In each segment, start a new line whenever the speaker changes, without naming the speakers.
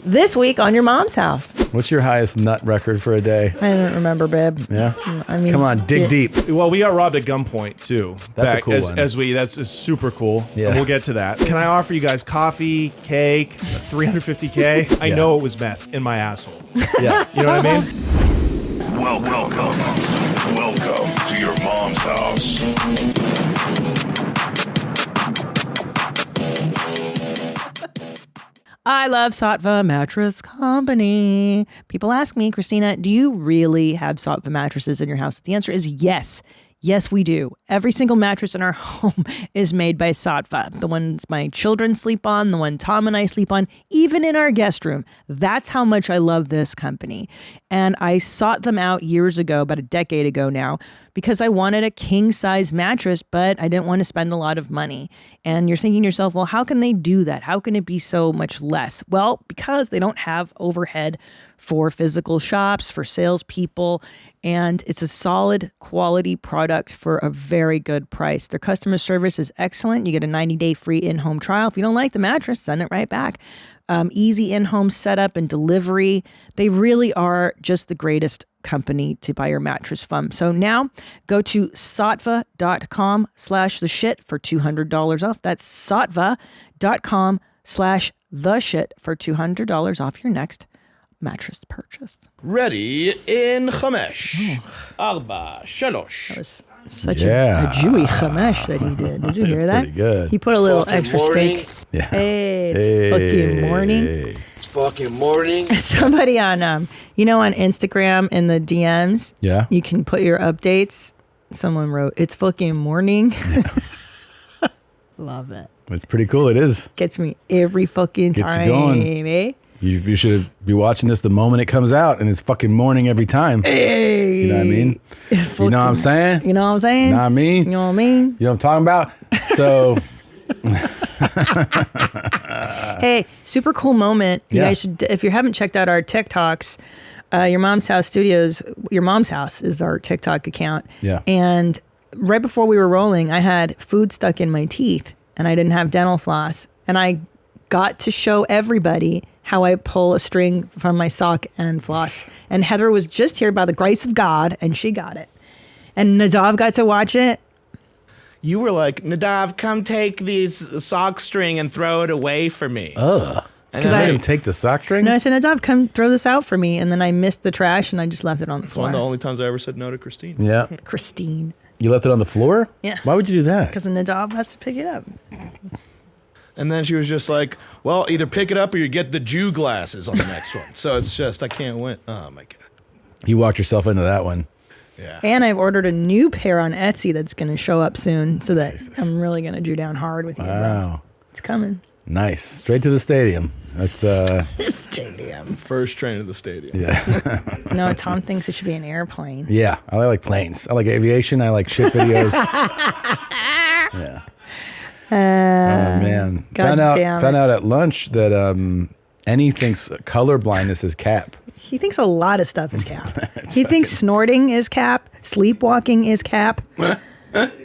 This week on Your Mom's House.
What's your highest nut record for a day?
I don't remember, babe.
Yeah?
I mean,
come on, dig deep.
Well, we got robbed at gunpoint, too.
That's a cool one.
That's super cool.
Yeah.
And we'll get to that. Can I offer you guys coffee, cake, 350K? I know it was meth in my asshole.
Yeah.
You know what I mean?
Welcome to your mom's house.
I love Sattva Mattress Company. People ask me, Christina, do you really have Sattva mattresses in your house? The answer is yes. Yes, we do. Every single mattress in our home is made by Sattva. The ones my children sleep on, the one Tom and I sleep on, even in our guest room. That's how much I love this company. And I sought them out years ago, about a decade ago now, because I wanted a king-size mattress, but I didn't want to spend a lot of money. And you're thinking to yourself, well, how can they do that? How can it be so much less? Well, because they don't have overhead for physical shops, for salespeople, and it's a solid quality product for a very good price. Their customer service is excellent. You get a 90-day free in-home trial. If you don't like the mattress, send it right back. Easy in-home setup and delivery. They really are just the greatest company to buy your mattress from. So now go to sattva.com/theshit for $200 off. That's sattva.com/theshit for $200 off your next mattress purchase.
Ready in Chamesh. Arba, Shalosh.
That was such a Jewy chamesh that he did.Id you hear that?
Pretty good.
He put a little extra steak.
Yeah.
Hey, it's fucking morning.
It's fucking morning.
Somebody on, on Instagram in the DMs,
Yeah.
you can put your updates. Someone wrote, "It's fucking morning." Yeah. Love it.
It's pretty cool. It is.
Gets me every fucking
Gets
time,
you going.
eh?
You should be watching this the moment it comes out, and it's fucking morning every time.
Hey.
You know what I mean? You know what I'm saying?
You know what I'm saying?
You know what I mean?
You know what I mean?
You know what I'm talking about? So...
Hey, super cool moment. You
Yeah.
guys should, if you haven't checked out our TikToks, Your Mom's House Studios, Your Mom's House is our TikTok account.
Yeah.
And right before we were rolling, I had food stuck in my teeth and I didn't have dental floss. And I got to show everybody how I pull a string from my sock and floss. And Heather was just here by the grace of God and she got it. And Nadav got to watch it.
You were like, Nadav, come take these sock string and throw it away for me.
Ugh.
And
I
then
made him take the sock string?
No, I said, Nadav, come throw this out for me. And then I missed the trash and I just left it on the
It's
floor.
one of the only times I ever said no to Christine.
Yeah.
Christine.
You left it on the floor?
Yeah.
Why would you do that?
Because Nadav has to pick it up.
And then she was just like, well, either pick it up or you get the Jew glasses on the next one. So it's just, I can't win. Oh, my God.
You walked yourself into that one.
Yeah.
And I've ordered a new pair on Etsy that's going to show up soon so that
Jesus.
I'm really going to Jew down hard with you. Bro.
Wow.
It's coming.
Nice. Straight to the stadium. That's,
Stadium.
First train to the stadium.
yeah.
No, Tom thinks it should be an airplane.
Yeah. I like planes. I like aviation. I like ship videos. Yeah. Oh, man.
God damn
Found
it.
out at lunch that Annie thinks color blindness is cap.
He thinks a lot of stuff is cap. He thinks snorting is cap. Sleepwalking is cap.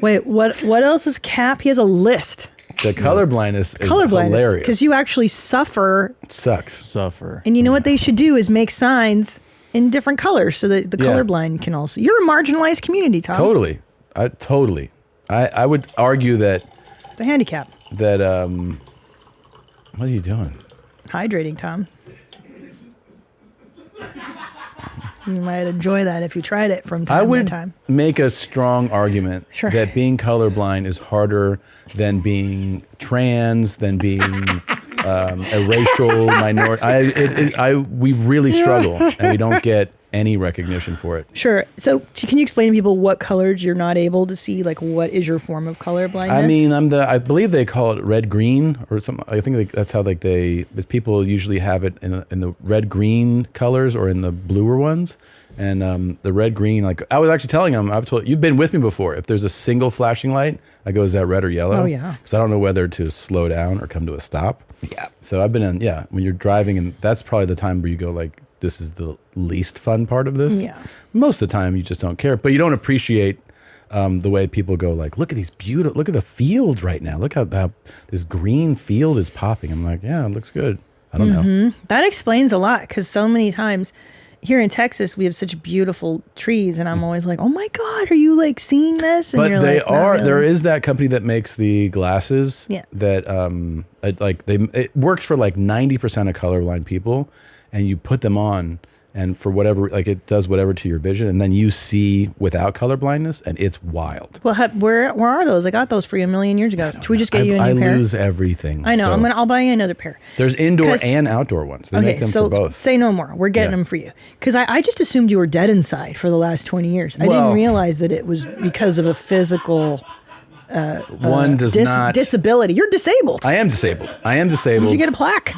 Wait, what else is cap? He has a list.
The color blindness is
Colorblindness.
hilarious.
Because you actually suffer.
It sucks.
Suffer.
And you know what they should do is make signs in different colors so that the
Yeah.
colorblind can also. You're a marginalized community, Tom.
Totally. I would argue that
It's a handicap.
what are you doing?
Hydrating, Tom. You might enjoy that if you tried it from
I
time to
would
time.
make a strong argument
Sure.
that being colorblind is harder than being trans, than being a racial minority. We really struggle, and we don't get any recognition for it.
Sure. So can you explain to people what colors you're not able to see? Like, what is your form of color blindness?
I mean, I believe they call it red green or something. I think that's how people usually have it in the red green colors or in the bluer ones. And the red green, like I was actually telling them, I've told you've been with me before. If there's a single flashing light, I go, is that red or yellow?
Oh, yeah.
Because I don't know whether to slow down or come to a stop. Yeah. So I've been when you're driving, and that's probably the time where you go like, this is the least fun part of this.
Yeah.
Most of the time you just don't care, but you don't appreciate the way people go like, look at the fields right now. Look how this green field is popping. I'm like, yeah, it looks good. I don't know.
That explains a lot because so many times here in Texas we have such beautiful trees, and I'm always like, "Oh my God, are you like seeing this?" And
But
you're
they
like, "Not
are.
really."
There is that company that makes the glasses.
Yeah.
That it works for like 90% of colorblind people, and you put them on, and for whatever, like it does whatever to your vision, and then you see without color blindness, and it's wild.
Well, where are those? I got those for you a million years ago. Should we just get you a new
I
pair?
lose everything.
I know.
so-
I'll buy you another pair.
There's indoor
'Cause-
and outdoor ones. They
Okay,
make them
so
for both.
say no more. We're getting
Yeah.
them for you because I just assumed you were dead inside for the last 20 years. I
Well-
didn't realize that it was because of a physical
One does not.
disability. You're disabled.
I am disabled. I am
Did
disabled.
you get a plaque?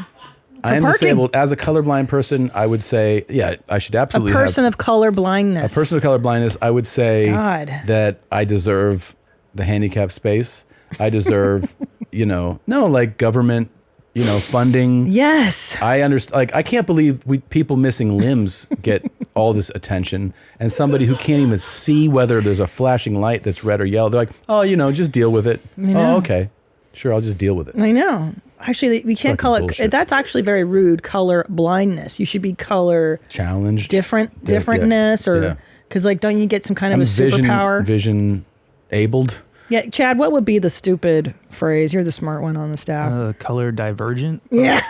I am
parking?
disabled. As a colorblind person, I would say, yeah, I should
A
absolutely
person
have
of color blindness.
a person of color blindness. I would say
God.
that I deserve the handicap space. I deserve, like government, funding.
Yes.
I understand. Like, I can't believe people missing limbs get all this attention, and somebody who can't even see whether there's a flashing light that's red or yellow. They're like, oh, just deal with it.
know.
Oh, okay, sure, I'll just deal with it.
I know. Actually, we can't
Fucking
call it.
bullshit.
That's actually very rude. Color blindness. You should be color
Challenged.
differentness,
Yeah.
or because don't you get some kind of a
vision,
superpower?
Vision abled.
Yeah, Chad. What would be the stupid phrase? You're the smart one on the staff.
Color divergent.
Yeah.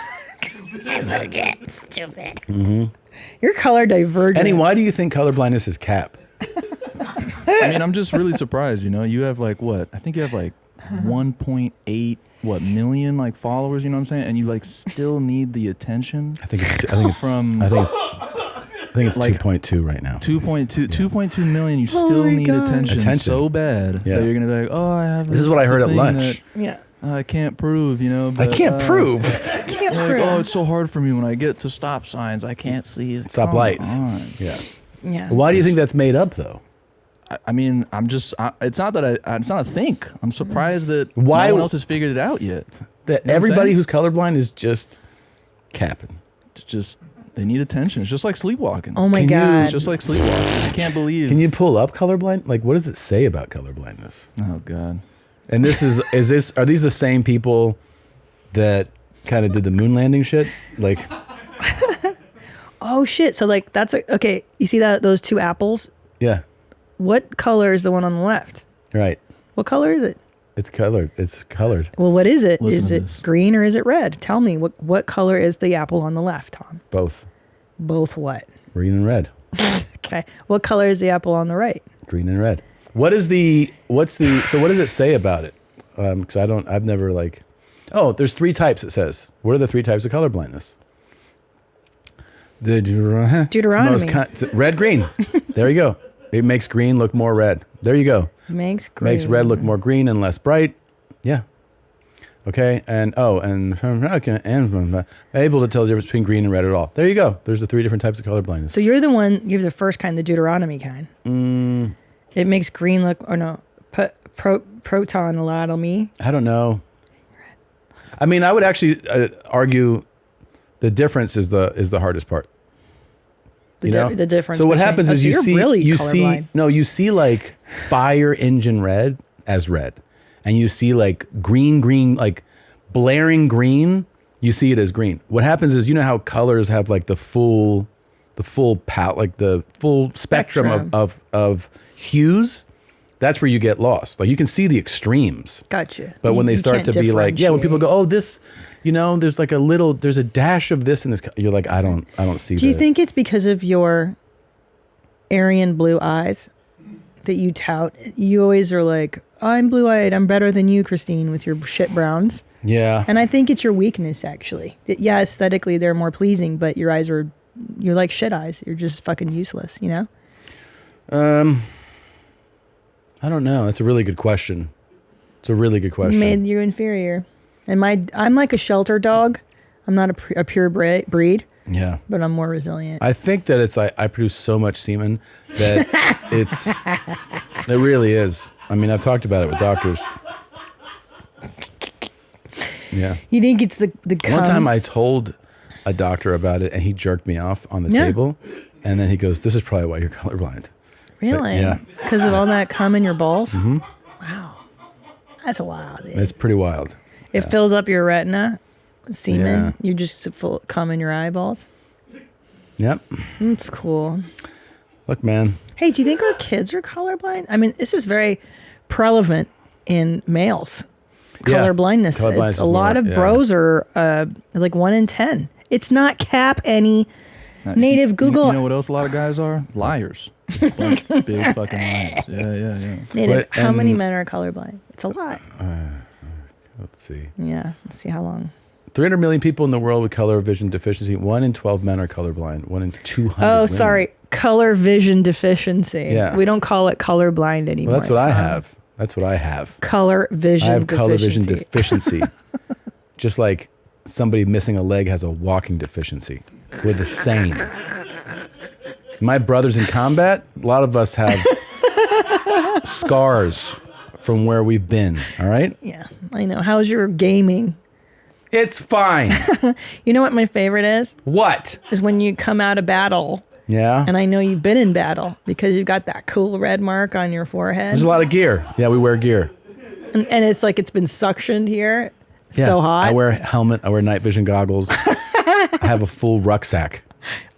Stupid. You're color divergent.
Eddie, why do you think colorblindness is cap?
I mean, I'm just really surprised. You have like what? I think you have like 1.8 million like followers. You know what I'm saying? And you like still need the attention.
I think it's
from
I think it's
like
2.2 right now.
2.2 million. You still need attention so bad
Yeah.
that you're gonna be like, oh, I have.
This is what I heard at
thing
lunch.
Yeah.
that I can't prove.
I
But,
can't prove.
Can't
Like,
prove.
oh, it's so hard for me when I get to stop signs. I can't see it.
Stop
Come
lights.
on.
Yeah.
Yeah.
Why do you think that's made up though?
I mean, it's not that it's not a think. I'm surprised that
Why-
no one else has figured it out yet.
That
You know what I'm
everybody
saying?
who's colorblind is just capping.
It's just they need attention. It's just like sleepwalking.
Oh my
Can you-
God.
It's just like sleepwalking. I can't believe.
Can you pull up colorblind? Like, what does it say about colorblindness?
Oh God.
And this are these the same people that kind of did the moon landing shit? Like,
Oh shit. So that's okay. You see those two apples?
yeah,
What color is the one on the left?
right.
What color is it?
It's colored. It's colored.
Well, what is it?
Listen
Is
to
it
this.
green or is it red? Tell me what color is the apple on the left, Tom?
Both
Both what?
green and red.
Okay. What color is the apple on the right?
Green and red. So what does it say about it? Because I've never like, oh, there's 3 types. It says, what are the 3 types of color blindness? The
Deuteronomy.
red, green. There you go. It makes green look more red. There you go.
Makes green.
Makes red look more green and less bright. Yeah. Okay. And able to tell the difference between green and red at all. There you go. There's the 3 different types of color blindness.
So you're the first kind, the Deuteronomy kind. It makes green look, or no, protonomy.
I don't know. I mean, I would actually argue the difference is the hardest part.
The difference.
So what
between-
happens
oh,
is
so
you
you're
see
really
you
colorblind.
see like fire engine red as red, and you see like green like blaring green. You see it as green. What happens is how colors have like the full palette, like the full spectrum of hues. That's where you get lost. Like you can see the extremes.
Gotcha.
But when they
You
start
can't
to be like, when people
differentiate.
go, oh, this, there's like there's a dash of this in this. You're like, I don't see.
Do you think it's because of your Aryan blue eyes that you tout? You always are like, I'm blue-eyed. I'm better than you, Christine, with your shit browns.
Yeah.
And I think it's your weakness, actually. That, yeah, aesthetically they're more pleasing, but you're like shit eyes. You're just fucking useless,
I don't know. That's a really good question. It's a really good question.
Made you inferior. And I'm like a shelter dog. I'm not a pure breed,
Yeah.
but I'm more resilient.
I think that it's I produce so much semen that it really is. I mean, I've talked about it with doctors. Yeah.
You think it's the cum?
One time I told a doctor about it and he jerked me off on the table. And then he goes, this is probably why you're colorblind.
Really?
Yeah.
Because of all that cum in your balls? Mm-hmm. Wow. That's wild. Dude.
It's pretty wild.
It fills up your retina. Semen.
Yeah.
You just full cum in your eyeballs.
Yep.
That's cool.
Look, man.
Hey, do you think our kids are colorblind? I mean, this is very prevalent in males.
Yeah.
Color blindness.
Colorblindness
It's
is
a lot
more-
of
yeah.
bros are like 1 in 10. It's not cap any native Google.
You know what else a lot of guys are? Liars. Bunch of big fucking liars. Yeah.
Native,
But-
how many
and-
men are colorblind? It's a lot.
Let's see.
Yeah. Let's see how long.
300 million people in the world with color vision deficiency. 1 in 12 men are colorblind. 1 in 200
Oh,
women.
sorry. Color vision deficiency.
Yeah.
We don't call it colorblind anymore.
Well, that's what I
Tom.
have. That's what I have.
Color vision
I have color vision
deficiency.
deficiency. Just like somebody missing a leg has a walking deficiency. We're the same. My brothers in combat, a lot of us have scars from where we've been. All right?
Yeah, I know. How's your gaming?
It's fine.
You know what my favorite is?
What?
Is when you come out of battle,
Yeah.
and I know you've been in battle because you've got that cool red mark on your forehead.
There's a lot of gear. Yeah, we wear gear.
And it's like it's been suctioned here.
Yeah.
So hot.
I wear a helmet. I wear night vision goggles. I have a full rucksack.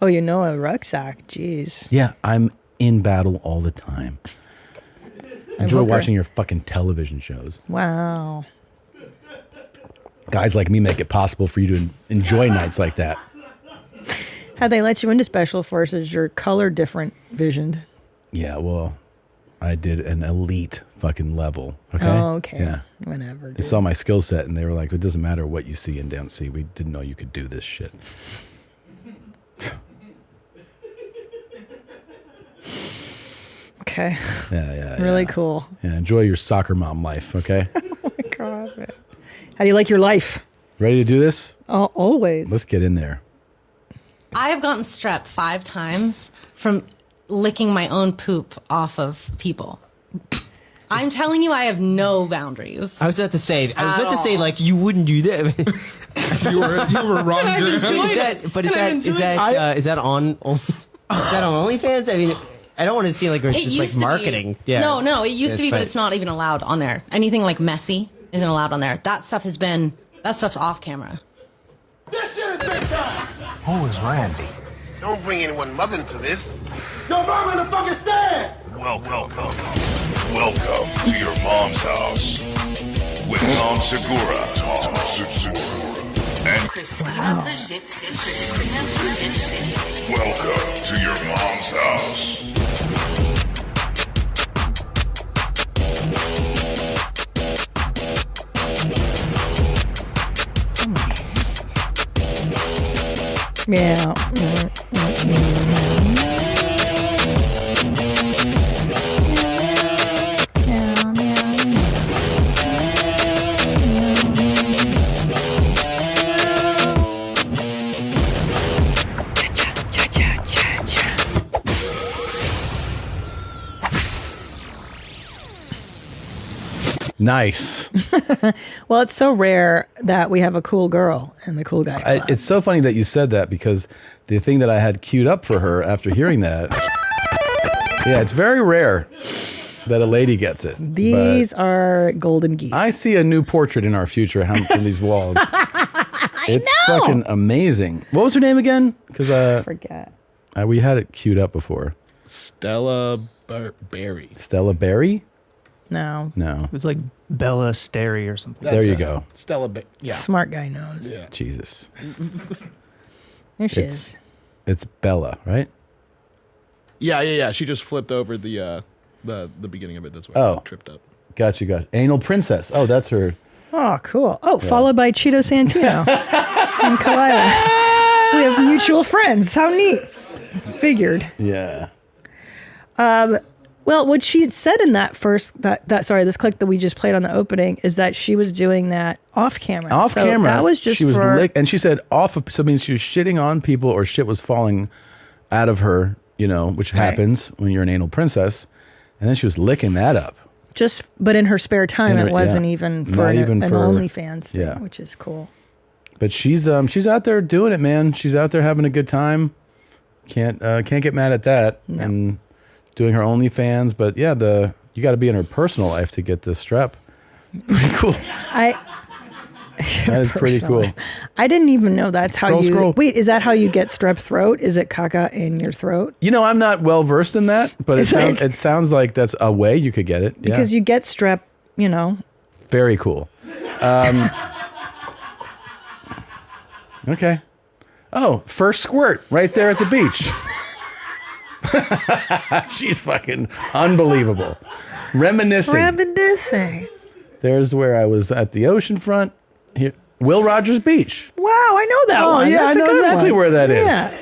Oh, you know, a rucksack. Jeez.
Yeah, I'm in battle all the time. Enjoy
hope you're-
watching your fucking television shows.
Wow.
Guys like me make it possible for you to enjoy nights like that.
Had they let you into special forces, you're color different visioned.
Yeah, well, I did an elite fucking level. Okay.
Oh, okay.
Yeah.
Whatever.
They
Dude.
saw my skill set and they were like, it doesn't matter what you see and don't see. We didn't know you could do this shit.
Okay.
Yeah.
Really
yeah.
cool.
Yeah, enjoy your soccer mom life, okay?
Oh my God. Man. How do you like your life?
Ready to do this?
Oh, always.
Let's get in there.
I have gotten strep 5 times from licking my own poop off of people. I'm telling you, I have no boundaries.
I was about to say, like, you wouldn't do that.
You were wrong.
I've
Drew.
enjoyed
is
it.
that? But is
And I've
that? Is
enjoyed
that on? Is that on OnlyFans? I mean, I don't want to seem like we're
It
just like
used to be.
marketing. Yeah.
No, it used to be, but
fine.
it's not even allowed on there. Anything like messy isn't allowed on there. That stuff's off camera.
Who is Randy? Don't bring anyone mother into this.
Welcome to your mom's house with Tom Segura. And
Christina Pazsitzky.
welcome to your mom's house.
Yeah.
Nice.
Well, it's so rare that we have a cool girl and the cool guy. club.
It's so funny that you said that because the thing that I had queued up for her after hearing that, yeah, it's very rare that a lady gets it.
These are golden geese.
I see a new portrait in our future from these walls. It's fucking amazing. What was her name again? Because
forget.
we had it queued up before.
Stella Berry.
Stella Berry?
No.
No.
It was like Bella Stary or something.
There you go.
Stella Yeah.
Smart guy knows.
Yeah.
Jesus.
There she is.
It's Bella, right?
Yeah. She just flipped over the beginning of it. That's why I tripped up.
Gotcha. Anal Princess. Oh, that's her.
Oh, cool. Oh, followed by Cheeto Santino and Kalila. We have mutual friends. How neat. Figured.
Yeah.
Well, what she said in that first this clip that we just played on the opening is that she was doing that off camera.
Off camera.
That was just
she was
for
and she said off of, so it means she was shitting on people or shit was falling out of her, which happens when you're an anal princess. And then she was licking that up.
but in her spare time, it wasn't even for
Not even
an
for-
OnlyFans thing,
yeah.
which is cool.
But she's out there doing it, man. She's out there having a good time. Can't get mad at that.
No.
And doing her OnlyFans, but yeah, you got to be in her personal life to get the strep. Pretty cool. That is pretty cool.
I didn't even know that's how you.
Scroll.
Wait, is that how you get strep throat? Is it caca in your throat?
You know, I'm not well versed in that, but it sounds like that's a way you could get it. Yeah.
Because you get strep, you know.
Very cool. Okay. Oh, first squirt right there at the beach. She's fucking unbelievable. Reminiscing. There's where I was at the ocean front. Here, Will Rogers Beach.
Wow, I know that one.
Yeah,
That's
I know exactly where that is.
Yeah.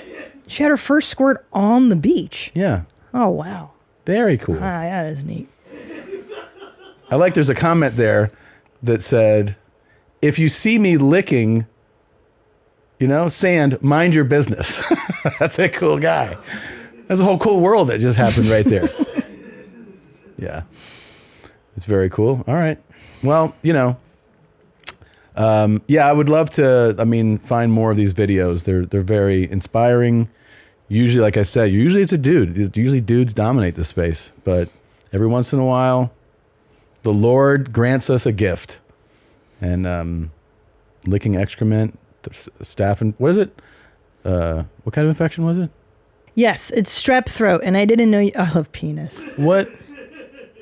She had her first squirt on the beach.
Yeah.
Oh, wow.
Very cool.
That is neat.
I like there's a comment there that said, if you see me licking, sand, mind your business. That's a cool guy. That's a whole cool world that just happened right there. Yeah. It's very cool. All right. Well, I would love to, find more of these videos. They're very inspiring. Usually, like I said, usually it's a dude. Usually dudes dominate the space. But every once in a while, the Lord grants us a gift. And licking excrement, staph, and what is it? What kind of infection was it?
Yes, it's strep throat. And I didn't know I love penis.
What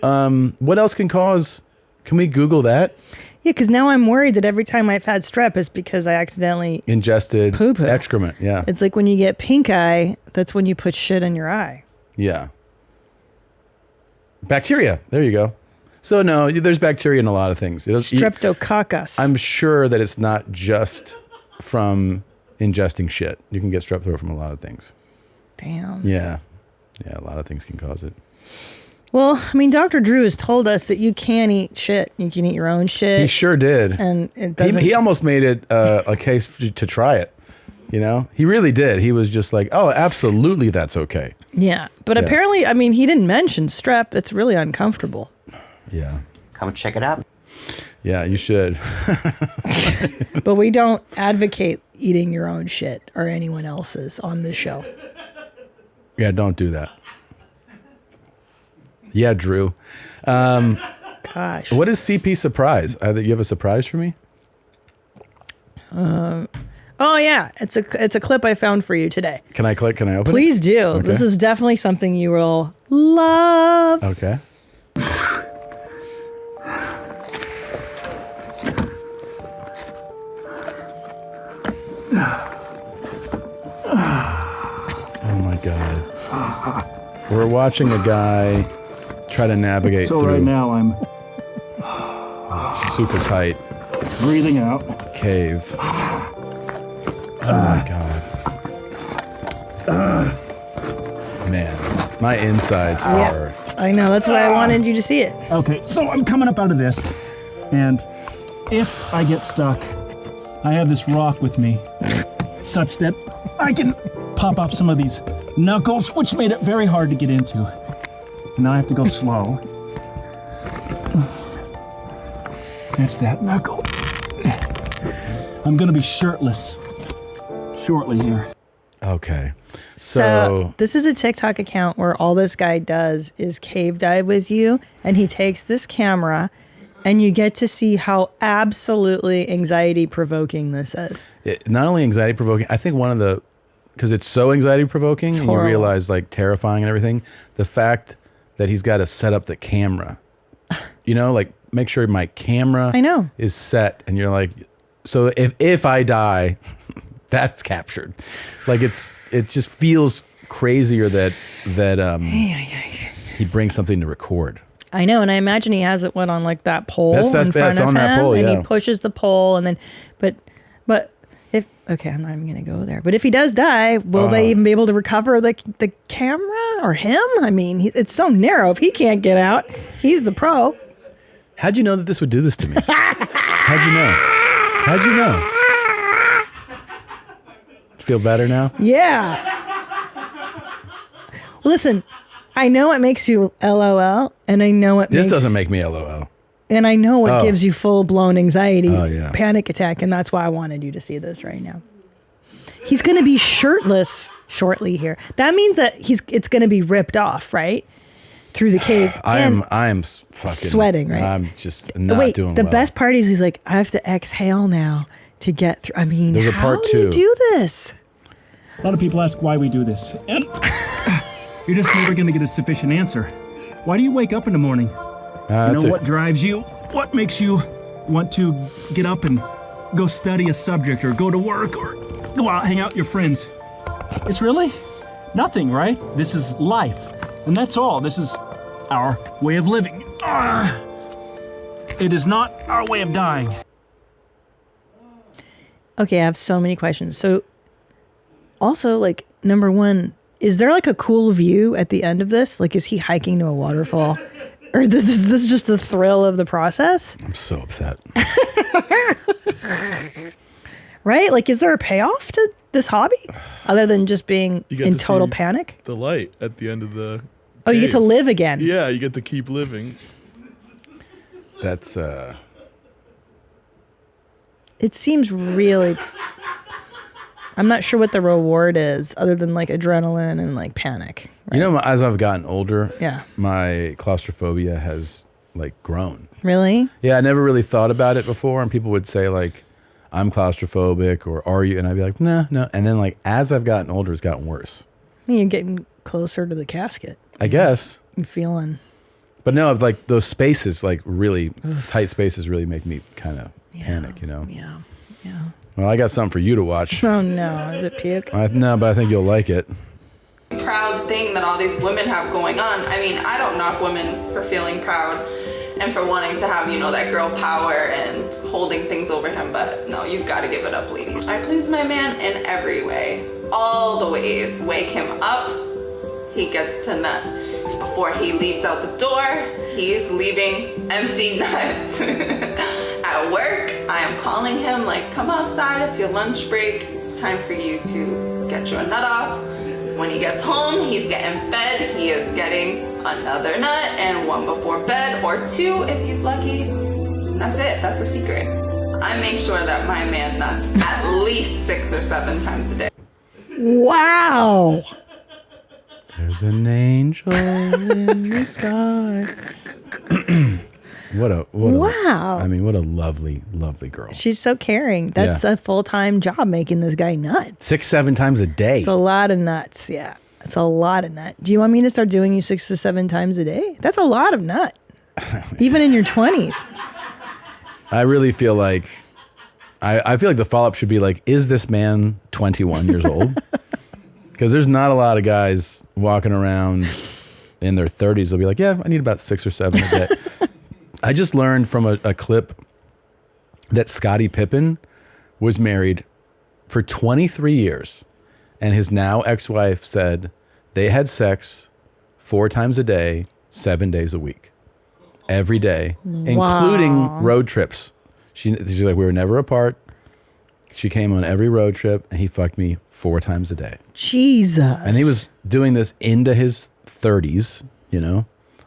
else can cause... Can we Google that?
Yeah, because now I'm worried that every time I've had strep, it's because I accidentally
ingested
poo-poo.
Excrement. Yeah.
It's like when you get pink eye, that's when you put shit in your eye.
Yeah. Bacteria. There you go. So no, there's bacteria in a lot of things.
Streptococcus.
I'm sure that it's not just from ingesting shit. You can get strep throat from a lot of things.
Damn.
Yeah. Yeah, a lot of things can cause it.
Well, Dr. Drew has told us that you can eat shit. You can eat your own shit.
He sure did.
And it doesn't...
He almost made it a case to try it. He really did. He was just like, oh, absolutely, that's okay.
Yeah. But apparently, he didn't mention strep. It's really uncomfortable.
Yeah.
Come check it out.
Yeah, you should.
But we don't advocate eating your own shit or anyone else's on this show.
Yeah, don't do that. Yeah, Drew.
Gosh.
What is CP surprise? You have a surprise for me?
Oh yeah, it's a clip I found for you today.
Can I click? Can I open
Please
it?
do.
Okay.
This is definitely something you will love.
Okay. Oh my God. We're watching a guy try to navigate
so
through.
Right now I'm
super tight.
Breathing out.
Cave. Oh my God. Man, my insides are...
I know, that's why I wanted you to see it.
Okay, so I'm coming up out of this, and if I get stuck, I have this rock with me, such that I can pop off some of these knuckles, which made it very hard to get into. Now I have to go slow. That's that knuckle. I'm gonna be shirtless shortly here.
Okay.
So this is a TikTok account where all this guy does is cave dive with you, and he takes this camera, and you get to see how absolutely anxiety provoking this is.
Not only anxiety provoking, I think because it's so anxiety provoking, and you realize like terrifying and everything, the fact that he's got to set up the camera, like make sure my camera is set, and you're like, so if I die, that's captured. Like it just feels crazier that he brings something to record.
I know, and I imagine he has it on like that pole
that's
in front of
on
him,
that pole,
and
yeah.
he pushes the pole, and then, but if I'm not even gonna go there. But if he does die, will they even be able to recover the camera or him? It's so narrow. If he can't get out, he's the pro.
How'd you know that this would do this to me? How'd you know? Feel better now?
Yeah. Listen, I know it makes you LOL, and I know
This doesn't make me LOL.
And I know it gives you full-blown anxiety,
yeah.
panic attack, and that's why I wanted you to see this right now. He's going to be shirtless shortly here. That means that it's going to be ripped off, right? through the cave.
I'm fucking
sweating, right?
I'm just not
Wait,
doing
the
well.
best part is he's like, I have to exhale now to get through. I mean,
There's a
how
part
do you
two.
do this?
A lot of people ask why we do this, and you're just never going to get a sufficient answer. Why do you wake up in the morning? What drives you? What makes you want to get up and go study a subject or go to work or go out, hang out with your friends? It's really nothing, right? This is life, and that's all. This is our way of living. It is not our way of dying.
Okay, I have so many questions. So, also, like, number one, is there like a cool view at the end of this? Like, is he hiking to a waterfall? Or is this just the thrill of the process?
I'm so upset.
Right? Like, is there a payoff to this hobby other than just being in total panic?
The light at the end of the
Oh, you get
cave.
to live again.
Yeah, you get to keep living.
That's
It seems really... I'm not sure what the reward is other than like adrenaline and like panic.
You know, as I've gotten older,
Yeah.
my claustrophobia has like grown.
Really?
Yeah, I never really thought about it before, and people would say like, "I'm claustrophobic," or "Are you?" And I'd be like, "No, no." And then like as I've gotten older, it's gotten worse.
You're getting closer to the casket.
I guess.
You're feeling...
But no, like those spaces, like really tight spaces, really make me kind of panic. You know.
Yeah.
Well, I got something for you to watch.
Oh no, is it puke?
No, but I think you'll like it.
Proud thing that all these women have going on. I mean, I don't knock women for feeling proud and for wanting to have, that girl power and holding things over him, but no, you've got to give it up, ladies. I please my man in every way, all the ways. Wake him up, he gets to nut. Before he leaves out the door, he's leaving empty nuts. At work, I am calling him like, come outside, it's your lunch break, it's time for you to get your nut off. When he gets home, he's getting fed, he is getting another nut and one before bed, or two if he's lucky. That's it, that's a secret. I make sure that my man nuts at least 6 or 7 times a day.
Wow.
There's an angel in the sky. What a
Wow.
I mean, what a lovely, lovely girl.
She's so caring. That's a full-time job making this guy nuts.
6, 7 times a day.
It's a lot of nuts. Yeah. It's a lot of nut. Do you want me to start doing you 6 to 7 times a day? That's a lot of nut. Even in your 20s.
I really feel like I feel like the follow-up should be like, is this man 21 years old? Because there's not a lot of guys walking around in their 30s. They'll be like, yeah, I need about 6 or 7 a day. I just learned from a clip that Scottie Pippen was married for 23 years. And his now ex-wife said they had sex 4 times a day, 7 days a week. Every day, including road trips. She's like, we were never apart. She came on every road trip, and he fucked me 4 times a day.
Jesus.
And he was doing this into his 30s,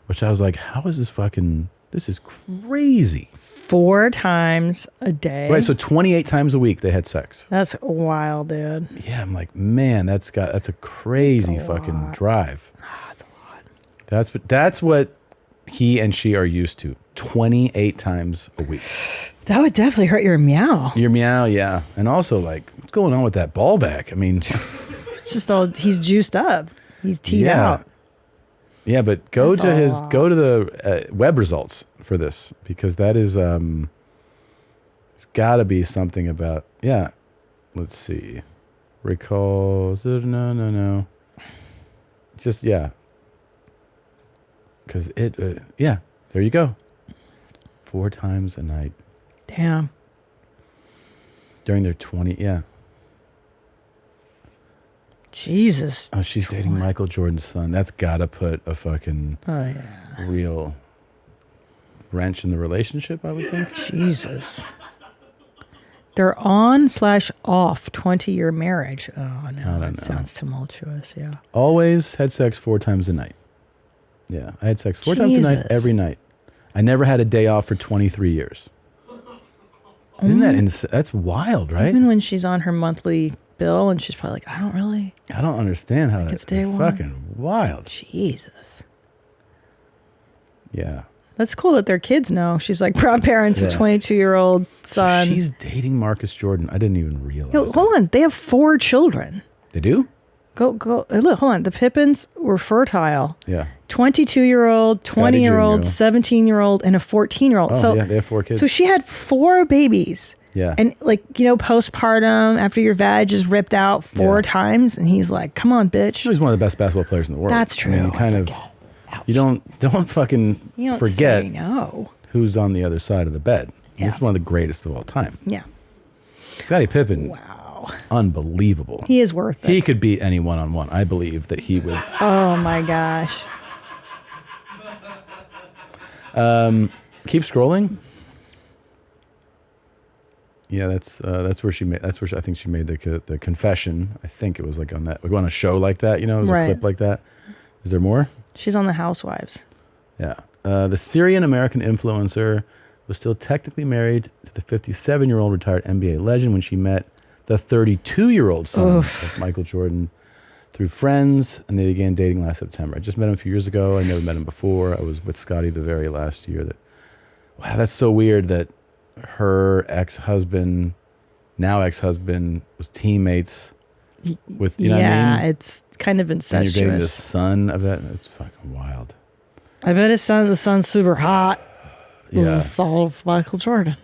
which I was like, how is this fucking... This is crazy.
4 times a day.
Right, so 28 times a week they had sex.
That's wild, dude.
Yeah, I'm like, man, that's a crazy fucking drive.
That's a lot.
That's what he and she are used to. 28 times a week.
That would definitely hurt your meow.
Your meow, yeah. And also, like, what's going on with that ball back? I mean,
it's just he's juiced up. He's teed out.
Yeah, but go to the web results for this, because that is it's got to be something about let's see, recalls no just because it there you go, 4 times a night.
Damn.
During their 20
Jesus.
Oh, she's dating Michael Jordan's son. That's gotta put a fucking real wrench in the relationship, I would think.
Jesus. They're on/off 20-year marriage. Oh no, that sounds tumultuous. Yeah.
Always had sex 4 times a night. Yeah, I had sex 4 times a night every night. I never had a day off for 23 years. Isn't that that's wild, right?
Even when she's on her monthly bill, and she's probably like, I don't understand how that's
fucking wild.
Jesus.
Yeah.
That's cool that their kids know. She's like proud parents of
Yeah.
22-year-old son.
She's dating Marcus Jordan. I didn't even realize.
Yo, hold on. They have 4 children.
They do?
Go. Look, hold on. The Pippins were fertile.
Yeah.
22-year-old,
Scottie
20-year-old,
Jr.
17-year-old, and a 14-year-old.
Oh,
so
yeah, they have 4 kids.
So she had 4 babies.
Yeah.
And postpartum, after your vag is ripped out 4 times, and he's like, "Come on, bitch."
He's one of the best basketball players in the world.
That's true.
I mean, you kind of, you don't fucking
You don't
forget
say no.
who's on the other side of the bed.
Yeah.
This is one of the greatest of all time.
Yeah.
Scottie Pippen.
Wow.
Unbelievable.
He is worth it.
He could beat any one-on-one. I believe that he would.
Oh my gosh.
Keep scrolling. Yeah, that's where she made. That's where I think she made the confession. I think it was like on a show like that. You know, it was
Right.
a clip like that. Is there more?
She's on The Housewives.
Yeah. The Syrian American influencer was still technically married to the 57-year-old retired NBA legend when she met the 32-year-old son of Michael Jordan through friends, and they began dating last September. I just met him a few years ago. I never met him before. I was with Scottie the very last year. Wow, that's so weird that her ex-husband, now ex-husband, was teammates with, you know what I mean?
Yeah, it's kind of
And you're dating the
incestuous.
son of that. It's fucking wild.
I bet the son's super hot.
Yeah.
The son of Michael Jordan.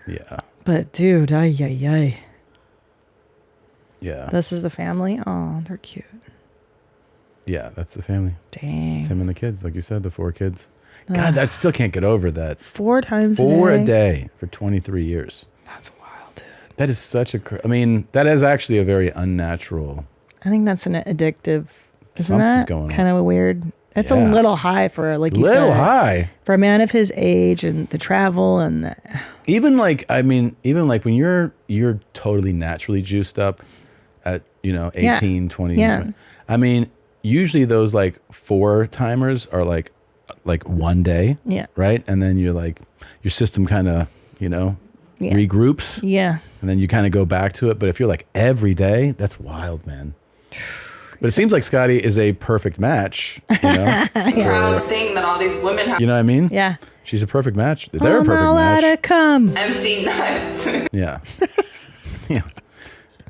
Yeah.
But dude, ay.
Yeah.
This is the family. Oh, they're cute.
Yeah, that's the family.
Dang.
It's him and the kids, like you said, the 4 kids. God, that still can't get over that.
4 times
4
a day.
a day for 23 years.
That's wild, dude.
That is such a. I mean, that is actually a very unnatural.
I think that's an addictive. Isn't
Something's
that
going on.
kind of weird? It's
Yeah.
a little high for, like you said.
Little high.
For a man of his age and the travel and the.
Even like when you're totally naturally juiced up at 18, 20.
Yeah.
20. I mean, usually those like 4 timers are like one day.
Yeah.
Right, and then you're like your system kind of regroups.
Yeah.
And then you kind of go back to it. But if you're like every day, that's wild, man. But it seems like Scottie is a perfect match,
Proud thing that all these women have.
You know what I mean?
Yeah.
She's a perfect match. They're a
I'm
perfect
all
match.
out of cum.
Empty nuts.
Yeah. Yeah.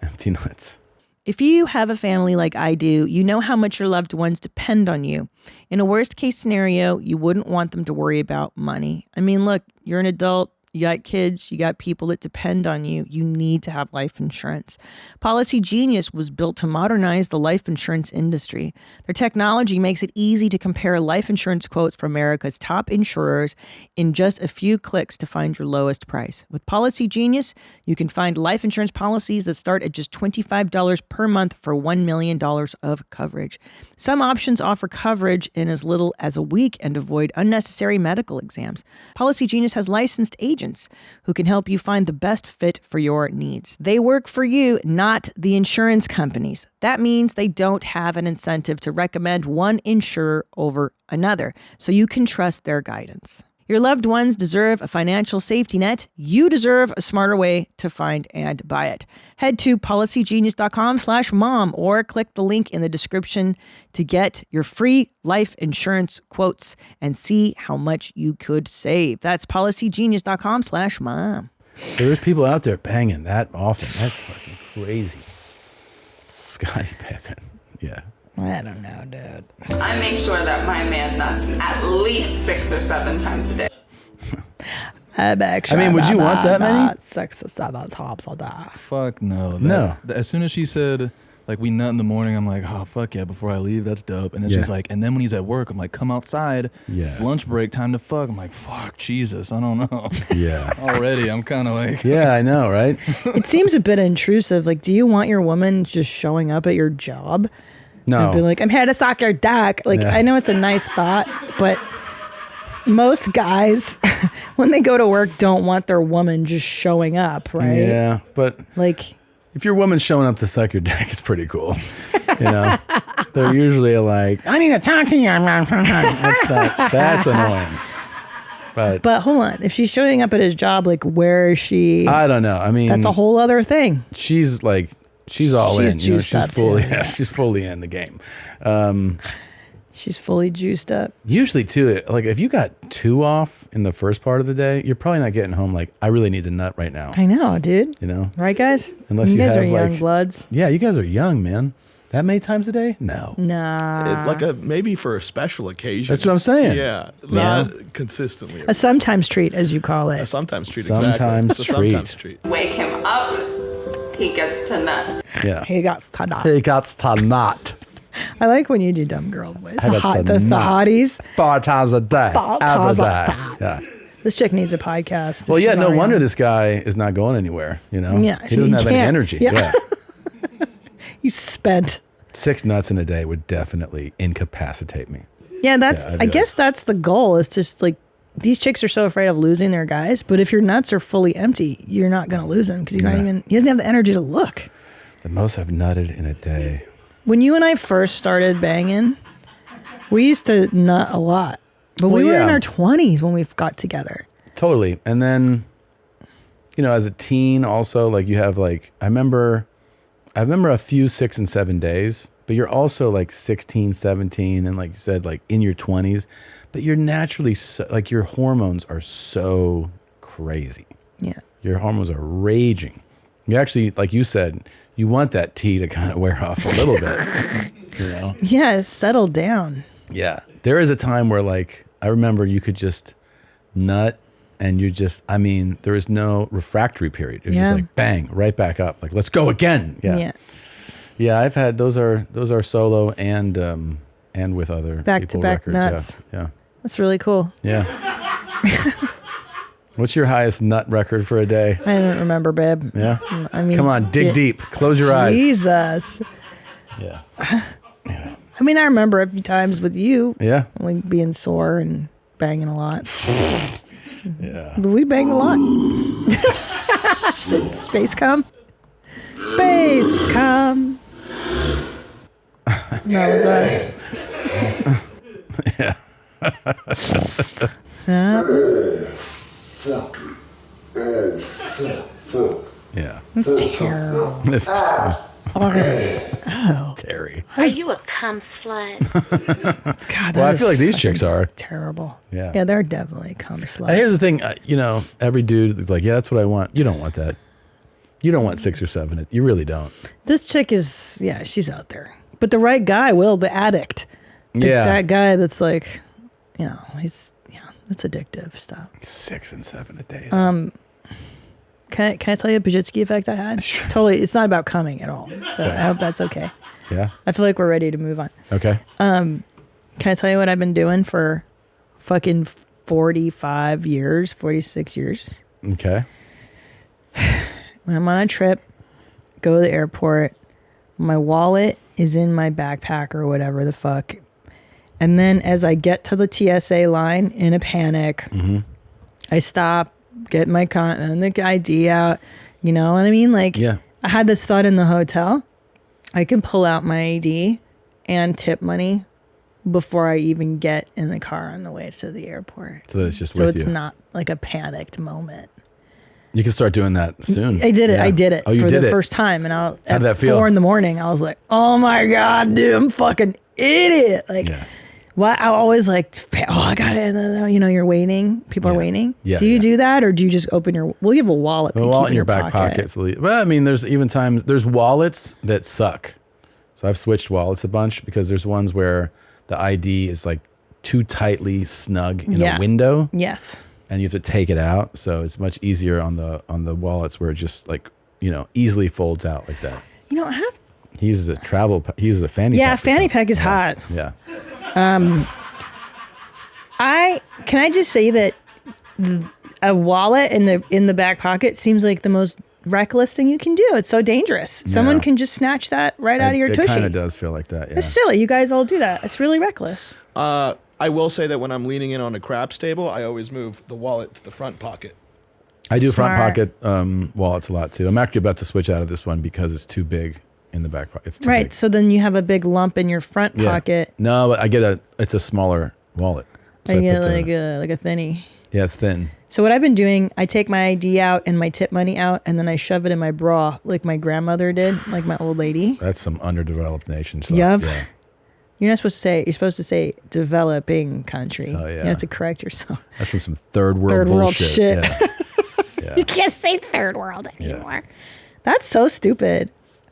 Empty nuts.
If you have a family like I do, you know how much your loved ones depend on you. In a worst case scenario, you wouldn't want them to worry about money. I mean, look, you're an adult. You got kids, you got people that depend on you. You need to have life insurance. Policy Genius was built to modernize the life insurance industry. Their technology makes it easy to compare life insurance quotes from America's top insurers in just a few clicks to find your lowest price. With Policy Genius, you can find life insurance policies that start at just $25 per month for $1 million of coverage. Some options offer coverage in as little as a week and avoid unnecessary medical exams. Policy Genius has licensed agents who can help you find the best fit for your needs. They work for you, not the insurance companies. That means they don't have an incentive to recommend one insurer over another, so you can trust their guidance. Your loved ones deserve a financial safety net. You deserve a smarter way to find and buy it. Head to policygenius.com/mom or click the link in the description to get your free life insurance quotes and see how much you could save. That's policygenius.com/mom.
There's people out there banging that often. That's fucking crazy. Scottie Pippen. Yeah.
I don't know, dude.
I make sure that my man nuts at least 6 or 7 times a day.
Would you want that many?
6 or 7 times a day.
Fuck no.
No.
As soon as she said, like, we nut in the morning, I'm like, oh, fuck yeah, before I leave, that's dope. And then she's
Yeah.
like, and then when he's at work, I'm like, come outside.
Yeah.
It's lunch break, time to fuck. I'm like, fuck, Jesus, I don't know.
Yeah.
Already, I'm kind of like.
Yeah, I know, right?
It seems a bit intrusive. Like, do you want your woman just showing up at your job?
No.
And be like, I'm here to suck your dick. Like,
Yeah.
I know it's a nice thought, but most guys, when they go to work, don't want their woman just showing up, right?
Yeah, but
like,
if your woman's showing up to suck your dick, it's pretty cool. They're usually like, I need to talk to you. That's annoying. But
hold on, if she's showing up at his job, like, where is she?
I don't know. I mean,
that's a whole other thing.
She's like, she's all
She's
in.
juiced up
she's fully,
too, yeah.
she's fully in the game.
She's fully juiced up.
Usually, too, like if you got 2 off in the first part of the day, you're probably not getting home like, I really need a nut right now.
I know, dude.
You know?
Right, guys?
Unless
you guys
have
are young
like,
bloods.
Yeah, you guys are young, man. That many times a day? No.
Nah.
Maybe for a special occasion.
That's what I'm saying.
Yeah, not consistently.
A sometimes treat, as you call it.
A sometimes treat,
Sometimes
exactly.
treat.
Sometimes treat.
Wake him up. He gets to nut.
Yeah.
He got to nut.
He got to nut.
I like when you do dumb girl voice.
I got to
The
nut.
hotties.
4 times a day.
4
Every
times a
day.
day.
Yeah.
This chick needs a podcast.
Well,
if
yeah,
she's
no
not
wonder
young.
this guy is not going anywhere, you know?
Yeah,
He doesn't
he
have any
can't.
energy.
Yeah.
Yeah.
He's spent.
6 nuts in a day would definitely incapacitate me.
Yeah, that's.
Yeah, I'd
I
be
guess that's the goal. Is just like these chicks are so afraid of losing their guys, but if your nuts are fully empty, you're not going to lose him because he's not
Yeah.
even. He doesn't have the energy to look.
The most I've nutted in a day.
When you and I first started banging, we used to nut a lot, but we
Well,
were in
yeah.
our 20s when we got together.
Totally. And then, you know, as a teen also, like you have like, I remember a few 6 and 7 days, but you're also like 16, 17, and like you said, like in your 20s, but you're naturally, like your hormones are so crazy.
Yeah.
Your hormones are raging. You actually, like you said, you want that tea to kind of wear off a little bit, you know?
Yeah, settle down.
Yeah. There is a time where like, I remember you could just nut and you just, I mean, there is no refractory period. It's
Yeah.
just like bang, right back up. Like, let's go again. Yeah. Yeah, I've had, those are solo and with other
Back-to-back
people
nuts.
records. Yeah.
That's really cool.
Yeah. What's your highest nut record for a day?
I don't remember, babe.
Yeah.
I mean,
Come on, dig deep. Close your eyes.
Jesus.
Yeah.
I mean, I remember a few times with you.
Yeah.
Like being sore and banging a lot.
Yeah.
We banged a lot. Did space come? Space come. That was us.
Yeah.
That was.
Yeah.
That's terrible.
This
Oh.
Terry.
Are you a cum slut?
God,
Well, I
that
feel
is
like these chicks are.
terrible.
Yeah.
Yeah, they're definitely cum sluts.
Here's the thing, you know, every dude is like, yeah, that's what I want. You don't want that. You don't want 6 or 7. You really don't.
This chick is, yeah, she's out there. But the right guy will, the addict.
Yeah.
That guy that's like, you know, it's addictive stuff.
6 and 7 a day.
Can I tell you a Pazsitzky effect I had? Totally, it's not about coming at all. So I hope that's okay.
Yeah.
I feel like we're ready to move on.
Okay.
Can I tell you what I've been doing for fucking 45 years, 46 years?
Okay.
When I'm on a trip, go to the airport, my wallet is in my backpack or whatever the fuck. And then as I get to the TSA line in a panic, I stop, get my the ID out. You know what I mean? Like,
yeah.
I had this thought in the hotel. I can pull out my ID and tip money before I even get in the car on the way to the airport.
So that it's just
so
with
it's
you.
not like a panicked moment.
You can start doing that soon.
I did it.
Yeah.
I did it
Oh, you
for
did
the
it.
first time, and
How
at
did that feel?
4 a.m, I was like, "Oh my god, dude, I'm fucking idiot!" Like, why? I always like, "Oh, I got it." And you know, you're waiting. People are waiting.
Yeah,
Do you do that, or do you just open your? Well, you have a wallet.
The
that you
wallet
keep
in your back pocket. Well, I mean, there's even times, there's wallets that suck. So I've switched wallets a bunch because there's ones where the ID is like too tightly snug in a window.
Yes.
And you have to take it out. So it's much easier on the wallets where it just like, you know, easily folds out like that.
You know, I have.
He uses he uses a fanny pack.
Yeah, fanny pack is hot.
Yeah.
Can I just say that a wallet in the back pocket seems like the most reckless thing you can do. It's so dangerous. Someone
Yeah.
can just snatch that right out of your
It
tushy.
kind of does feel like that. Yeah.
It's silly. You guys all do that. It's really reckless.
I will say that when I'm leaning in on a craps table, I always move the wallet to the front pocket.
I do front
Smart.
pocket wallets a lot too. I'm actually about to switch out of this one because it's too big in the back pocket. It's too
Right.
big.
So then you have a big lump in your front
Yeah.
pocket.
No, but I get it's a smaller wallet. So
I
I
get
put
like a thinny.
Yeah, it's thin.
So what I've been doing, I take my ID out and my tip money out, and then I shove it in my bra like my grandmother did, like my old lady.
That's some underdeveloped nation stuff.
Yup.
Yeah.
You're not supposed to say. You're supposed to say developing country.
Oh, yeah.
You have to correct yourself.
That's from some third world
Third world
bullshit.
shit.
Yeah.
You can't say third world anymore. That's so stupid.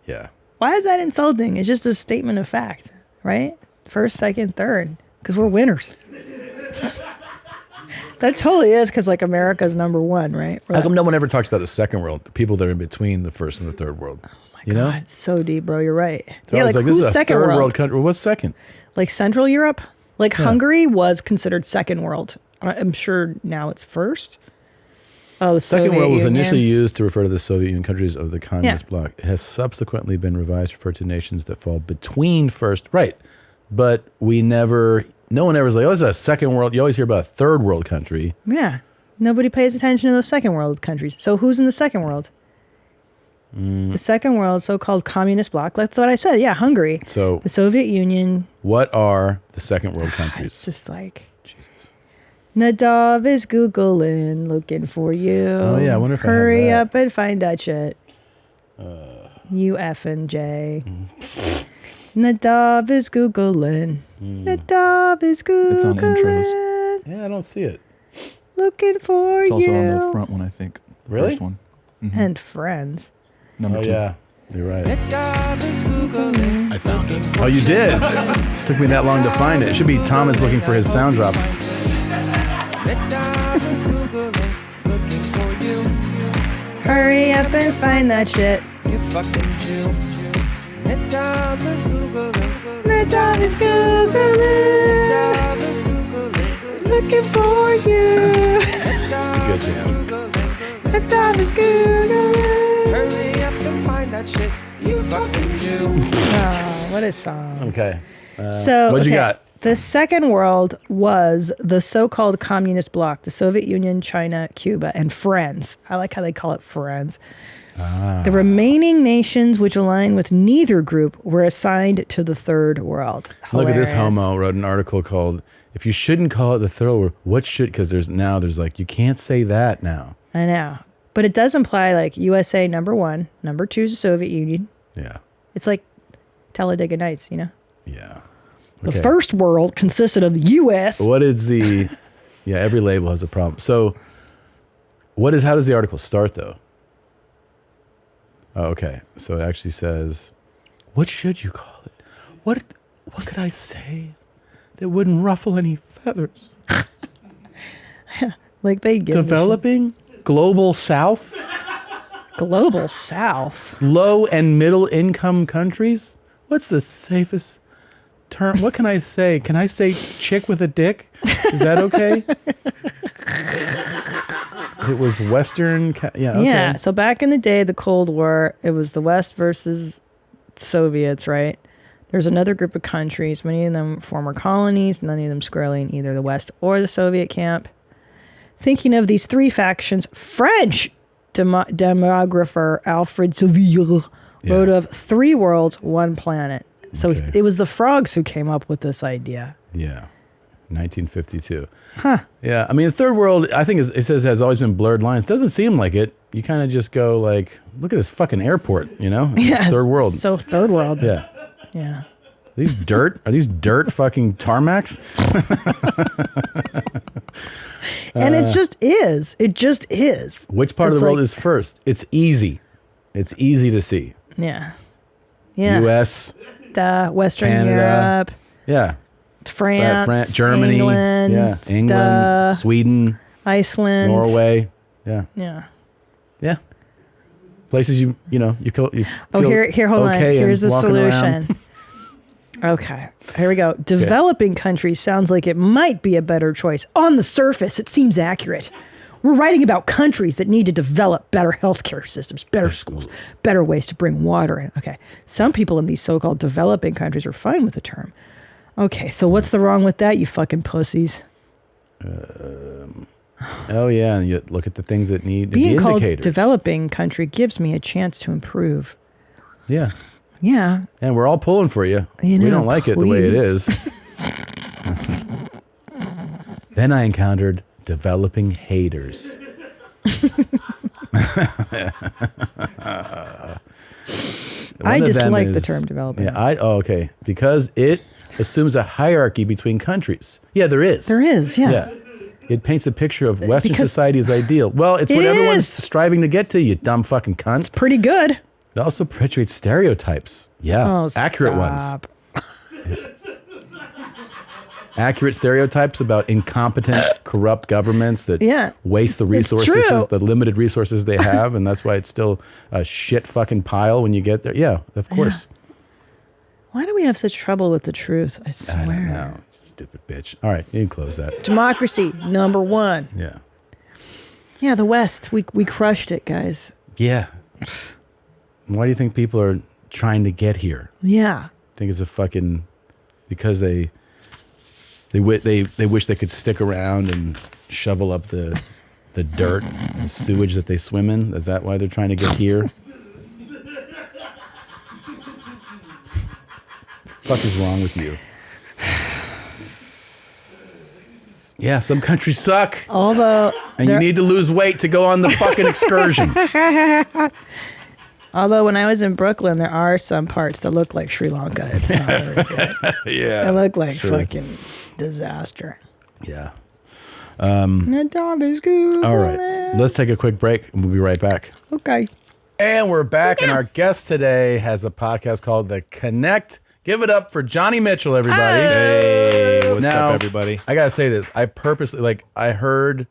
Yeah.
Why is that insulting? It's just a statement of fact, right? First, second, third, because we're winners. That totally is because like America's number one, right?
How come no one ever talks about the second world? The people that are in between the first and the third world. Oh my
God,
know?
it's so deep, bro. You're right.
So I was like, this is a third world country. Well, what's second?
Like Central Europe? Like
Yeah.
Hungary was considered second world. I'm sure now it's first. Oh, the
Second
Soviet
world was
Union.
initially used to refer to the Soviet Union countries of the communist
Yeah.
bloc. It has subsequently been revised to refer to nations that fall between first. Right. But no one ever was like, oh, this is a second world. You always hear about a third world country.
Yeah. Nobody pays attention to those second world countries. So who's in the second world? The second world, so-called communist bloc. That's what I said. Yeah, Hungary.
So
the Soviet Union.
what are the second world countries?
It's just like... Nadav is Googling, looking for you.
Oh, yeah, I wonder if I have
Hurry
that.
up and find that shit. You effing J. Nadav is Googling. Nadav is Googling.
It's on intros.
Yeah, I don't see it.
Looking for
It's
you.
also on the front one, I think. The
Really?
First one.
And friends.
Number 2.
Yeah, you're right.
I found it.
Oh, you did? Took me that long to find it. It should be Thomas looking for his sound drops.
Hurry up and find that shit. Nadav is Googling. Looking for you.
It's a good jam.
Nadav is Googling.
Hurry up and find that shit, you fucking Jew.
Oh, what a song.
Okay.
So
what'd you
okay,
got?
The second world was the so-called communist bloc, the Soviet Union, China, Cuba, and friends. I like how they call it friends. The remaining nations which align with neither group were assigned to the third world.
Look at this
Hilarious.
homo wrote an article called "If You Shouldn't Call It the Third World, What Should?" Because there's like you can't say that now.
I know. But it does imply like USA number 1, number 2 is the Soviet Union.
Yeah.
It's like Talladega Nights, you know?
Yeah.
The
Okay.
first world consisted of the US.
What is the? Yeah, every label has a problem. So, how does the article start though? Oh, okay. So it actually says, "What should you call it? What could I say that wouldn't ruffle any feathers?"
Like they give a shit.
Developing global South,
Global South.
low and middle income countries. What's the safest term? What can I say? Can I say chick with a dick? Is that okay? It was Western. Yeah. Okay.
Yeah. So back in the day, the Cold War, it was the West versus Soviets, right? There's another group of countries, many of them former colonies, none of them squarely in either the West or the Soviet camp. Thinking of these three factions, French demographer Alfred Sauville wrote of 3 worlds, 1 planet. So it was the frogs who came up with this idea.
Yeah. 1952.
Huh.
Yeah. I mean, the third world, I think it says has always been blurred lines. Doesn't seem like it. You kind of just go like, look at this fucking airport, you know? It's
Yes,
third world.
So third world.
Yeah.
Yeah.
Are these dirt fucking tarmacs?
And it just is. It just is.
Which part of
It's
the world
like-
is first? It's easy. It's easy to see.
Yeah. Yeah.
U.S.,
Western
Canada.
Europe.
Yeah.
France,
Germany.
England.
Yeah. England, Sweden,
Iceland.
Norway. Yeah.
Yeah.
Yeah. Places you feel
Here, hold on.
okay
Here's
and
the
walking
solution.
around.
Okay, here we go. Developing countries sounds like it might be a better choice. On the surface, it seems accurate. We're writing about countries that need to develop better healthcare systems, better schools, better ways to bring water in. Okay, some people in these so-called developing countries are fine with the term. Okay, so what's the wrong with that, you fucking pussies?
Oh yeah, and you look at the things that need to be
Being called
indicators.
developing country gives me a chance to improve.
Yeah.
Yeah.
And we're all pulling for you.
You
We
know,
don't like it the way it
please.
is. Then I encountered developing haters.
I
One of them
dislike the
is-
term developing.
Yeah, okay. Because it assumes a hierarchy between countries. Yeah, there is.
There is, yeah.
It paints a picture of Western
Because-
society as ideal. Well, it's
It
what everyone's
is.
striving to get to, you dumb fucking cunt. It's
pretty good.
It also perpetuates stereotypes. Yeah,
Oh,
accurate ones.
stop.
Accurate stereotypes about incompetent, corrupt governments that
Yeah.
waste the
It's
resources,
true.
the limited resources they have, and that's why it's still a shit fucking pile when you get there. Yeah, of course.
Why do we have such trouble with the truth? I swear.
I don't know. Stupid bitch. All right, you can close that.
Democracy, number one.
Yeah.
Yeah, the West. We crushed it, guys.
Yeah. Why do you think people are trying to get here?
Yeah.
I think it's a fucking because they wish they could stick around and shovel up the dirt, the sewage that they swim in. Is that why they're trying to get here? The fuck is wrong with you? Yeah, some countries suck.
Although
And you need to lose weight to go on the fucking excursion.
Although when I was in Brooklyn, there are some parts that look like Sri Lanka. It's not very good.
Yeah.
They look like
Sure.
fucking disaster.
Yeah.
All
right. Let's take a quick break and we'll be right back.
Okay.
And we're back, and our guest today has a podcast called The Connect. Give it up for Johnny Mitchell, everybody.
Hey, what's
Now,
up, everybody?
I gotta say this. I purposely, I heard,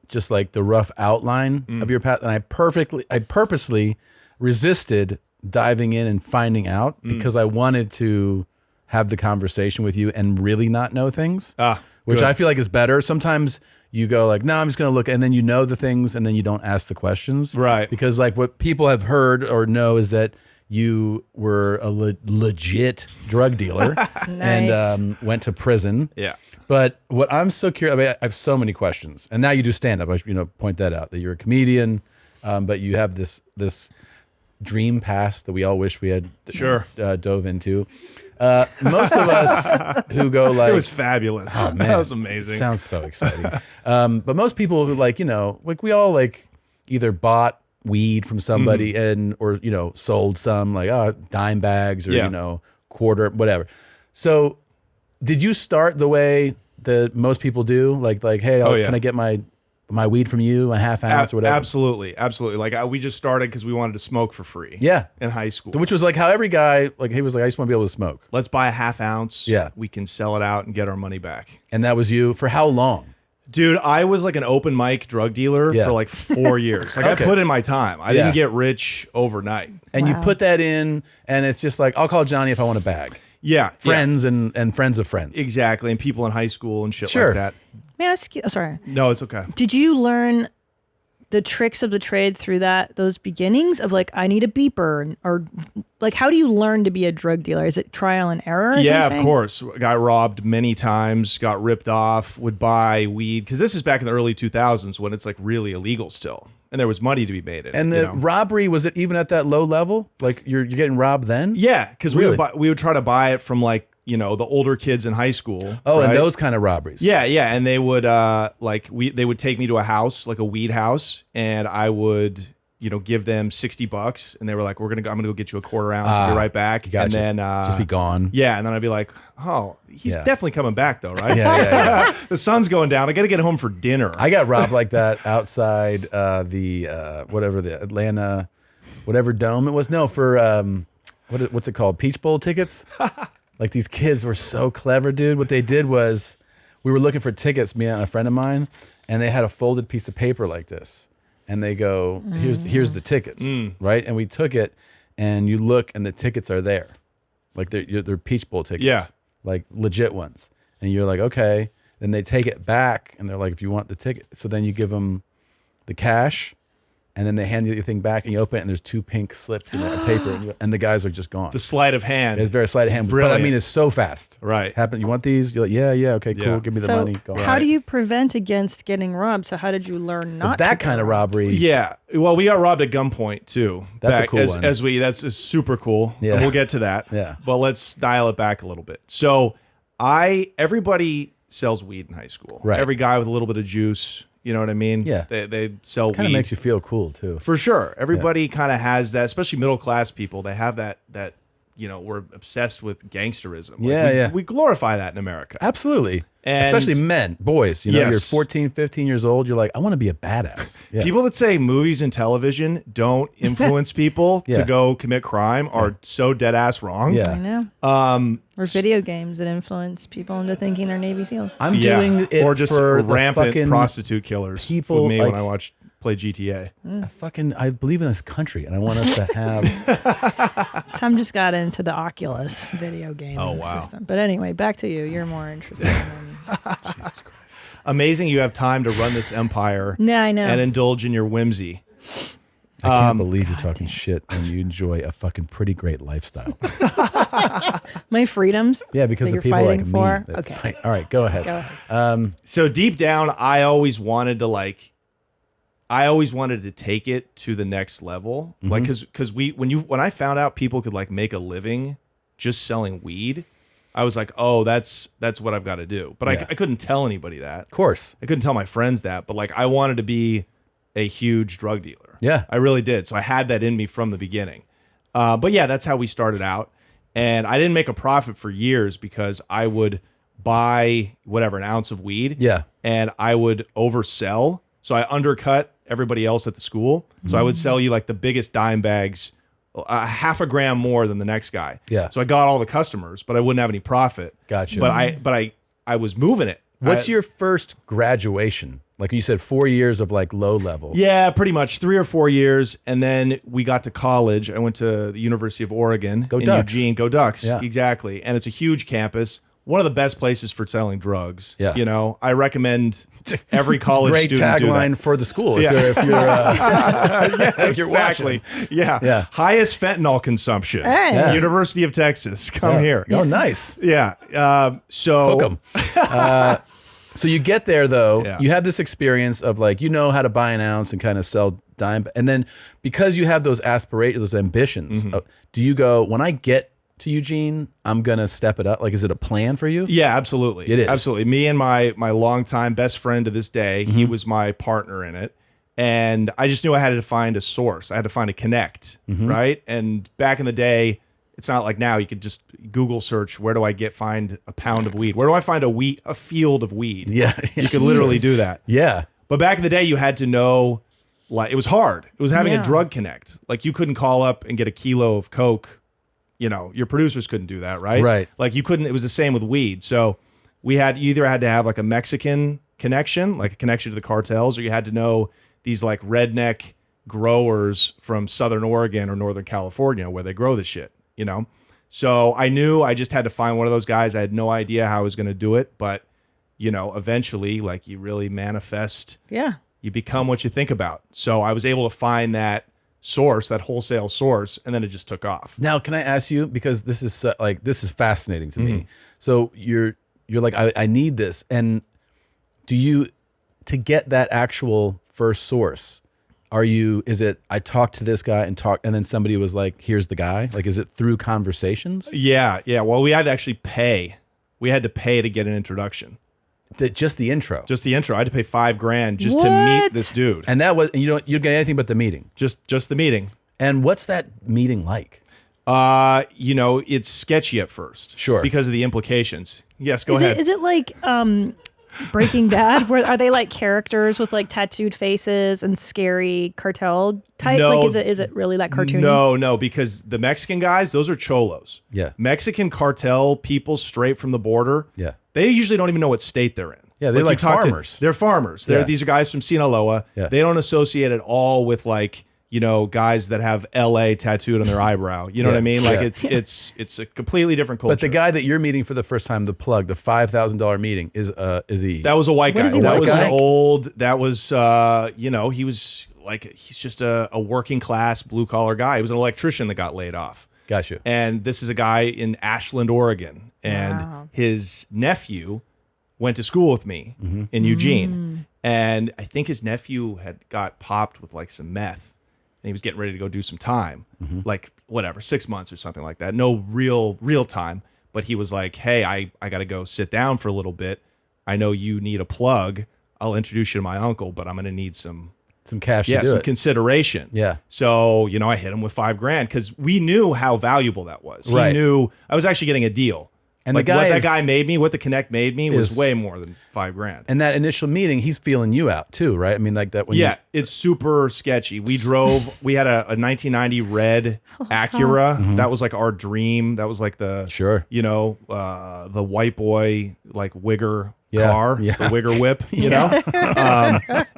just like the rough outline of your path, and I purposely resisted diving in and finding out because I wanted to have the conversation with you and really not know things, which
good.
I feel like is better. Sometimes you go like, no, I'm just going to look, and then you know the things, and then you don't ask the questions.
Right.
Because like what people have heard or know is that you were a legit drug dealer and went to prison.
Yeah.
But what I'm so curious, I have so many questions, and now you do stand up. I point that out that you're a comedian, but you have this dream past that we all wish we had dove into. Most of us who go like,
it was fabulous.
Oh man,
that was amazing.
Sounds so exciting. But most people who we all either bought weed from somebody or sold some dime bags or quarter, whatever. So did you start the way that most people do? Like, hey, can I get my weed from you, a half ounce or whatever?
Absolutely. We just started because we wanted to smoke for free.
Yeah.
In high school.
Which was like how every guy, he was like, I just want to be able to smoke.
Let's buy a half ounce.
Yeah.
We can sell it out and get our money back.
And that was you for how long?
Dude, I was like an open mic drug dealer for like 4 years. I put in my time. I didn't get rich overnight.
And you put that in, and it's just like, I'll call Johnny if I want a bag.
Yeah.
Friends and friends of friends.
Exactly. And people in high school and shit like that.
May I ask you? Oh, sorry.
No, it's okay.
Did you learn the tricks of the trade through those beginnings of I need a beeper or how do you learn to be a drug dealer? Is it trial and error?
Yeah, of course. Got robbed many times, got ripped off, would buy weed. Because this is back in the early 2000s when it's really illegal still. And there was money to be made in it.
And the robbery, was it even at that low level? Like you're getting robbed then?
Yeah, because
Really?
we would try to buy it from the older kids in high school.
Oh,
right?
and those kind of robberies.
Yeah, and they would they would take me to a house, like a weed house, and I would give them $60, and they were like, I'm gonna go get you a quarter ounce, and be right back,
gotcha.
and then
just be gone.
Yeah, and then I'd be like, oh, he's
Yeah.
definitely coming back though, right?
Yeah.
The sun's going down. I got to get home for dinner.
I got robbed like that outside the Atlanta, whatever dome it was. No, for what's it called? Peach Bowl tickets. Like these kids were so clever, dude. What they did was we were looking for tickets, me and a friend of mine, and they had a folded piece of paper like this. And they go, here's the tickets, right? And we took it, and you look, and the tickets are there. Like they're Peach Bowl tickets.
Yeah.
Like legit ones. And you're like, okay. Then they take it back, and they're like, if you want the ticket. So then you give them the cash, and then they hand you the thing back, and you open it, and there's 2 pink slips in there, paper, and the guys are just gone.
The sleight of hand.
It's very sleight of hand.
Brilliant.
But I mean, it's so fast.
Right.
You want these? You're like, yeah, okay, cool.
Yeah.
Give me the
So
money. Go
how do you prevent against getting robbed? So how did you learn not
that
to
kind of robbery?
Yeah. Well, we got robbed at gunpoint too.
That's a cool one.
That's super cool.
Yeah.
And we'll get to that.
Yeah.
But let's dial it back a little bit. So everybody sells weed in high school.
Right.
Every guy with a little bit of juice, You know what I mean?
Yeah.
They sell weed.
Kind of makes you feel cool too.
For sure. Everybody kind of has that, especially middle class people. They have that we're obsessed with gangsterism. We glorify that in America.
Absolutely.
And
especially men, boys. You know,
Yes.
you're 14, 15 years old. You're like, I want to be a badass. Yeah.
People that say movies and television don't influence people to go commit crime are so dead ass wrong.
I know. Or video games that influence people into thinking they're Navy SEALs.
I'm doing it
or just
for the
rampant
fucking
prostitute killers.
people,
with me
like-
when I play GTA.
I believe in this country, and I want us to have.
Tom just got into the Oculus video game system. But anyway, back to you. You're more interested in
Jesus Christ.
Amazing you have time to run this empire
Yeah, I know.
and indulge in your whimsy.
I can't believe you're talking shit and you enjoy a fucking pretty great lifestyle.
my freedoms.
Yeah, because
that
of
you're
people like
fighting
me.
for.
that
Okay.
fight. All right, go ahead.
Go ahead.
So deep down, I always wanted to take it to the next level.
Mhm.
Like, cause when I found out people could like make a living just selling weed, I was like, oh, that's what I've got to do. But
Yeah.
I couldn't tell anybody that.
Of course.
I couldn't tell my friends that, but like I wanted to be a huge drug dealer.
Yeah.
I really did. So I had that in me from the beginning. But yeah, that's how we started out. And I didn't make a profit for years because I would buy an ounce of weed.
Yeah.
And I would oversell. So I undercut everybody else at the school. So I would sell you like the biggest dime bags, half a gram more than the next guy.
Yeah.
So I got all the customers, but I wouldn't have any profit.
Gotcha.
But I was moving it.
What's your first graduation? Like you said, 4 years of like low level.
Yeah, pretty much 3 or 4 years. And then we got to college. I went to the University of Oregon in
Ducks.
Eugene. Go Ducks.
Yeah.
Exactly. And it's a huge campus. One of the best places for selling drugs.
Yeah.
You know, I recommend every college
Great
student do that.
tagline for the school.
Yeah.
If you're
Yeah,
if you're
exactly.
watching.
Yeah.
Yeah.
Highest fentanyl consumption.
Hey.
Yeah.
University of Texas. Come
Yeah.
here.
Oh, nice.
Yeah. So
Hook 'em. So you get there though,
Yeah.
you have this experience of like, you know how to buy an ounce and kind of sell dime. And then because you have those aspirations, those ambitions, do you go, when I get to Eugene, I'm going to step it up? Like, is it a plan for you?
Yeah, absolutely.
It is.
Absolutely. Me and my longtime best friend to this day, he
Mm-hmm.
was my partner in it. And I just knew I had to find a source. I had to find a connect,
Mm-hmm.
right? And back in the day, it's not like now you could just Google search, where do I find a pound of weed? Where do I find a field of weed?
Yeah.
You could literally do that.
Yeah.
But back in the day, you had to know, like, it was hard. It was having
Yeah.
a drug connect. Like, you couldn't call up and get a kilo of Coke. You know, your producers couldn't do that, right?
Right.
Like, you couldn't, it was the same with weed. So you either had to have like a Mexican connection, like a connection to the cartels, or you had to know these like redneck growers from Southern Oregon or Northern California where they grow the shit, you know? So I knew I just had to find one of those guys. I had no idea how I was going to do it, but you know, eventually, like, you really manifest.
Yeah.
You become what you think about. So I was able to find that source, that wholesale source, and then it just took off.
Now, can I ask you, because this is this is fascinating to
Mm-hmm.
me. So you're like, I need this. And do you, to get that actual first source, is it, I talked to this guy and then somebody was like, here's the guy? Like, is it through conversations?
Yeah. Well, we had to actually pay. We had to pay to get an introduction.
Just the intro.
Just the intro. I had to pay $5,000 just to meet this dude.
And that was, and you get anything but the meeting.
Just the meeting.
And what's that meeting like?
You know, it's sketchy at first.
Sure.
Because of the implications. Yes, go ahead.
Is it like Breaking Bad? Where are they like characters with like tattooed faces and scary cartel type?
No,
like is it really that cartoony?
No, because the Mexican guys, those are cholos.
Yeah.
Mexican cartel people straight from the border.
Yeah.
They usually don't even know what state they're in.
Yeah, they're like
you talk to-
farmers.
they're farmers. These are guys from Sinaloa.
Yeah.
They don't associate at all with like, you know, guys that have LA tattooed on their eyebrow. You know what I mean? Like it's a completely different culture.
But the guy that you're meeting for the first time, the $5,000 meeting is he?
That was a white guy.
is he,
That
white
was
guy?
an old. That was you know, he was like, he's just a working class blue collar guy. He was an electrician that got laid off.
Got you.
And this is a guy in Ashland, Oregon, and his nephew went to school with me in Eugene, and I think his nephew had got popped with like some meth, and he was getting ready to go do some time, like whatever, 6 months or something like that. No real time, but he was like, "Hey, I got to go sit down for a little bit. I know you need a plug. I'll introduce you to my uncle, but I'm going to need some
cash to do
some
it.
consideration.
Yeah.
So, you know, I hit him with $5,000 because we knew how valuable that was. He
Right.
knew I was actually getting a deal.
And
like
the guy
what that
is-
guy made me, what the Connect made me was
is-
way more than $5,000.
And that initial meeting, he's feeling you out too, right? I mean, like that when
Yeah, it's super sketchy. We we had a 1990 red Acura.
Mhm.
That was like our dream. That was like the,
you
know, the white boy, like wigger
Yeah,
car,
yeah.
the wigger whip, you know?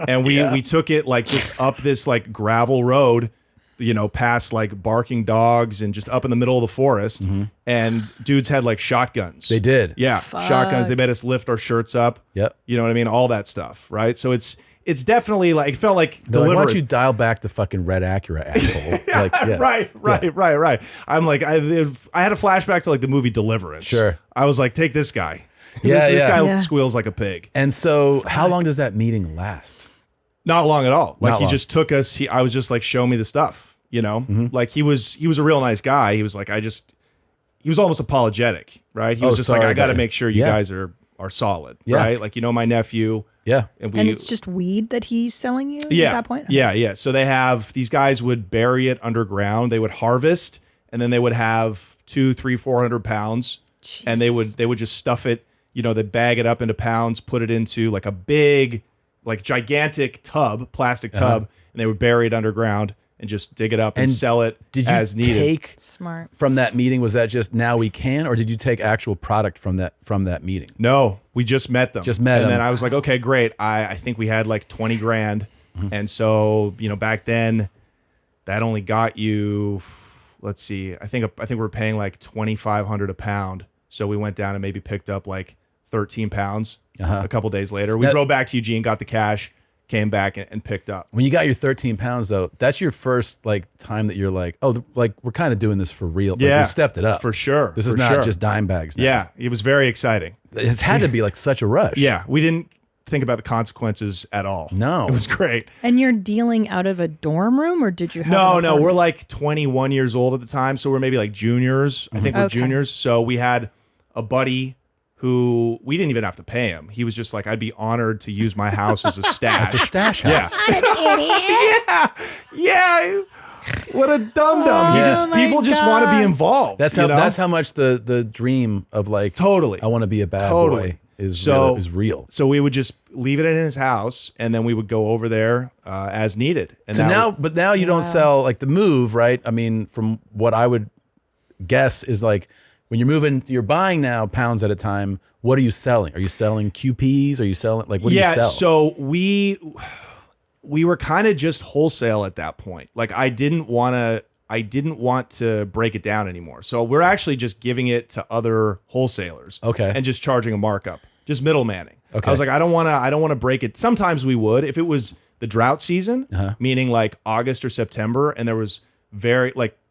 And we took it like just up this like gravel road, you know, past like barking dogs and just up in the middle of the forest. And dudes had like shotguns.
They did.
Yeah, shotguns. They made us lift our shirts up.
Yep.
You know what I mean? All that stuff, right? So it's definitely like, it felt like
They're like, why don't
delivery.
you dial back the fucking red Acura, asshole? Like, yeah.
Right. I'm like, I had a flashback to like the movie Deliverance.
Sure.
I was like, take this guy.
Yeah,
this guy
Yeah.
squeals like a pig.
And so, how long does that meeting last?
Not long at all. Like
Not
he
long.
just took us. I was just like, show me the stuff. You know, like he was a real nice guy. He was like, he was almost apologetic, right? He was just like,
sorry
I got to
about
make sure you
Yeah.
guys are solid,
Yeah.
right? Like, you know, my nephew.
Yeah.
And it's just weed that he's selling you
yeah,
at that point?
Yeah. So these guys would bury it underground. They would harvest, and then they would have 200, 300, 400 pounds, and they would just stuff it. You know, they bag it up into pounds, put it into like a big, like gigantic plastic tub, and they would bury it underground and just dig it up and sell it
Did you
as needed.
take
Smart.
from that meeting? Was that just now we can, or did you take actual product from that meeting?
No, we just met them.
Just met
and
them.
then I was like, okay, great. I think we had like $20,000, and so you know back then, that only got you. Let's see. I think we were paying like $2,500 a pound. So we went down and maybe picked up like 13 pounds a couple days later. We drove back to Eugene, got the cash, came back and picked up.
When you got your 13 pounds, though, that's your first like time that you're like, oh, like we're kind of doing this for real. Like,
Yeah,
we stepped it up
for sure.
This is
for
not
sure.
just dime bags. Now.
Yeah, it was very exciting.
It's had to be like such a rush.
Yeah, we didn't think about the consequences at all.
No,
it was great.
And you're dealing out of a dorm room, or did you have an
No,
apartment?
we're like 21 years old at the time, so we're maybe like juniors. I think we're
Okay.
juniors. So we had a buddy who we didn't even have to pay him. He was just like, I'd be honored to use my house as a stash.
As a stash house.
Yeah. What a dum dum. People just want to be involved.
That's
you
how
know?
that's how much the dream of like
totally
I want to be a bad
Totally.
boy is real.
So we would just leave it in his house, and then we would go over there as needed. And
So
that
now,
would-
but now you don't sell like the move, right? I mean, from what I would guess is like when you're moving, you're buying now pounds at a time. What are you selling? Are you selling QPs? Are you selling like what do you sell?
So we were kind of just wholesale at that point. Like I didn't want to break it down anymore. So we're actually just giving it to other wholesalers.
Okay.
And just charging a markup. Just middlemanning.
Okay.
I was like, I don't want to break it. Sometimes we would. If it was the drought season, meaning like August or September, and there was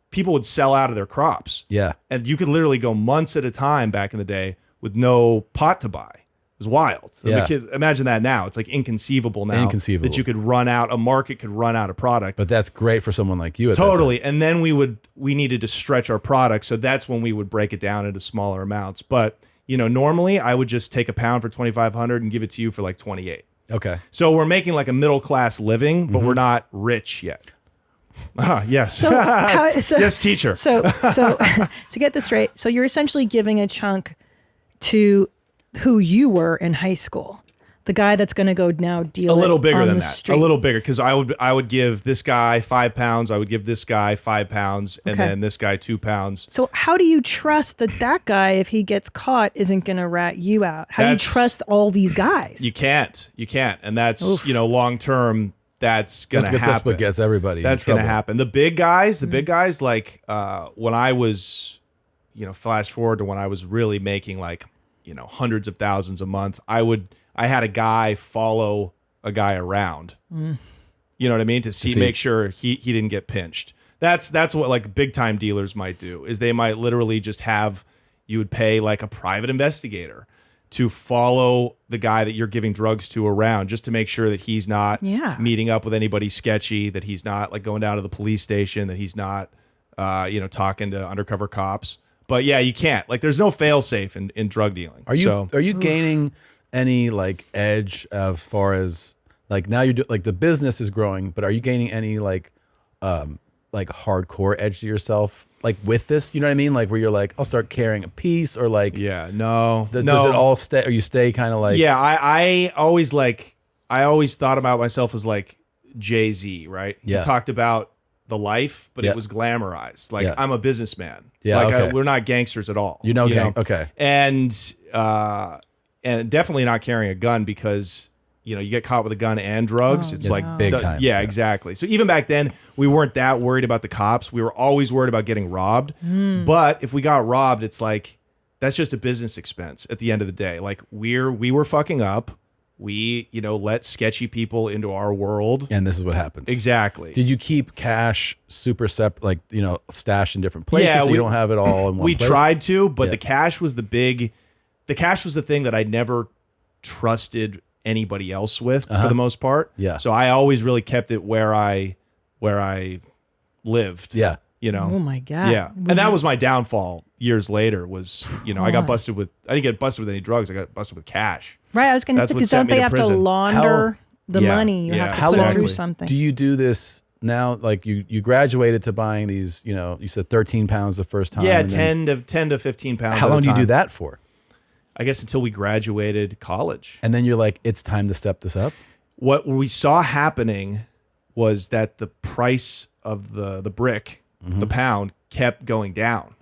people would sell out of their crops.
Yeah.
And you could literally go months at a time back in the day with no pot to buy. It was wild.
Yeah.
Imagine that now. It's like inconceivable now.
Inconceivable.
That you could a market could run out of product.
But that's great for someone like you. At that
Totally. And then we needed to stretch our product. So that's when we would break it down into smaller amounts. But, you know, normally I would just take a pound for 2,500 and give it to you for like 28.
time. Okay.
So we're making like a middle class living, but
Mm-hmm.
we're not rich yet. Yes.
So,
yes, teacher.
So to get this straight, so you're essentially giving a chunk to who you were in high school, the guy that's going to go now deal
A little
it
bigger
on
than
the
that.
street.
A little bigger, because I would give this guy 5 pounds. I would give this guy 5 pounds, and
Okay.
then this guy 2 pounds.
So how do you trust that guy, if he gets caught, isn't going to rat you out? How do you
That's-
trust all these guys?
You can't, and that's long term. That's gonna happen.
That's what gets everybody. in
That's gonna
trouble.
happen. The big guys, like when I was, flash forward to when I was really making like, hundreds of thousands a month. I had a guy follow a guy around.
Mm.
You know what I mean? To make sure he didn't get pinched. That's what like big time dealers might do, is they might literally just you would pay like a private investigator to follow the guy that you're giving drugs to around, just to make sure that he's not meeting up with anybody sketchy, that he's not like going down to the police station, that he's not, talking to undercover cops. But yeah, you can't. Like, there's no fail safe in drug dealing.
Are you gaining any like edge as far as like now you do like the business is growing, but are you gaining any like hardcore edge to yourself like with this? You know what I mean? Like where you're like, I'll start carrying a piece or like
no.
Does it all stay? Or you stay kind of like
I always thought about myself as like Jay-Z, right?
Yeah.
He talked about the life, but
Yeah.
it was glamorized. Like
Yeah.
I'm a businessman.
Yeah,
like
okay.
we're not gangsters at all.
Okay.
And definitely not carrying a gun because you get caught with a gun and drugs. It's like
big time.
Yeah, exactly. So even back then, we weren't that worried about the cops. We were always worried about getting robbed. But if we got robbed, it's like that's just a business expense at the end of the day. Like we were fucking up. We, let sketchy people into our world.
And this is what happens.
Exactly.
Did you keep cash super separate, like, stashed in different places so you don't have it all in one place?
We tried to, but the cash was the thing that I never trusted anybody else with for the most part.
Yeah.
So I always really kept it where I lived.
Yeah.
Oh my God.
Yeah. And that was my downfall years later was, I got busted with, I didn't get busted with any drugs. I got busted with cash.
Right. I was going to say, because don't they have to launder the money? You have to put it through something.
Do you do this now? Like you graduated to buying these, you said 13 pounds the first time.
Yeah, 10 to 15 pounds.
How long do you do that for?
I guess until we graduated college.
And then you're like, it's time to step this up?
What we saw happening was that the price of the brick, the pound, kept going down.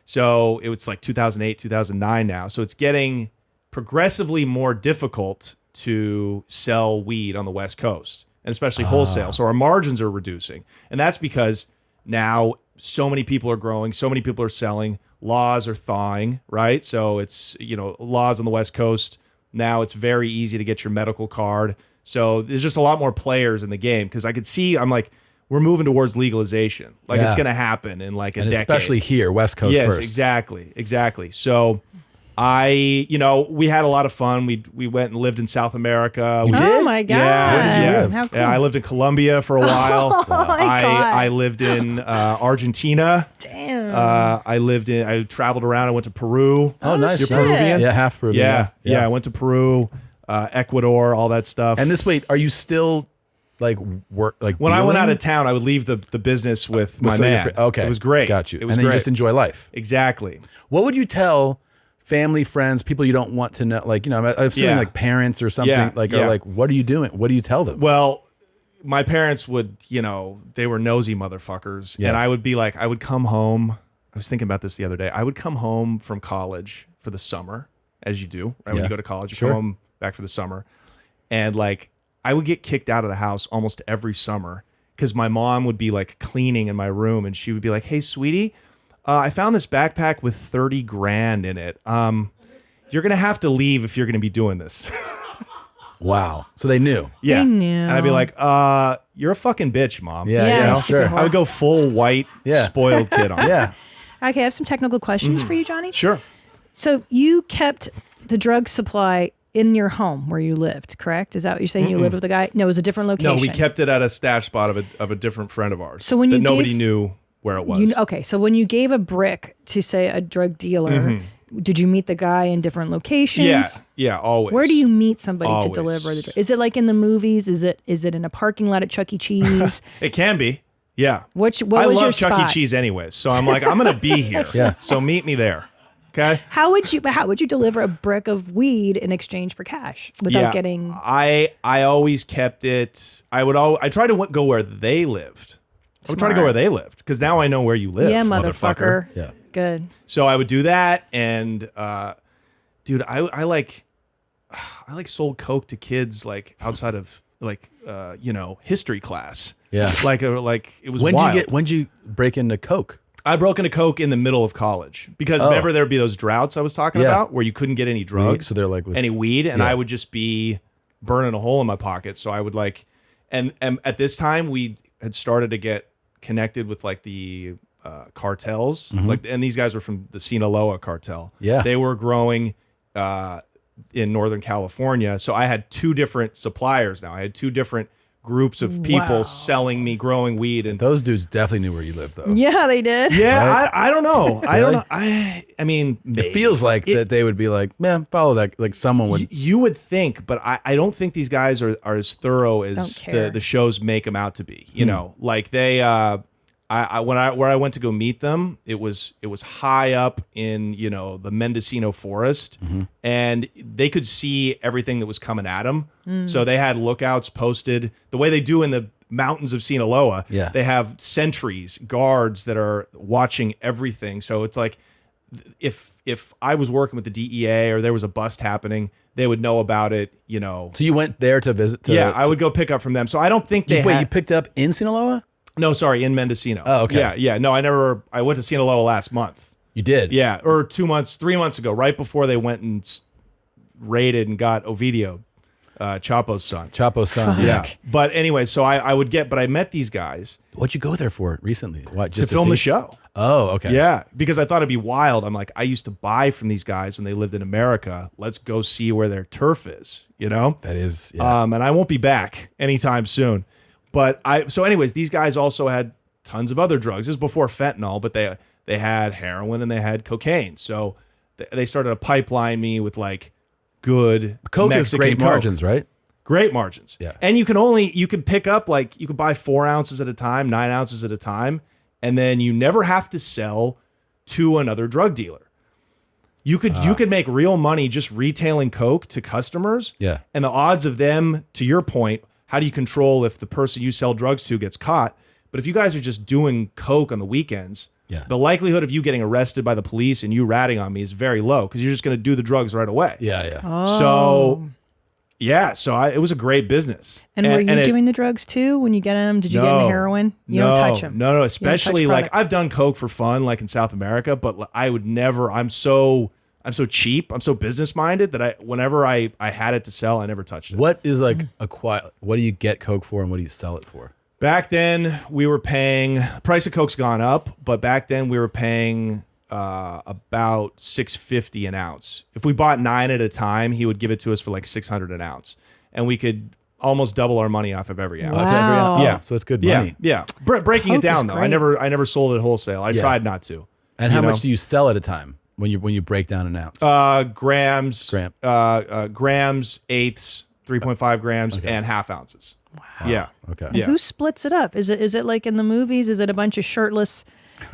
So it was like 2008, 2009 now. So it's getting progressively more difficult to sell weed on the West Coast, and especially wholesale. So our margins are reducing. And that's because now so many people are growing, so many people are selling, laws are thawing, right? So it's, laws on the West Coast. Now it's very easy to get your medical card. So there's just a lot more players in the game because I could see, I'm like, we're moving towards legalization. Like it's going to happen in like a decade.
Especially here, West Coast first.
Yes, exactly. So we had a lot of fun. We went and lived in South America.
You did?
Oh my God.
Where did you live?
How cool.
Yeah, I lived in Colombia for a while.
Oh my God.
I lived in Argentina.
Damn.
I traveled around. I went to Peru.
Oh, nice.
You're
Nice.
Peruvian?
Yeah, half Peruvian.
Yeah. I went to Peru, Ecuador, all that stuff.
And are you still like work like
when I went
dealing?
out of town, I would leave the business with my
So you're
man.
okay.
It was great.
Got you.
It was
and then
great.
you just enjoy life.
Exactly.
What would you tell family, friends, people you don't want to know? Like, I'm assuming like parents or something are like, what are you doing? What do you tell them?
Well, my parents would, they were nosy motherfuckers.
Yeah.
And I would be like, I would come home. I was thinking about this the other day. I would come home from college for the summer, as you do, right? When you go to college, you
Sure.
come home back for the summer. And like, I would get kicked out of the house almost every summer because my mom would be like cleaning in my room and she would be like, hey, sweetie, I found this backpack with 30 grand in it. You're going to have to leave if you're going to be doing this.
Wow. So they knew.
Yeah.
They knew.
And I'd be like, you're a fucking bitch, mom.
Yeah, sure.
I would go full white, spoiled kid on.
Yeah.
Okay, I have some technical questions for you, Johnny.
Sure.
So you kept the drug supply in your home where you lived, correct? Is that what you're saying? You lived with a guy? No, it was a different location.
No, we kept it at a stash spot of a different friend of ours.
So when you
nobody
gave-
knew where it was.
Okay, so when you gave a brick to, say, a drug dealer, did you meet the guy in different locations?
Yeah, always.
Where do you meet somebody
Always.
to deliver the drug? Is it like in the movies? Is it in a parking lot at Chuck E. Cheese?
It can be. Yeah.
What
I
was
love
your
Chuck
spot?
E. Cheese anyways, so I'm like, I'm gonna be here.
Yeah.
So meet me there. Okay.
How would you deliver a brick of weed in exchange for cash without getting?
I always kept it. I tried to go where they lived. I would try to go where they lived because now I know where you live.
Yeah,
motherfucker.
motherfucker. Yeah. Good.
So I would do that, and dude, I like sold coke to kids like outside of like history class.
Yeah.
Like it was
When'd
wild.
you break into coke?
I broke into coke in the middle of college because remember there'd be those droughts I was talking about where you couldn't get any drugs,
So they're like,
any weed, and I would just be burning a hole in my pocket. So I would like, and at this time we had started to get connected with like the cartels, and these guys were from the Sinaloa cartel.
Yeah.
They were growing in Northern California. So I had two different suppliers now. I had two different groups of people
Wow.
selling me growing weed. And
those dudes definitely knew where you lived, though.
Yeah, they did.
yeah,
Right?
I don't know. I don't
Really?
know. I mean,
It feels like that they would be like, man, follow that. Like someone would.
you would think, but I don't think these guys are as thorough as
Don't care.
the shows make them out to be. You know, like they where I went to go meet them, it was high up in, you know, the Mendocino forest, and they could see everything that was coming at them. So they had lookouts posted the way they do in the mountains of Sinaloa.
Yeah.
They have sentries, guards that are watching everything. So it's like if I was working with the DEA or there was a bust happening, they would know about it, you know.
So you went there to visit?
I would go pick up from them. So I don't think they
you picked up in Sinaloa?
No, sorry, in Mendocino.
Oh, okay.
Yeah. No, I went to Sinaloa last month.
You did?
Yeah, or 3 months ago, right before they went and raided and got Ovidio, Chapo's son.
Chapo's son.
Yeah. But anyway, so but I met these guys.
What'd you go there for recently? What, just
to film
see?
the show.
Oh, okay.
Yeah, because I thought it'd be wild. I'm like, I used to buy from these guys when they lived in America. Let's go see where their turf is, you know?
That is, yeah.
And I won't be back anytime soon. But so anyways, these guys also had tons of other drugs. This is before fentanyl, but they had heroin and they had cocaine. So they started to pipeline me with like good
Coke
Mexican
is great
Coke.
margins, right?
Great margins.
Yeah.
And you can pick up, like, you could buy 4 ounces at a time, 9 ounces at a time, and then you never have to sell to another drug dealer. You could make real money just retailing Coke to customers.
Yeah.
And the odds of them, to your point, how do you control if the person you sell drugs to gets caught? But if you guys are just doing Coke on the weekends, the likelihood of you getting arrested by the police and you ratting on me is very low because you're just going to do the drugs right away.
Yeah, yeah.
Oh.
So, yeah, it was a great business.
And were you doing the drugs too when you get them? Did you get them heroin? You don't touch them.
No, especially like I've done Coke for fun, like in South America, but I would never. I'm so cheap. I'm so business minded that whenever I had it to sell, I never touched it.
What is like what do you get Coke for and what do you sell it for?
Back then, we were paying. Price of Coke's gone up, but back then we were paying about $6.50 an ounce. If we bought 9 at a time, he would give it to us for like $600 an ounce, and we could almost double our money off of every ounce.
Wow.
Yeah,
so it's good money.
Yeah. Breaking
Coke
it down
is
though, I
great.
never sold it wholesale. I tried not to.
And how much do you sell at a time when you break down an ounce?
Grams, grams, eighths, 3.5 grams, and half ounces. Wow. Yeah.
Okay.
And who splits it up? Is it like in the movies? Is it a bunch of shirtless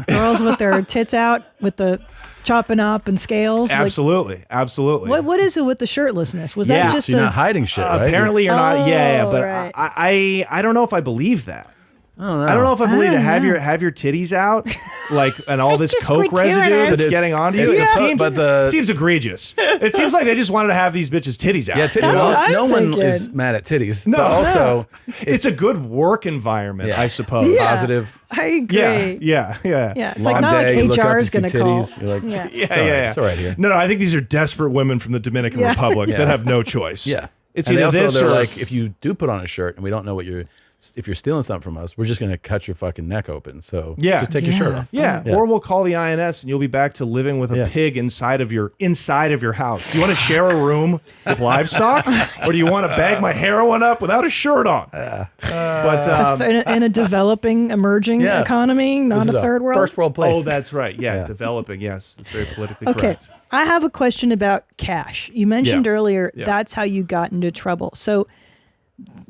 girls with their tits out with the chopping up and scales?
Absolutely.
What is it with the shirtlessness? Was that just
so you're not hiding shit, right?
Apparently you're not. Yeah, but
right.
I don't know if I believe that.
I don't know.
I don't know if I believe to have your titties out, like, and all this Coke residue that's getting onto you. It seems egregious. It seems like they just wanted to have these bitches' titties out.
Yeah, titties. No one is mad at titties.
No,
but also
it's a good work environment, I suppose.
Yeah.
Positive.
I agree.
Yeah.
Yeah, it's
Long
like not
day, you
like
look up,
HR
you
is
see
going to call.
titties, you're like,
Yeah.
It's all right here.
No, I think these are desperate women from the Dominican Republic that have no choice.
Yeah.
It's
and
either this
they're
or
like, if you do put on a shirt and we don't know if you're stealing something from us, we're just going to cut your fucking neck open. So just take your shirt off.
Yeah. Or we'll call the INS and you'll be back to living with a pig inside of your house. Do you want to share a room with livestock, or do you want to bag my heroin up without a shirt on? But
in a developing, emerging economy, not a third world.
First world place.
Oh, that's right. Yeah, developing. Yes, that's very politically
Okay,
correct.
I have a question about cash. You mentioned earlier
Yeah.
that's how you got into trouble. So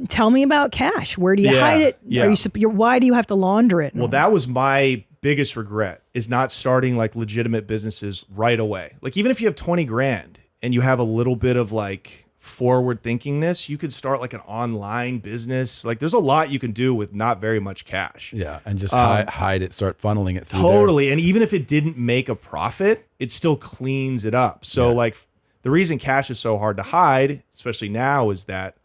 tell me about cash. Where do you hide it?
Yeah.
Why do you have to launder it?
Well, that was my biggest regret, is not starting like legitimate businesses right away. Like, even if you have 20 grand and you have a little bit of like forward thinkingness, you could start like an online business. Like, there's a lot you can do with not very much cash.
Yeah, and just hide it, start funneling it through
Totally. And even if it didn't make a profit, it still cleans it up. So like, the reason cash is so hard to hide, especially now, is that,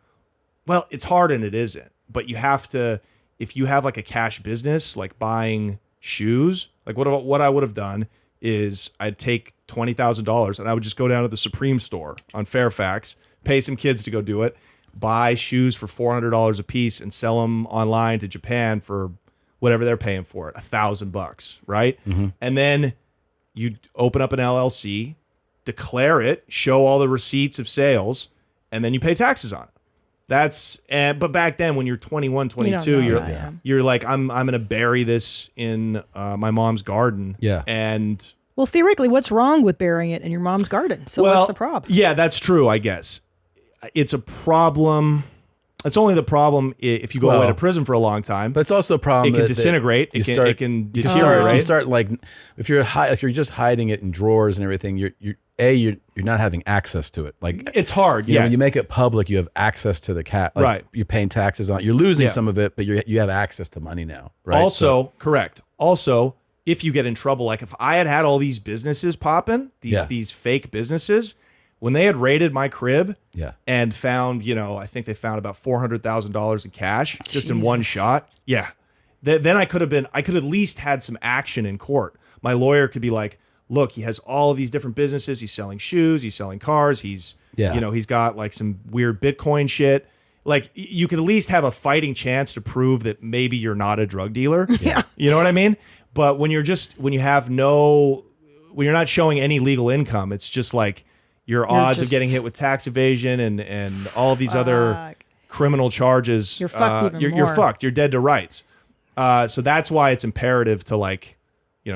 well, it's hard and it isn't. But you have to, if you have like a cash business, like buying shoes, like what I would have done is I'd take $20,000 and I would just go down to the Supreme store on Fairfax, pay some kids to go do it, buy shoes for $400 a piece and sell them online to Japan for whatever they're paying for it, $1,000, right?
Mm-hmm.
And then you open up an LLC, declare it, show all the receipts of sales, and then you pay taxes on it. But back then when you're 21, 22, you're like, I'm going to bury this in my mom's garden.
Yeah.
And
Well, theoretically, what's wrong with burying it in your mom's garden? So what's the problem?
Yeah, that's true, I guess. It's a problem. It's only the problem if you go away to prison for a long time.
But it's also a problem.
It can disintegrate. It can deteriorate.
You start like if you're just hiding it in drawers and everything. You're not having access to it. Like
it's hard.
You know, when you make it public, you have access to the cat. Like,
right.
You're paying taxes on. You're losing some of it, but you have access to money now. Right.
Also, correct. Also, if you get in trouble, like if I had all these businesses popping, these fake businesses. When they had raided my crib and found, I think they found about $400,000 in cash just in one shot. Yeah. Then I could at least had some action in court. My lawyer could be like, look, he has all of these different businesses. He's selling shoes. He's selling cars. He's got like some weird Bitcoin shit. Like you could at least have a fighting chance to prove that maybe you're not a drug dealer.
Yeah.
You know what I mean? But when you're not showing any legal income, it's just like, your odds of getting hit with tax evasion and all of these other criminal charges,
you're fucked even more.
You're fucked. You're dead to rights. So that's why it's imperative to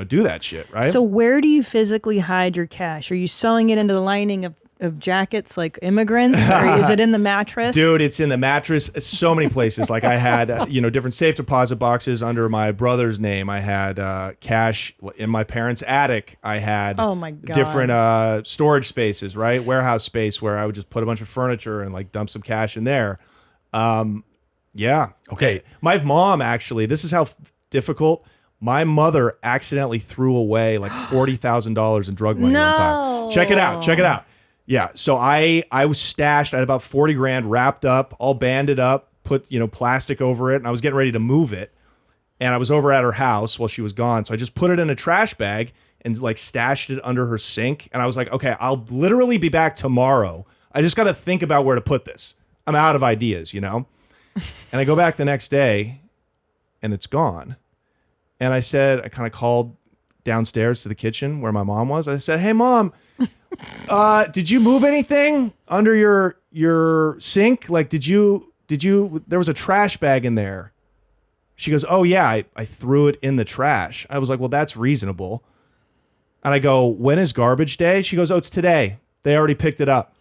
do that shit, right?
So where do you physically hide your cash? Are you sewing it into the lining of jackets like immigrants, or is it in the mattress?
Dude, it's in the mattress. It's so many places. Like I had, different safe deposit boxes under my brother's name. I had cash in my parents' attic. I had different storage spaces, right? Warehouse space where I would just put a bunch of furniture and like dump some cash in there. Yeah.
Okay.
My mom actually, this is how difficult. My mother accidentally threw away like $40,000 in drug money one time. Check it out. Yeah, so I was stashed. I had about 40 grand wrapped up, all banded up, put plastic over it, and I was getting ready to move it. And I was over at her house while she was gone, so I just put it in a trash bag and like stashed it under her sink. And I was like, okay, I'll literally be back tomorrow. I just got to think about where to put this. I'm out of ideas, And I go back the next day, and it's gone. And I kind of called downstairs to the kitchen where my mom was. I said, hey, Mom. Did you move anything under your sink? Like, there was a trash bag in there. She goes, oh yeah, I threw it in the trash. I was like, well, that's reasonable. And I go, when is garbage day? She goes, oh, it's today. They already picked it up.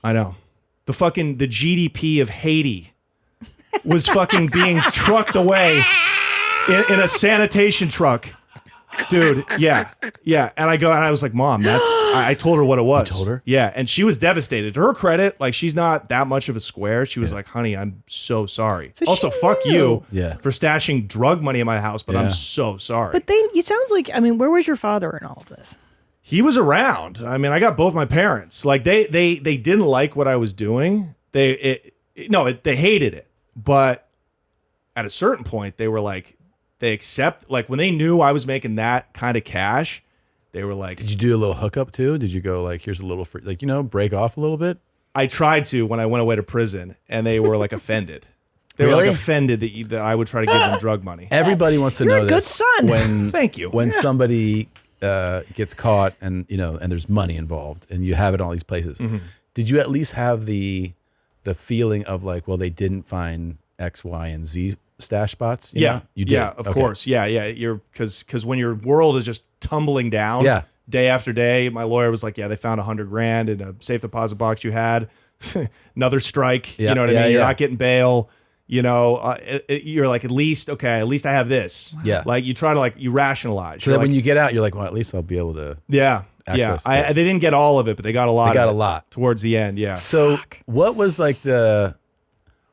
I know. The GDP of Haiti was fucking being trucked away in a sanitation truck. Dude, yeah. And I was like, Mom, I told her what it was.
You told her?
Yeah, and she was devastated. To her credit, like she's not that much of a square. She was like, honey, I'm so sorry.
So
also,
she
fuck
knew.
you for stashing drug money in my house, but I'm so sorry.
But it sounds like, where was your father in all of this?
He was around. I mean, I got both my parents. Like they didn't like what I was doing. They hated it. But at a certain point, they were like, they accept, like when they knew I was making that kind of cash, they were like,
did you do a little hookup too? Did you go like, here's a little free, like, break off a little bit?
I tried to when I went away to prison, and they were like offended. They were like offended that I would try to give them drug money.
Everybody wants to know
You're a good
this.
son.
Thank you.
When somebody gets caught and and there's money involved and you have it in all these places, did you at least have the feeling of like, well, they didn't find X, Y, and Z stash spots? You know? You did.
Yeah, of course. Yeah. You're because when your world is just tumbling down day after day, my lawyer was like, yeah, they found $100,000 in a safe deposit box you had. Another strike. You know what I mean? You're not getting bail. You're like, at least I have this.
Yeah.
Like you try to you rationalize.
So that when you get out, you're like, well, at least I'll be able to access this.
They didn't get all of it, but they got a lot.
They got a lot
towards the end. Yeah.
So what was like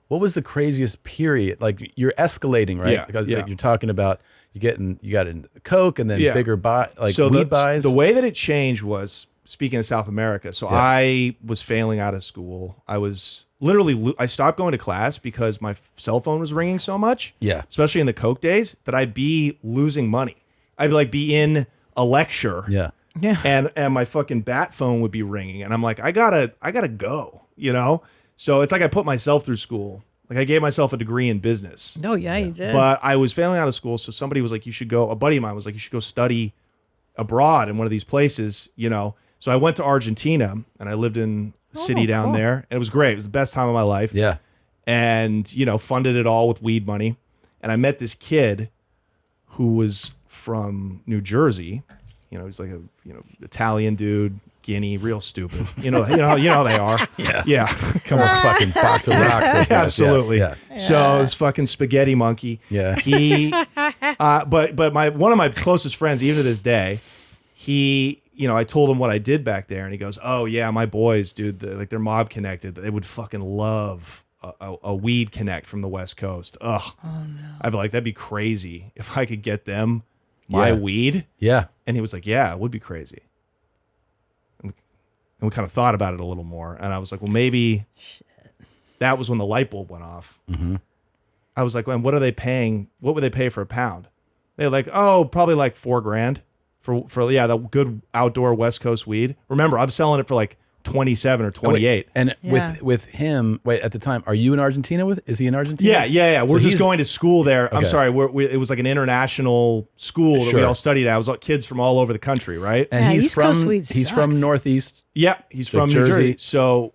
what was the craziest period? Like you're escalating, right?
Yeah,
because like, you're talking about you got into Coke and then bigger weed buys.
The way that it changed was, speaking of South America. So I was failing out of school. I was literally, I stopped going to class because my cell phone was ringing so much.
Yeah.
Especially in the Coke days, that I'd be losing money. I'd be in a lecture.
Yeah.
Yeah.
And my fucking bat phone would be ringing. And I'm like, I gotta go, So it's like I put myself through school. Like I gave myself a degree in business.
Oh, yeah, you did.
But I was failing out of school. So somebody was like, a buddy of mine was like, you should go study abroad in one of these places, So I went to Argentina and I lived in city down there. And it was great. It was the best time of my life.
Yeah.
And, funded it all with weed money. And I met this kid who was from New Jersey. He's like a, Italian dude, Guinea, real stupid. You know how they are. Yeah.
Come on, fucking box of rocks. those guys.
Absolutely.
Yeah.
So this fucking spaghetti monkey.
Yeah.
He, but one of my closest friends, even to this day, he, I told him what I did back there, and he goes, "Oh yeah, my boys, dude, they're mob connected. They would fucking love a weed connect from the West Coast. Ugh. Oh no. I'd be like, that'd be crazy if I could get them my weed.
Yeah.
And he was like, yeah, it would be crazy. And we kind of thought about it a little more, and I was like, well, maybe that was when the light bulb went off.
Mm-hmm.
I was like, well, what are they paying? What would they pay for a pound? They're like, oh, probably like $4,000 for the good outdoor West Coast weed. Remember, I'm selling it for like 27 or 28.
And with him, at the time, are you in Argentina is he in Argentina?
Yeah. We're just going to school there.
Okay.
I'm sorry. It was like an international school that we all studied at. It was kids from all over the country, right?
And he's from Northeast.
Yeah, he's from New Jersey. So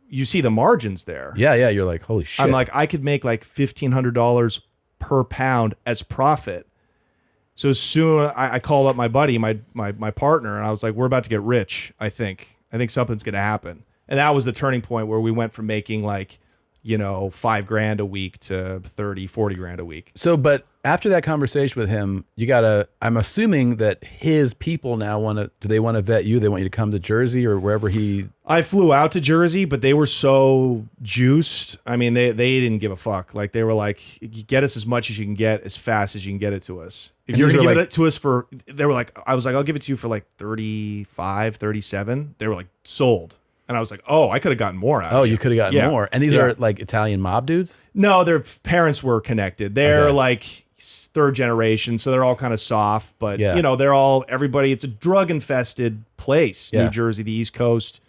you see the margins there.
Yeah. You're like, holy shit.
I'm like, I could make like $1,500 per pound as profit. So soon I called up my buddy, my partner, and I was like, we're about to get rich, I think something's going to happen. And that was the turning point where we went from making like, $5,000 a week to 30, 40 grand a week.
So, but after that conversation with him, I'm assuming that his people now do they want to vet you? They want you to come to Jersey or wherever
I flew out to Jersey, but they were so juiced. I mean, they didn't give a fuck. Like they were like, get us as much as you can get as fast as you can get it to us. If you're going to give it to us they were like, I was like, I'll give it to you for like 35, 37. They were like, sold. And I was like, oh, I could have gotten more out of it.
You could have gotten more. And these are like Italian mob dudes?
No, their parents were connected. They're like third generation, so they're all kind of soft. But, they're all, everybody, it's a drug-infested place, New Jersey, the East Coast.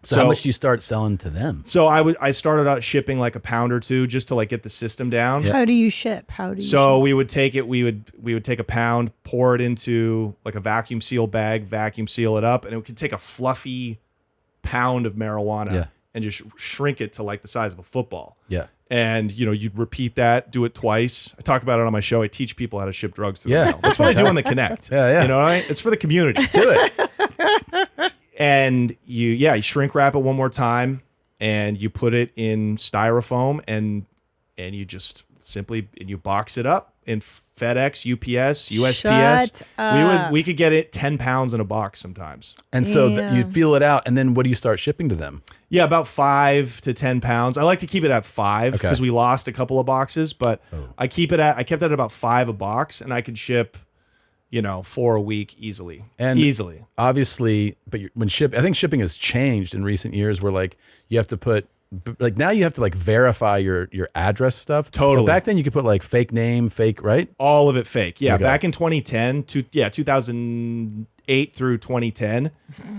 So how much do you start selling to them?
So I started out shipping like a pound or two just to like get the system down.
How do you ship?
We would take it, we would take a pound, pour it into like a vacuum seal bag, vacuum seal it up, and it could take a fluffy pound of marijuana and just shrink it to like the size of a football.
Yeah.
And you'd repeat that, do it twice. I talk about it on my show. I teach people how to ship drugs through the mail. That's what I do on the Connect.
Yeah.
You know what I mean? It's for the community.
Do it.
And you shrink wrap it one more time, and you put it in styrofoam, and you just simply you box it up in FedEx, UPS, USPS. We could get it 10 pounds in a box sometimes.
And so you feel it out, and then what do you start shipping to them?
Yeah, about 5 to 10 pounds. I like to keep it at 5 because we lost a couple of boxes, but I kept it at about 5 a box, and I could ship 4 a week easily.
Obviously, but I think shipping has changed in recent years where like you have to put now you have to like verify your address stuff.
Totally.
But back then you could put like fake name, fake, right?
All of it fake. Yeah. Back in 2010 2008 through 2010,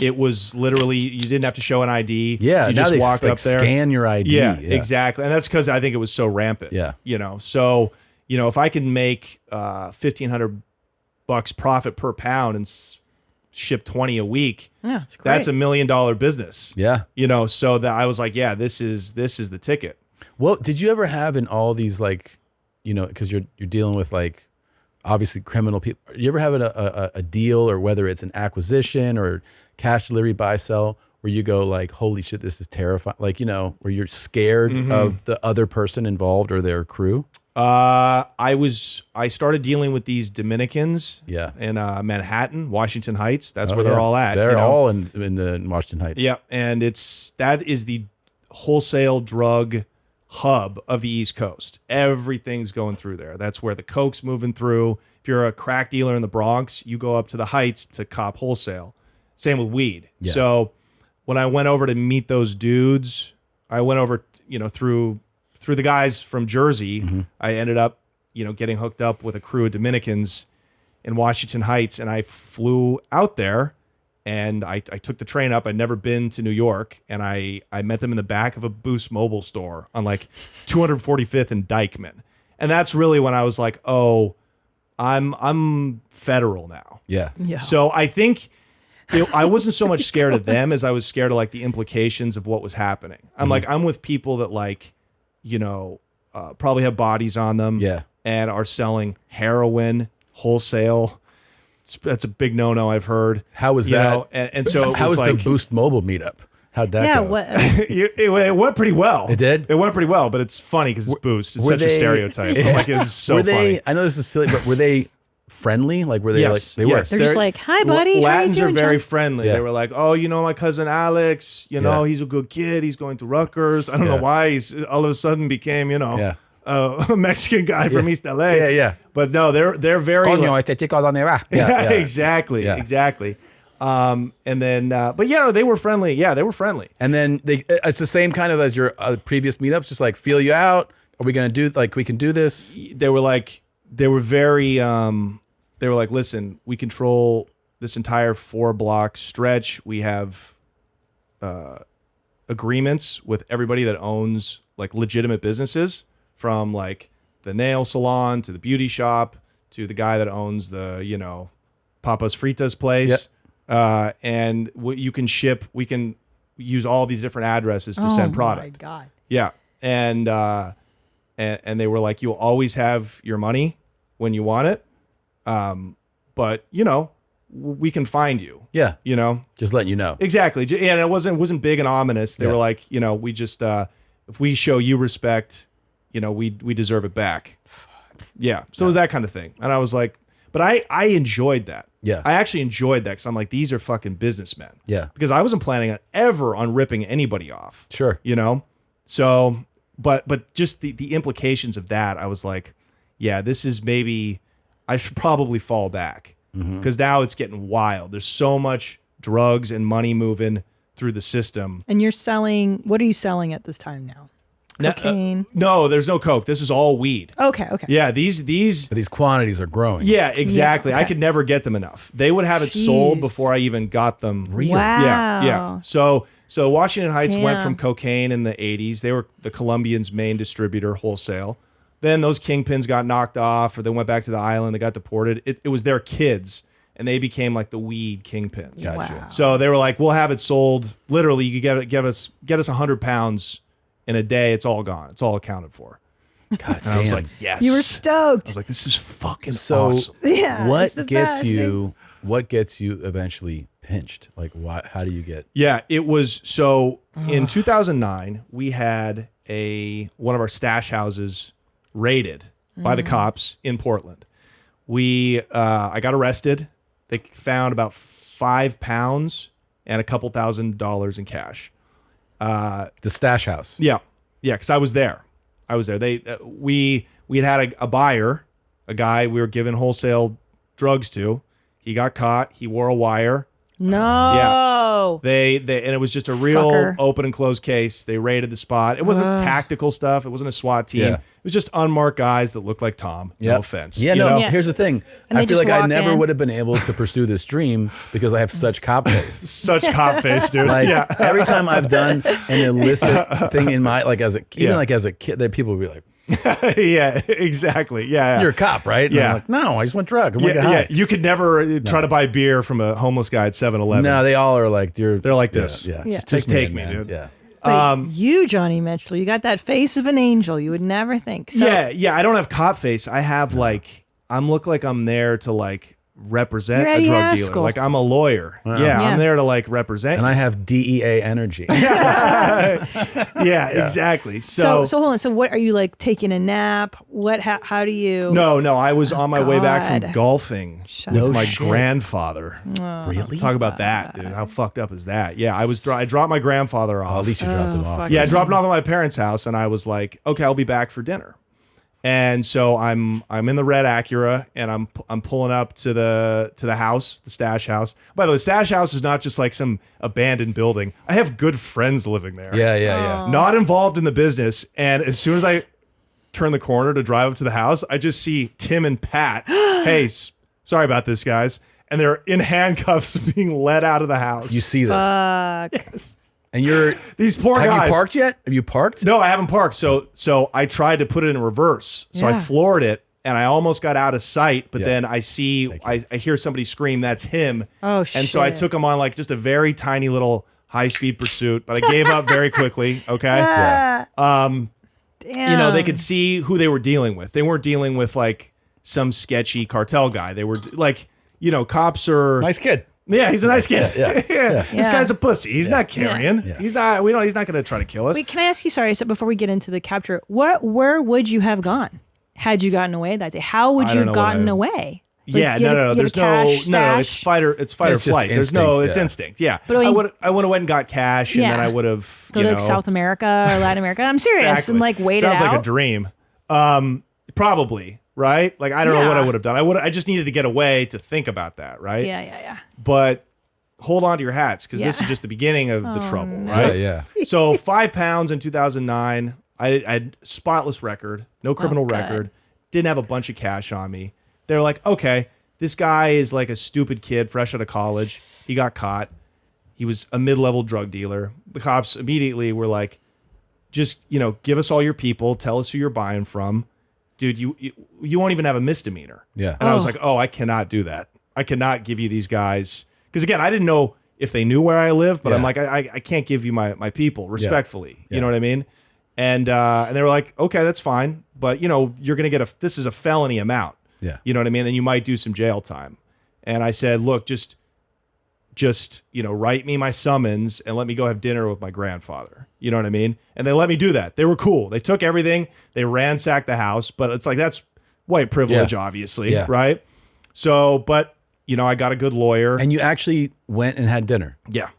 it was literally, you didn't have to show an ID.
Yeah.
You
now
just
they
walk up there.
Scan your ID.
Yeah, exactly. And that's because I think it was so rampant.
Yeah.
So, if I can make $1,500 profit per pound and ship 20 a week,
that's
$1 million business.
Yeah.
So that I was like, yeah, this is the ticket.
Well, did you ever have in all these like, because you're dealing with like obviously criminal people, you ever have a deal, or whether it's an acquisition or cash delivery, buy, sell, where you go like, holy shit, this is terrifying. Like, where you're scared of the other person involved or their crew?
I started dealing with these Dominicans in Manhattan, Washington Heights. That's where they're all at.
They're all in the Washington Heights.
Yeah. And that is the wholesale drug hub of the East Coast. Everything's going through there. That's where the coke's moving through. If you're a crack dealer in the Bronx, you go up to the Heights to cop wholesale. Same with weed.
Yeah.
So when I went over to meet those dudes, I went over, through the guys from Jersey. I ended up, getting hooked up with a crew of Dominicans in Washington Heights, and I flew out there, and I took the train up. I'd never been to New York, and I met them in the back of a Boost Mobile store on like 245th and Dykeman. And that's really when I was like, oh, I'm federal now.
Yeah.
So I think I wasn't so much scared of them as I was scared of like the implications of what was happening. I'm like, I'm with people that like, you know, probably have bodies on them, and are selling heroin wholesale. That's a big no-no, I've heard.
How was
You
that?
know, and so it
how was
like,
the Boost Mobile meetup? How'd that
Yeah,
go?
what?
it went pretty well.
It did?
It went pretty well, but it's funny because it's Boost. It's
Were
such a
they-
stereotype. Like, it's so
were they,
funny.
I know this is silly, but were they friendly? Like, were they like, they were?
They're just like, "Hi, buddy. How you
Latins
doing,
are very
John?"
friendly.
Yeah.
They were like, oh, you know, my cousin Alex, you know,
Yeah.
he's a good kid. He's going to Rutgers. I don't
Yeah.
know why he's all of a sudden became, you know,
Yeah.
a Mexican guy from East LA.
Yeah, yeah.
But no, they're very
Coño, este chico donde va? Yeah,
exactly,
Yeah.
exactly. And then, but yeah, no, they were friendly. Yeah, they were friendly.
And then it's the same kind of as your previous meetups, just like feel you out. Are we going to do, like, we can do this?
They were like, they were very, they were like, listen, we control this entire 4-block stretch. We have agreements with everybody that owns like legitimate businesses, from like the nail salon to the beauty shop to the guy that owns the, you know, Papas Fritas place. And you can ship, we can use all these different addresses to send product.
Oh my God.
Yeah. And they were like, you'll always have your money when you want it. But you know, we can find you.
Yeah.
You know,
just letting you know.
Exactly. And it wasn't big and ominous. They were like, you know, we just, if we show you respect, you know, we deserve it back. Yeah. So it was that kind of thing. And I was like, but I enjoyed that.
Yeah.
I actually enjoyed that because I'm like, these are fucking businessmen.
Yeah.
Because I wasn't planning on ripping anybody off.
Sure.
You know? So, but just the implications of that, I was like, yeah, this is maybe, I should probably fall back. Because now it's getting wild. There's so much drugs and money moving through the system.
And you're selling, what are you selling at this time now? Cocaine?
No, there's no coke. This is all weed.
Okay.
Yeah, these
But these quantities are growing.
Yeah, exactly.
Yeah,
I
okay.
could never get them enough. They would have it sold
Jeez.
before I even got them.
Really?
Yeah. So Washington Heights went
Damn.
from cocaine in the 80s. They were the Colombians' main distributor wholesale. Then those kingpins got knocked off, or they went back to the island. They got deported. It was their kids, and they became like the weed kingpins.
Gotcha.
Wow.
So they were like, "We'll have it sold. Literally, you could get us 100 pounds in a day. It's all gone. It's all accounted for."
God
And I was
damn.
like, "Yes."
You were stoked.
I was like, "This is fucking
So
awesome."
Yeah,
what
it's the
gets
best
you? What gets you eventually pinched? Like, why? How do you get?
Yeah, it was so in 2009 we had one of our stash houses raided by the cops in Portland. I got arrested. They found about 5 pounds and a couple $1,000s in cash.
The stash house.
Yeah, because I was there. We had a buyer, a guy we were giving wholesale drugs to. He got caught. He wore a wire.
No.
They and it was just a real
Fucker.
open and closed case. They raided the spot. It wasn't tactical stuff. It wasn't a SWAT team.
Yeah.
It was just unmarked guys that looked like Tom. No
Yep.
offense.
Yeah,
you
no.
know?
Yeah.
Here's the thing.
And
I
they
feel
just
like I
walk
never
in.
would have been able to pursue this dream because I have such cop face.
Such cop face, dude.
Like
yeah.
every time I've done an illicit thing in my as a kid, that people would be like,
yeah, exactly. Yeah,
"You're a cop, right?" And
Yeah.
I'm like, "No, I just went drug. I'm like,
Yeah,
"Hi."
yeah. You could never try to buy beer from a homeless guy at 7-Eleven.
No, they all are like, "They're
like this.
Yeah,
Yeah.
Just take
in,
me,
man.
dude.
Yeah.
But you, Johnny Mitchell, you got that face of an angel. You would never think. So,
Yeah. I don't have cop face. I have look like I'm there to like represent
You're
a
Eddie
drug
Haskell.
dealer. Like I'm a lawyer.
Wow.
Yeah,
Yeah.
I'm there to like represent.
And I have DEA energy.
yeah, exactly.
So hold on. So what are you like taking a nap? What? How do you?
No, I was on my way back from
God.
golfing
Shut
with
up.
my
No shit.
grandfather.
Really?
Talk about that, dude. How fucked up is that? Yeah, I dropped my grandfather
Oh,
off.
at least you dropped him off.
fuck.
Yeah, I dropped him off at my parents' house, and I was like, okay, I'll be back for dinner. And so I'm in the red Acura, and I'm pulling up to the house, the stash house. By the way, the stash house is not just like some abandoned building. I have good friends living there.
Yeah.
Not involved in the business. And as soon as I turn the corner to drive up to the house, I just see Tim and Pat. Hey, sorry about this, guys. And they're in handcuffs being led out of the house.
You see this.
Fuck.
Yes.
And you're
These poor
have
guys.
you parked yet? Have you parked?
No, I haven't parked. So I tried to put it in reverse. So I
Yeah.
floored it and I almost got out of sight, but then I hear somebody scream, "That's him!"
Oh,
and so I
shit.
took him on like just a very tiny little high-speed pursuit, but I gave up very quickly. Okay,
Damn.
you know, they could see who they were dealing with. They weren't dealing with like some sketchy cartel guy. They were like, you know, cops are
nice kid.
Yeah, he's a nice kid.
Yeah.
This guy's a pussy. He's not carrying.
Yeah.
He's not. He's not going to try to kill us.
Wait, can I ask you? Sorry, so before we get into the capture, where would you have gone had you gotten away that day? How would you have gotten away? Like,
Yeah,
you have
no.
a
There's
cash
no.
stash?
It's fight or
It's
flight.
just
There's no.
instinct,
It's
yeah.
instinct. Yeah.
But I mean-
I would have went and got cash, and then I would have
Go to South America or Latin America. I'm serious,
Exactly.
and like wait
Sounds
it out.
like a dream. Probably right. Like I don't know what I would have done. I just needed to get away to think about that. Right.
Yeah.
But hold on to your hats because this
Yeah.
is just the beginning of the trouble,
no.
right?
Yeah.
So 5 pounds in 2009. I had spotless record, no criminal
good.
record, didn't have a bunch of cash on me. They're like, okay, this guy is like a stupid kid fresh out of college. He got caught. He was a mid-level drug dealer. The cops immediately were like, just, you know, give us all your people. Tell us who you're buying from. Dude, you won't even have a misdemeanor.
Yeah.
And I was like, oh, I cannot do that. I cannot give you these guys. Because again, I didn't know if they knew where I lived, but I'm like, I can't give you my people respectfully. You know what I mean? And they were like, okay, that's fine. But, you know, you're going to get this is a felony amount.
Yeah.
You know what I mean? And you might do some jail time. And I said, look, just, you know, write me my summons and let me go have dinner with my grandfather. You know what I mean? And they let me do that. They were cool. They took everything. They ransacked the house. But it's like, that's white privilege, obviously.
Yeah.
Right? So, but, you know, I got a good lawyer.
And you actually went and had dinner.
Yeah.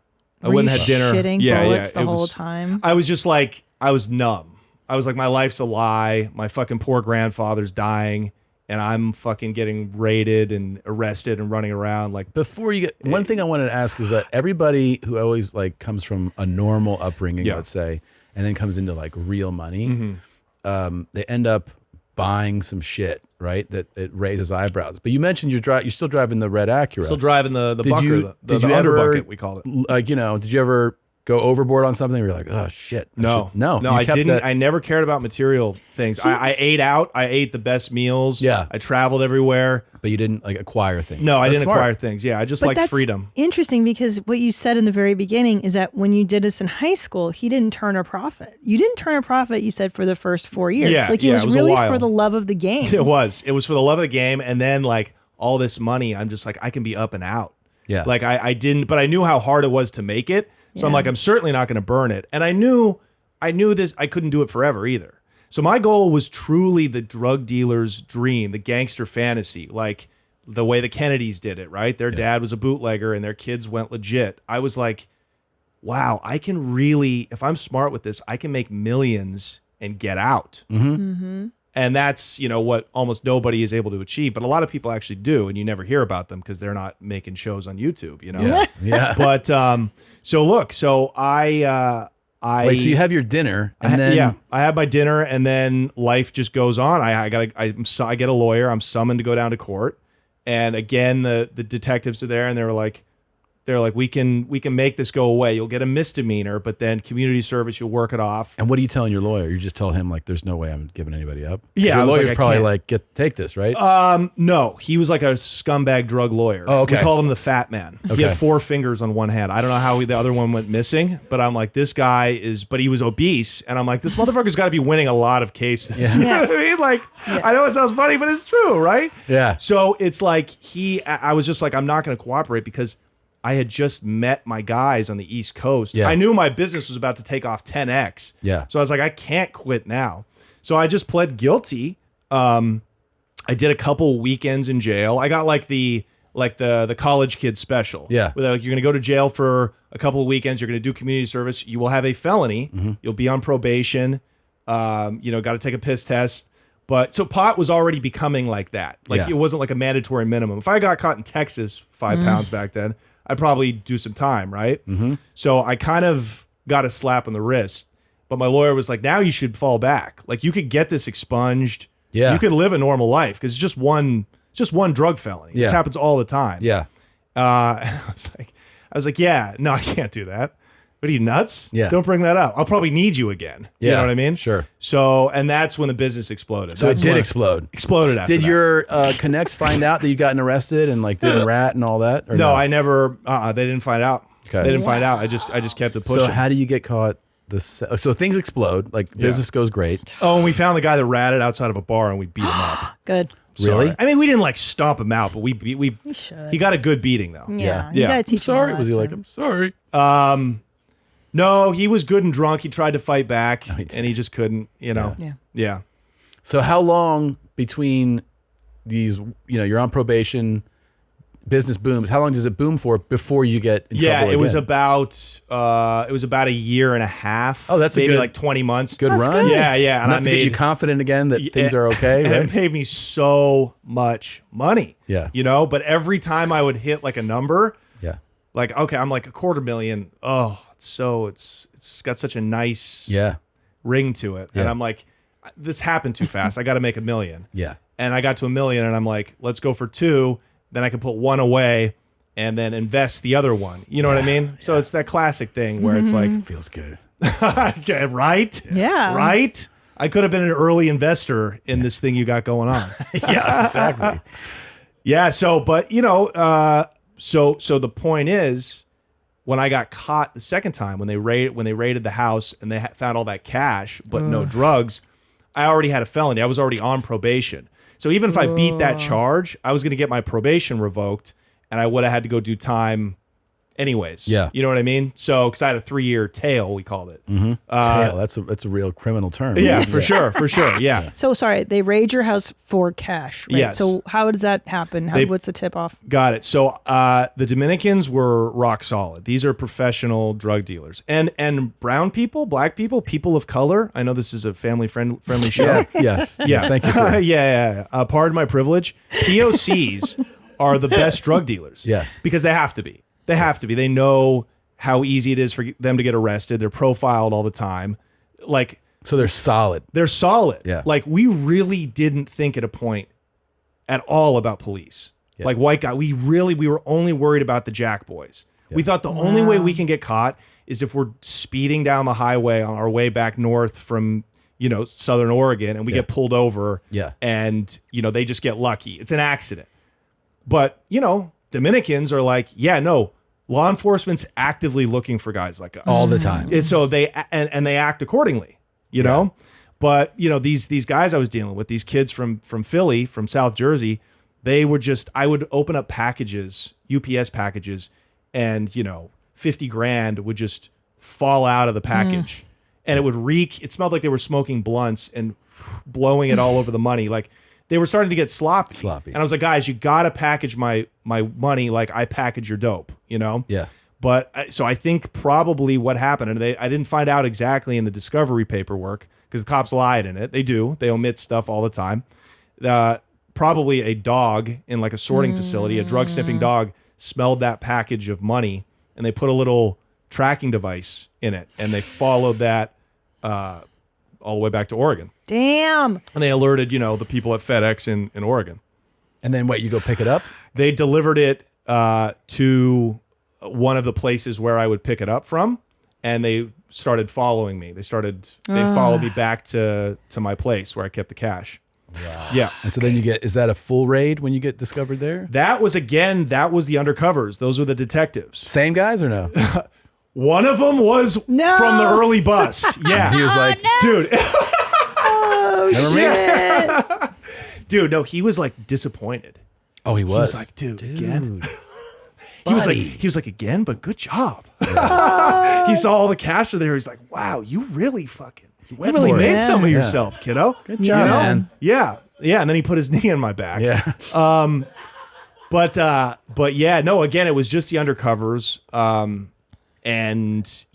I
Were
went
you
and had dinner.
shitting bullets the
It
whole
was-
time?
I was just like, I was numb. I was like, my life's a lie. My fucking poor grandfather's dying. And I'm fucking getting raided and arrested and running around like.
Before you get, one thing I wanted to ask is that everybody who always like comes from a normal upbringing, let's say, and then comes into like real money, they end up buying some shit, right? That it raises eyebrows. But you mentioned you're still driving the red Acura.
Still driving the
Did
bucker,
you-
the
did you
under
ever,
bucket, we called it.
Like, you know, did you ever go overboard on something where you're like, oh shit?
No,
you
I
kept
didn't.
that-
I never cared about material things. I ate out. I ate the best meals.
Yeah.
I traveled everywhere.
But you didn't like acquire things.
No, I
That's
didn't
smart.
acquire things. Yeah, I just
But
like
that's
freedom.
Interesting, because what you said in the very beginning is that when you did this in high school, he didn't turn a profit. You didn't turn a profit, you said, for the first 4 years.
Yeah,
like
yeah,
it was
it was a
really
while.
for the love of the game.
It was for the love of the game, and then like all this money, I'm just like I can be up and out.
Yeah.
Like I didn't, but I knew how hard it was to make it. So I'm
Yeah.
like, I'm certainly not going to burn it. And I knew this, I couldn't do it forever either. So my goal was truly the drug dealer's dream, the gangster fantasy, like the way the Kennedys did it, right? Their dad was a bootlegger and their kids went legit. I was like, wow, I can really, if I'm smart with this, I can make millions and get out. And that's, you know, what almost nobody is able to achieve. But a lot of people actually do, and you never hear about them because they're not making shows on YouTube, you know?
Yeah. Yeah.
But so look, so I
Wait, so you have your dinner and then
I have my dinner and then life just goes on. I get a lawyer. I'm summoned to go down to court. And again, the detectives are there and they're like, we can make this go away. You'll get a misdemeanor, but then community service, you'll work it off.
And what are you telling your lawyer? You just tell him like, there's no way I'm giving anybody up.
Yeah,
your
I was
lawyer's
like, I
probably
can't.
like, take this, right?
No, he was like a scumbag drug lawyer.
Oh, okay.
We called him the Fat Man. He
Okay.
had 4 fingers on one hand. I don't know how the other one went missing, but I'm like, this guy but he was obese, and I'm like, this motherfucker's got to be winning a lot of cases.
Yeah.
You know what I mean? Like, I know it sounds funny, but it's true, right?
Yeah.
So it's like I was just like, I'm not going to cooperate because I had just met my guys on the East Coast.
Yeah.
I knew my business was about to take off 10x.
Yeah.
So I was like, I can't quit now. So I just pled guilty. I did a couple weekends in jail. I got like the college kid special.
Yeah.
Where you're going to go to jail for a couple of weekends. You're going to do community service. You will have a felony. You'll be on probation. Got to take a piss test. But so pot was already becoming like that. Like
Yeah.
it wasn't like a mandatory minimum. If I got caught in Texas 5 pounds back then, I'd probably do some time, right? So I kind of got a slap on the wrist. But my lawyer was like, now you should fall back. Like you could get this expunged.
Yeah.
You could live a normal life because it's just one drug felony.
Yeah.
This happens all the time.
Yeah.
And I was like, yeah, no, I can't do that. What are you, nuts?
Yeah.
Don't bring that up. I'll probably need you again. You
Yeah,
know what I mean?
sure.
So, and that's when the business exploded.
So
That's
it did
when
explode.
Exploded after
Did
that.
your connects find out that you gotten arrested and like didn't rat and all that? Or
No, I never. They didn't find out.
Okay.
They didn't find out. I just kept it pushing.
So how do you get caught? So things explode. Like business goes great.
Oh, and we found the guy that ratted outside of a bar, and we beat him up.
Good.
Really?
Sorry. I mean, we didn't like stomp him out, but we
should.
he got a good beating though.
Yeah. You gotta teach
I'm sorry.
him a
Was he like,
lesson.
I'm sorry?
No, he was good and drunk. He tried to fight back, and he just couldn't. You know. Yeah.
So how long between these? You're on probation. Business booms. How long does it boom for before you get in trouble
It was
again?
about a year and a half.
Oh, that's a
maybe
good-
like 20 months.
Good run.
Yeah, yeah. And
Enough to get you confident again that things are okay,
and
right?
it made me so much money.
Yeah.
But every time I would hit like a number,
Yeah.
like okay, I'm like $250,000. Oh, it's got such a nice ring to it, and
Yeah.
I'm like, this happened too fast. I got to make $1 million.
Yeah.
And I got to $1 million, and I'm like, let's go for 2. Then I can put 1 away and then invest the other one. You know what I mean? So it's that classic thing where it's like,
feels good.
okay, right?
Yeah.
Right? I could have been an early investor in this thing you got going on.
Yes, exactly.
Yeah. So, but so the point is, when I got caught the second time, when they raided the house and they found all that cash but no drugs, I already had a felony. I was already on probation. So even if I beat that charge, I was going to get my probation revoked, and I would have had to go do time anyways.
Yeah.
You know what I mean? So, because I had a 3-year tail, we called it.
Tail. That's a real criminal term.
Yeah, for sure. Yeah.
So sorry, they raid your house for cash, right?
Yes.
So how does that happen? What's the tip off?
Got it. So the Dominicans were rock solid. These are professional drug dealers, and brown people, black people, people of color. I know this is a family friendly show.
Yeah. Yes.
Yeah.
Yes. Thank you. For
yeah. Pardon my privilege. POCs are the best drug dealers.
Yeah.
Because they have to be. They have to be. They know how easy it is for them to get arrested. They're profiled all the time. Like,
so they're solid.
they're solid.
Yeah.
Like, we really didn't think at a point at all about police.
Yeah.
Like, white guy, we were only worried about the jack boys. We thought the only way we can get caught is if we're speeding down the highway on our way back north from, Southern Oregon, and we get pulled over.
Yeah.
And, they just get lucky. It's an accident. But, Dominicans are like, yeah, no, law enforcement's actively looking for guys like us
all the time.
And so they act accordingly, you know. But these guys I was dealing with, these kids from Philly, from South Jersey, they were just, I would open up packages, UPS packages, and $50,000 would just fall out of the package, and it would reek. It smelled like they were smoking blunts and blowing it all over the money, like. They were starting to get sloppy. And I was like, guys, you got to package my money like I package your dope,
Yeah.
But so I think probably what happened, and I didn't find out exactly in the discovery paperwork because the cops lied in it. They do. They omit stuff all the time. Probably a dog in like a sorting facility, a drug sniffing dog, smelled that package of money, and they put a little tracking device in it, and they followed that all the way back to Oregon.
Damn.
And they alerted, the people at FedEx in Oregon.
And then what, you go pick it up?
They delivered it to one of the places where I would pick it up from, and they started following me. They followed me back to my place where I kept the cash.
Wow.
Yeah.
And so then is that a full raid when you get discovered there?
That was the undercovers. Those were the detectives.
Same guys or no?
One of them was from the early bust. Yeah.
He was like,
dude.
Remember me?
Dude, no, he was like disappointed.
Oh, he was.
He was like, dude. Again. He was like, again, but good job. He saw all the cash there. He's like, wow, you really made some of yourself, kiddo.
Good job, man.
Yeah. Yeah. And then he put his knee on my back.
Yeah.
But yeah, no, again, it was just the undercovers. And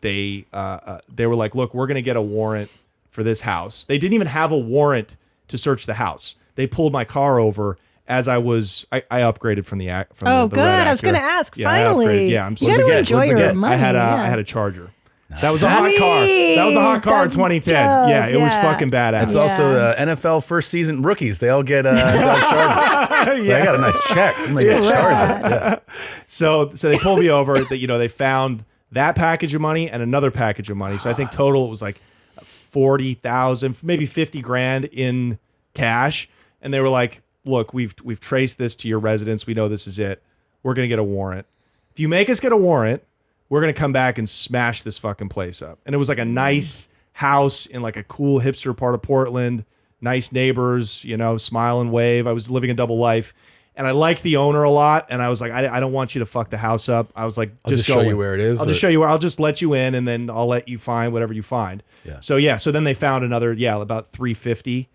they were like, look, we're going to get a warrant for this house. They didn't even have a warrant to search the house. They pulled my car over as I upgraded from the
Oh,
the
good.
red
I was
actor.
going to ask.
Yeah, I
Finally,
upgraded. Yeah,
you got to enjoy your money.
I had a Charger. That was a hot car. That was a hot car in 2010.
dope,
Yeah, it was fucking badass.
It's also NFL first season rookies. They all get Dodge Chargers. They got a nice check. And they get Chargers. Yeah.
So they pulled me over. They found that package of money and another package of money. So I think total it was like 40,000, maybe 50 grand in cash. And they were like, look, we've traced this to your residence. We know this is it. We're going to get a warrant. If you make us get a warrant, we're going to come back and smash this fucking place up. And it was like a nice house in like a cool hipster part of Portland, nice neighbors, you know, smile and wave. I was living a double life. And I liked the owner a lot. And I was like, I don't want you to fuck the house up. I was like,
I'll just show you where it is.
I'll just show you where. I'll just let you in, and then I'll let you find whatever you find.
Yeah.
So then they found another, about 350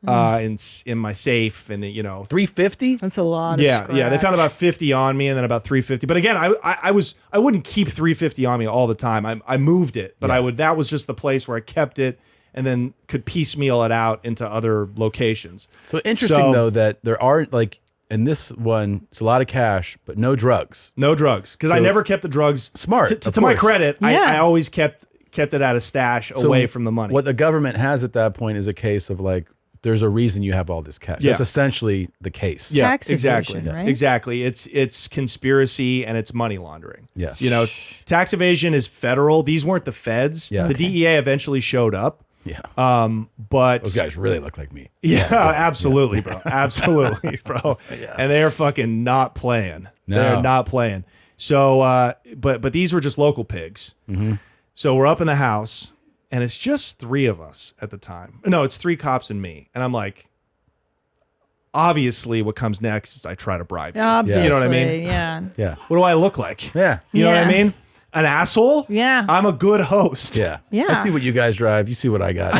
in my safe, and you know,
350.
That's a lot. Of
yeah. They found about 50 on me, and then about 350. But again, I wouldn't keep 350 on me all the time. I moved it, but that was just the place where I kept it, and then could piecemeal it out into other locations.
So interesting though that there aren't like. And this one, it's a lot of cash, but no drugs.
No drugs. Because I never kept the drugs.
Smart.
To my credit, I always kept it at a stash away from the money.
What the government has at that point is a case of like, there's a reason you have all this cash.
Yeah.
That's essentially the case.
Yeah,
Tax
exactly.
evasion, right?
Exactly. It's conspiracy and it's money laundering.
Yeah.
You know, tax evasion is federal. These weren't the feds.
Yeah.
The DEA eventually showed up.
Yeah.
But
those guys really look like me.
Yeah, absolutely, bro. Absolutely, bro. Yeah. And they're fucking not playing.
No.
They're not playing. So, but these were just local pigs.
Mm-hmm.
So we're up in the house, and it's just 3 of us at the time. No, it's 3 cops and me. And I'm like, obviously, what comes next is I try to bribe you.
Obviously,
you know what I mean?
Yeah.
Yeah.
What do I look like?
Yeah.
You know what I
Yeah.
mean? An asshole?
Yeah.
I'm a good host.
Yeah.
Yeah.
I see what you guys drive. You see what I got.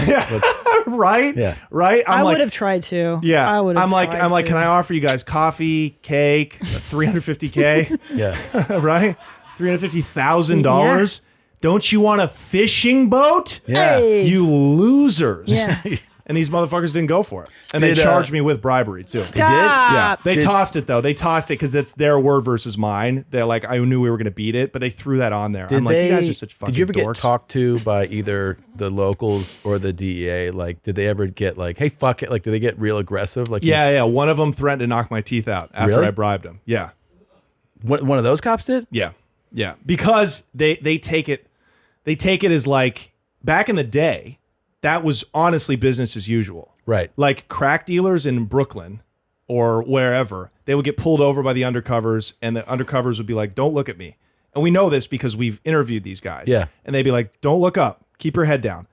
Right?
Yeah.
Right?
I
like,
would have tried to.
yeah.
I would have.
I'm like, can I offer you guys coffee, cake, $350K?
Yeah.
Right? $350,000. Don't you want a fishing boat?
Yeah.
Hey.
You losers.
Yeah.
And these motherfuckers didn't go for it. And they charged me with bribery too.
Stop.
Yeah. They tossed it though. They tossed it because that's their word versus mine. They're like, I knew we were gonna beat it, but they threw that on there. I'm like, you guys are such fucking
Did you ever
dorks.
get talked to by either the locals or the DEA? Like, did they ever get like, hey, fuck it? Like, did they get real aggressive? Like,
Yeah. One of them threatened to knock my teeth out after
Really?
I bribed him. Yeah.
One of those cops did?
Yeah. Because they take it as like back in the day, that was honestly business as usual.
Right.
Like crack dealers in Brooklyn or wherever, they would get pulled over by the undercovers, and the undercovers would be like, don't look at me. And we know this because we've interviewed these guys.
Yeah.
And they'd be like, don't look up. Keep your head down.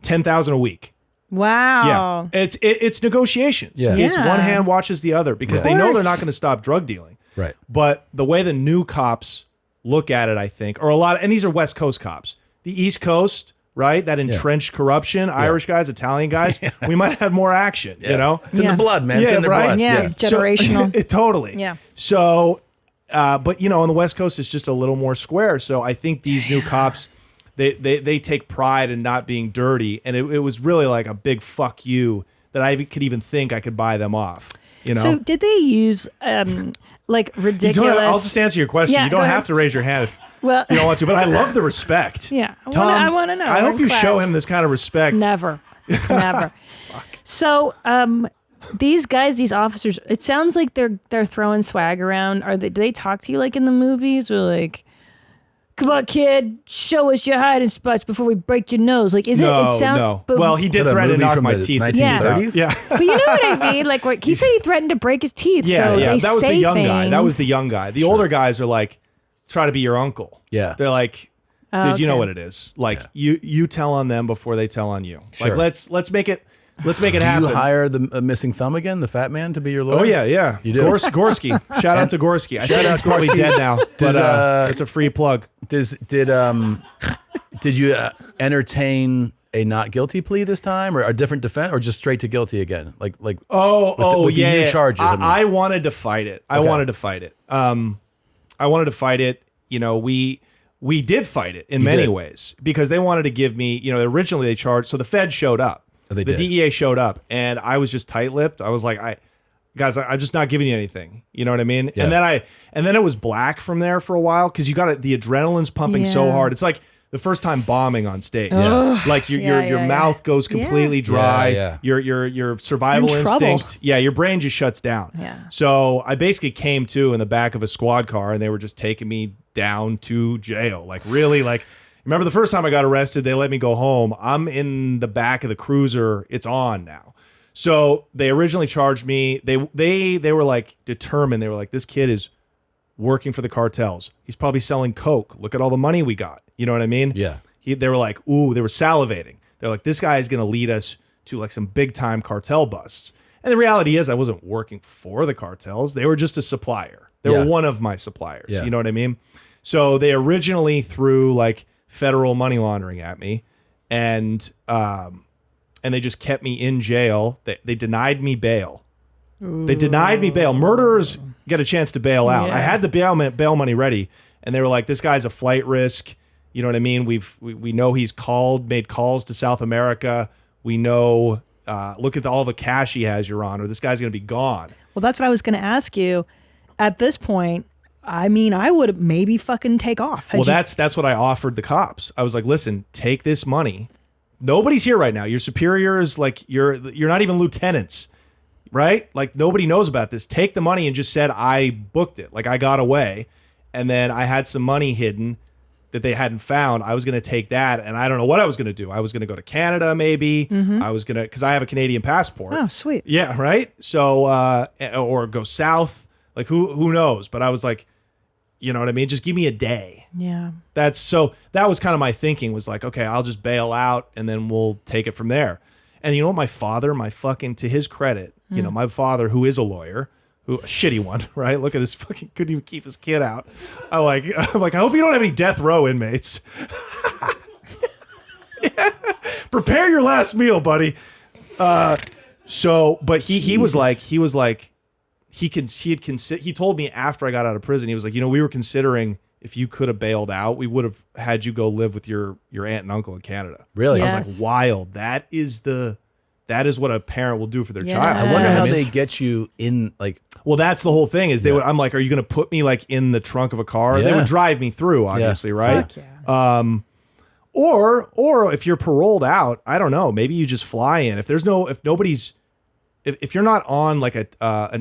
10,000 a week.
Wow.
Yeah. It's negotiations.
Yeah.
It's
Yeah.
one hand watches the other because
Of
they know they're
course.
not going to stop drug dealing.
Right.
But the way the new cops look at it, I think, or a lot of, and these are West Coast cops. The East Coast, right? That entrenched corruption, Irish guys, Italian guys, we might have had more action, you know?
It's in the blood, man. It's in their
right?
blood.
Yeah. It's generational.
Totally.
Yeah.
So, but you know, on the West Coast, it's just a little more square. So I think these new cops, they take pride in not being dirty. And it was really like a big fuck you that I could even think I could buy them off. You know?
So did they use like ridiculous?
I'll just answer your question.
Yeah,
you don't
go
have
ahead.
to raise your hand if
Well,
you don't want to, but I love the respect.
Yeah.
Tom,
I want to know.
I
We're
hope
in
you show
class.
him this kind of respect.
Never. So, these guys, these officers, it sounds like they're throwing swag around. Do they talk to you like in the movies, or like, come on, kid, show us your hiding spots before we break your nose? Like, is it? It sounds.
No.
But,
Well, he did
What, a
threaten to
movie
knock
from
my
the
teeth.
1930s?
Yeah.
but you know what I mean? Like, what he said, he threatened to break his teeth.
Yeah,
so
yeah.
they
That was
say
the young guy. That was
things.
the young guy. The older guys are like, try to be your uncle.
Yeah.
They're like,
Oh,
dude, you know
okay.
what it is. Like you tell on them before they tell on you.
Sure.
Like let's make it
Do
happen.
you hire the missing thumb again, the fat man, to be your lawyer?
Oh yeah.
You do.
Gorsky. Shout out to Gorsky. I think he's probably dead now, but it's a free plug.
Did you entertain a not guilty plea this time, or a different defense, or just straight to guilty again? Like with the
yeah.
new charges.
I wanted to fight it. I wanted to fight it. You know, we did fight it in many ways because they wanted to give me, you know, originally they charged. So the Fed showed up.
They
the
did.
DEA showed up, and I was just tight-lipped. I was like, I'm just not giving you anything. You know what I mean?
Yeah.
And then it was black from there for a while because you got the adrenaline's pumping so
Yeah.
hard. It's like the first time bombing on stage.
Yeah.
Like your mouth goes completely dry.
Yeah.
Your survival
You're in trouble.
instinct. Yeah, your brain just shuts down.
Yeah.
So I basically came to in the back of a squad car, and they were just taking me down to jail. Like really, like remember the first time I got arrested, they let me go home. I'm in the back of the cruiser. It's on now. So they originally charged me. They were like determined. They were like, this kid is working for the cartels. He's probably selling coke. Look at all the money we got. You know what I mean?
Yeah.
They were like, ooh, they were salivating. They're like, this guy is going to lead us to like some big time cartel busts. And the reality is I wasn't working for the cartels. They were just a supplier. They were one of my suppliers.
Yeah.
You know what I mean? So they originally threw like federal money laundering at me, and they just kept me in jail. They denied me bail. They denied me bail. Murderers get a chance to bail out. I had the bail money ready, and they were like, this guy's a flight risk. You know what I mean? We know he's made calls to South America. We know, look at all the cash he has, Your Honor. This guy's going to be gone.
Well, that's what I was going to ask you. At this point, I mean, I would maybe fucking take off.
That's what I offered the cops. I was like, listen, take this money. Nobody's here right now. Your superiors, like you're not even lieutenants, right? Like nobody knows about this. Take the money and just said I booked it. Like I got away, and then I had some money hidden that they hadn't found. I was going to take that, and I don't know what I was going to do. I was going to go to Canada, maybe.
Mm-hmm.
I was going to, because I have a Canadian passport.
Oh, sweet.
Yeah, right. So, or go south. Like who knows? But I was like, you know what I mean? Just give me a day.
Yeah.
That was kind of my thinking, was like, okay, I'll just bail out and then we'll take it from there. And you know what? My father, to his credit, you know, my father, who is a lawyer, a shitty one, right? Look at this fucking, couldn't even keep his kid out. I'm like, I hope you don't have any death row inmates. Yeah. Prepare your last meal, buddy. But he told me after I got out of prison, he was like, you know, we were considering if you could have bailed out, we would have had you go live with your aunt and uncle in Canada.
Really?
I was like, wild. That is what a parent will do for their child.
I wonder how they get you in, like.
Well, that's the whole thing is I'm like, are you going to put me like in the trunk of a car? They would drive me through, obviously, right?
Fuck yeah.
Or if you're paroled out, I don't know, maybe you just fly in. If you're not on like an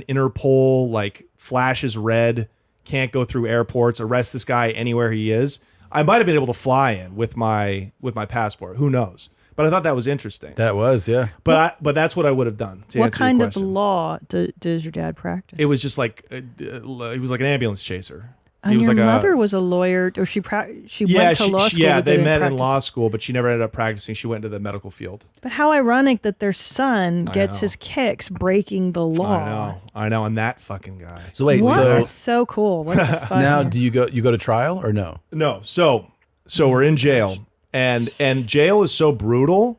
Interpol, like flashes red, can't go through airports, arrest this guy anywhere he is, I might have been able to fly in with my passport. Who knows? But I thought that was interesting.
That was, yeah.
But that's what I would have done.
What kind of law does your dad practice?
It was just like he was like an ambulance chaser.
And
He was
your
like
mother was a lawyer, or she went to law school.
Yeah,
but
they
didn't
met in
practice.
law school, but she never ended up practicing. She went into the medical field.
But how ironic that their son gets
know.
his kicks breaking the law.
I know. I'm that fucking guy.
So wait,
What? That's so cool. What the fuck?
Now do you go to trial or no?
No. So we're in jail, and jail is so brutal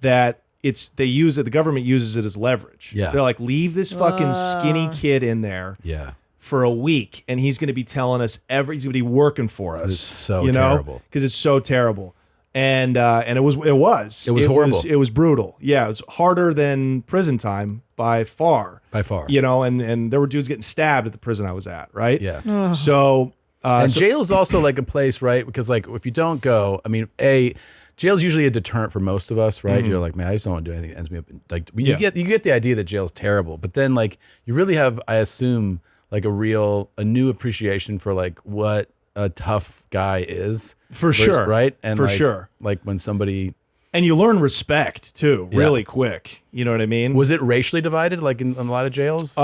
that the government uses it as leverage.
Yeah.
They're like, leave this fucking skinny kid in there.
Yeah.
For a week, and he's going to be telling us he's going to be working for us.
It's so terrible.
Because it's so terrible, and it was
horrible.
It was brutal. Yeah, it was harder than prison time by far. You know, and there were dudes getting stabbed at the prison I was at. Right.
Yeah.
Ugh.
So
jail is also like a place, right? Because like if you don't go, I mean, jail's usually a deterrent for most of us, right?
Mhm.
You're like, man, I just don't want to do anything that ends me up. Like you get the idea that jail's terrible, but then like you really have, I assume, like a new appreciation for like what a tough guy is.
For sure.
Right? And
for
like,
sure.
Like when somebody.
And you learn respect too, really quick. You know what I mean?
Was it racially divided like in a lot of jails?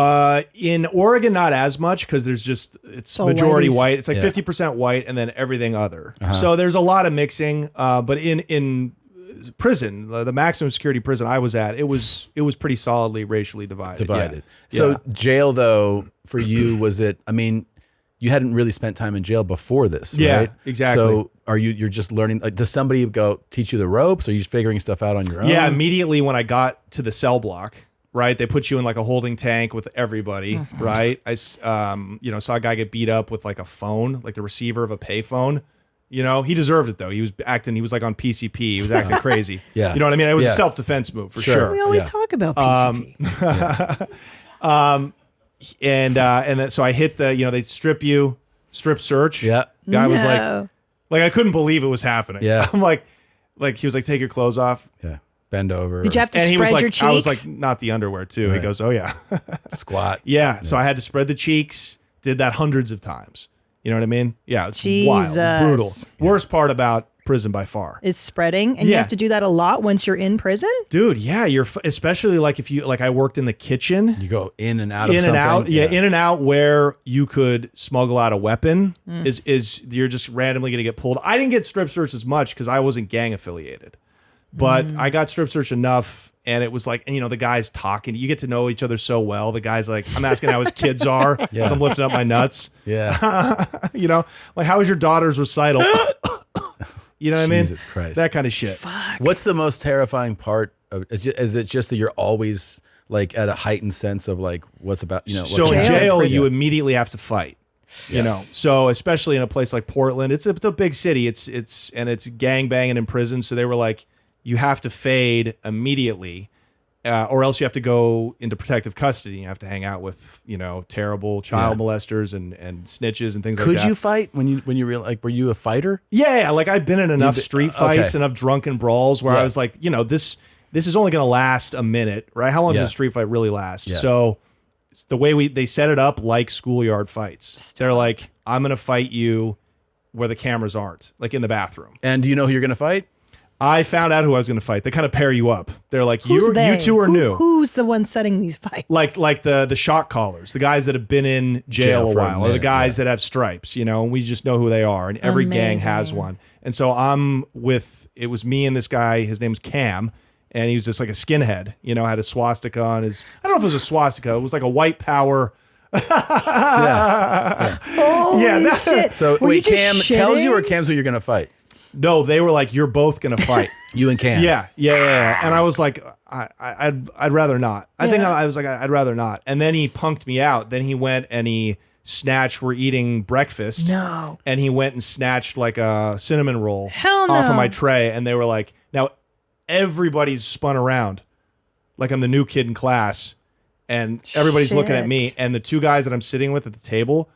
In Oregon, not as much because it's majority white. It's like 50% white and then everything other. So there's a lot of mixing. But in prison, the maximum security prison I was at, it was pretty solidly racially divided. Yeah.
So jail though, for you, was it, I mean, you hadn't really spent time in jail before this, right?
Yeah, exactly.
So you're just learning, like, does somebody go teach you the ropes? Or are you just figuring stuff out on your own?
Yeah, immediately when I got to the cell block, right? They put you in like a holding tank with everybody, right? I saw a guy get beat up with like a phone, like the receiver of a payphone. You know, he deserved it though. He was like on PCP. He was acting crazy.
Yeah.
You know what I mean? It was a self-defense move for sure.
We always talk about PCP.
And then so I hit the, they strip search.
Yeah.
Guy was like, Like I couldn't believe it was happening.
Yeah.
I'm like he was like, take your clothes off.
Yeah. Bend over.
Did you have to
And he
spread
was like,
your cheeks?
I was like, not the underwear too. He
Right.
goes, oh yeah.
Squat.
Yeah. So I had to spread the cheeks. Did that hundreds of times. You know what I mean? Yeah. It's wild.
Jesus.
Brutal. Worst part about prison by far.
Is spreading, and you
Yeah.
have to do that a lot once you're in prison.
Dude, yeah, especially like if you I worked in the kitchen.
You go in and out of
in
something.
and out, yeah, in and out where you could smuggle out a weapon
Mm.
is you're just randomly going to get pulled. I didn't get strip searched as much because I wasn't gang affiliated, but I got strip searched enough, and it was like, and the guys talking. You get to know each other so well. The guy's like, I'm asking how his kids are
Yeah.
as I'm lifting up my nuts.
Yeah.
Like how was your daughter's recital? You know what I mean?
Jesus Christ.
That kind of shit.
What's the most terrifying part of? Is it just that you're always like at a heightened sense of like what's about?
So in jail, you immediately have to fight. You know, so especially in a place like Portland, it's a big city. It's gang banging in prison. So they were like, you have to fade immediately, or else you have to go into protective custody. You have to hang out with terrible child molesters and snitches and things like that.
Could you fight when you real like? Were you a fighter?
Yeah, like I've been in enough street fights, enough drunken brawls where I was like, this is only going to last a minute, right? How long does a street fight really last?
Yeah.
So the way they set it up like schoolyard fights. They're like, I'm going to fight you where the cameras aren't, like in the bathroom.
And do you know who you're going to fight?
I found out who I was going to fight. They kind of pair you up. They're like,
Who's
you
they?
two are new.
Who's the one setting these fights?
Like the shot callers, the guys that have been in jail a
for a
while, or the
minute,
guys that have stripes, and we just know who they are. And every gang has
Amazing.
one. And so it was me and this guy, his name's Cam, and he was just like a skinhead, had a swastika on his, I don't know if it was a swastika, it was like a white power.
Holy shit.
So
Were you
wait,
just
Cam tells you, or
shitting?
Cam's who you're going to fight?
No, they were like, you're both going to fight.
You and Cam.
Yeah. And I was like, I'd rather not. I think I was like, I'd rather not. And then he punked me out. Then he went and he snatched, we're eating breakfast.
No.
And he went and snatched like a cinnamon roll
Hell
off of
no.
my tray. And they were like, now everybody's spun around like I'm the new kid in class. And everybody's looking at me.
Shit.
And the two guys that I'm sitting with at the table,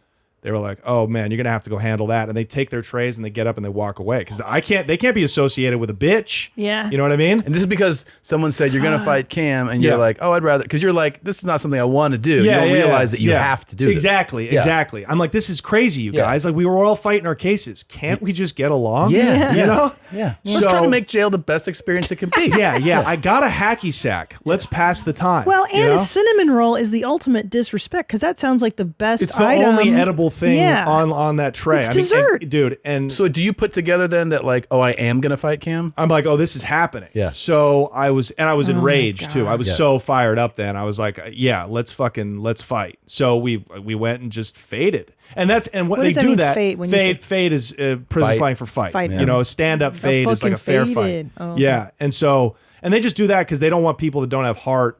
they were like, "Oh man, you're gonna have to go handle that." And they take their trays and they get up and they walk away because they can't be associated with a bitch.
Yeah.
You know what I mean?
And this is because someone said you're going to fight Cam, and you're
Yeah.
like, "Oh, I'd rather," because you're like, "This is not something I want to do." You don't realize that you have to do this.
Exactly. I'm like, this is crazy, you
Yeah.
guys. Like we were all fighting our cases. Can't we just get along?
Yeah.
You know?
Yeah. Let's try to make jail the best experience it can be.
Yeah. I got a hacky sack. Let's pass the time.
Well, and
you know?
a cinnamon roll is the ultimate disrespect because that sounds like the best
It's the
item.
only edible thing
Yeah.
on that tray.
It's
I mean,
dessert.
dude. And
So do you put together then that like, oh, I am going to fight Cam?
I'm like, oh, this is happening.
Yeah.
So I was enraged too. I was
Yeah.
so fired up then. I was like, yeah, let's fight. So we went and just faded. And what
What
they
does that
do
mean,
that
fade, when you say-
fade is prison
Fight.
slang for fight.
Fight.
You know, stand up fade is like a
fucking
fair fight.
faded. Oh, okay.
Yeah. And they just do that because they don't want people that don't have heart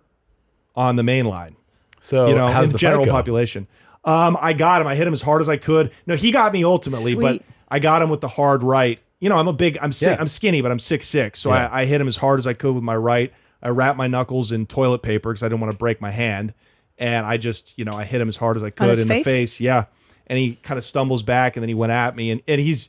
on the main line.
So how's
in
the
general
fight go?
population. I got him. I hit him as hard as I could. No, he got me ultimately, but
Sweet.
I got him with the hard right. I'm skinny, but I'm 6'6", so
Yeah.
I hit him as hard as I could with my right. I wrapped my knuckles in toilet paper because I didn't want to break my hand, and I just I hit him as hard as I could
his
in
face?
the face. Yeah, and he kind of stumbles back, and then he went at me, and he's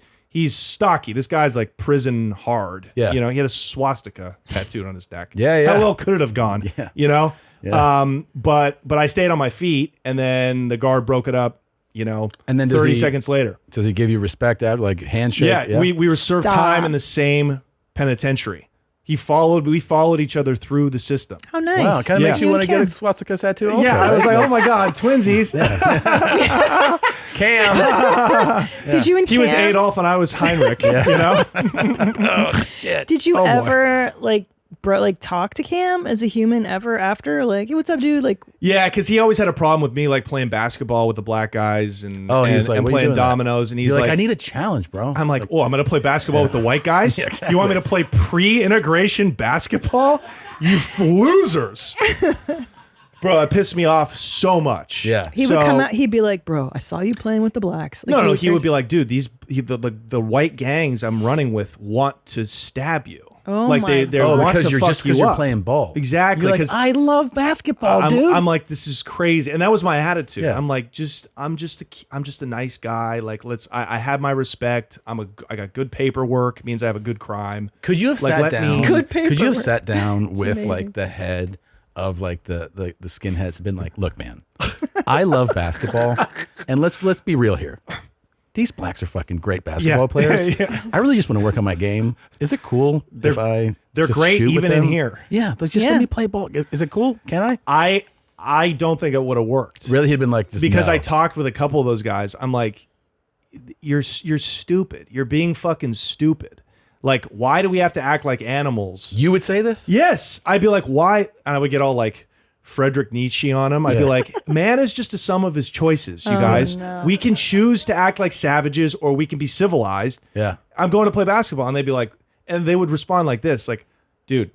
stocky. This guy's like prison hard.
Yeah.
He had a swastika tattooed on his neck.
Yeah.
How well could it have gone?
Yeah.
Yeah. But I stayed on my feet, and then the guard broke it up.
And then
30 seconds later.
Does he give you respect out, like handshake?
Yeah, we were served
Stop.
time in the same penitentiary. We followed each other through the system.
How nice.
Wow, kind of makes you want to
Cam.
get a swastika tattoo also.
Yeah, I was
right?
like, oh my God, twinsies.
Cam.
Did you and
He was
Cam-
Adolf and I was Heinrich,
Oh, shit.
Did you
Oh, boy.
ever talk to Cam as a human ever after? Like, hey, what's up, dude? Like,
Yeah, because he always had a problem with me, like playing basketball with the black guys and,
Oh, he's like,
and
"What are you
playing
doing that?"
dominoes. And he's
You're
like,
I need a challenge, bro.
I'm like, oh, I'm going to play basketball with the white guys?
Yeah, exactly.
You want me to play pre-integration basketball? You losers. Bro, that pissed me off so much.
Yeah.
he would come out, he'd be like, bro, I saw you playing with the blacks. Like,
No, he would be like, dude, the white gangs I'm running with want to stab you.
Oh
like
my
they
Oh,
want
because
to
you're
fuck
just
you
because you're
up.
playing ball.
Exactly.
You're like,
'cause
I love basketball, dude.
I'm like, this is crazy, and that was my attitude.
Yeah.
I'm like, I'm just a nice guy. Like, I have my respect. I got good paperwork. Means I have a good crime.
Could you have
Like,
sat
let
down?
me-
Good
Could you have
paperwork.
sat down with
amazing.
like the head of like the skinheads and been like, look, man, I love basketball, and let's be real here. These blacks are fucking great basketball players.
Yeah.
I really just want to work on my game. Is it cool if I?
They're
just
great
shoot with
even in
them?
here.
Yeah, like just let me play ball. Is it cool? Can I?
I don't think it would have worked.
Really, he'd been like, just
because
no.
I talked with a couple of those guys. I'm like, you're stupid. You're being fucking stupid. Like, why do we have to act like animals?
You would say this?
Yes. I'd be like, why? And I would get all like Friedrich Nietzsche on him. I'd be like, man is just a sum of his choices, you guys.
no.
We can choose to act like savages or we can be civilized.
Yeah.
I'm going to play basketball. And they'd be like, and they would respond like this, like, dude,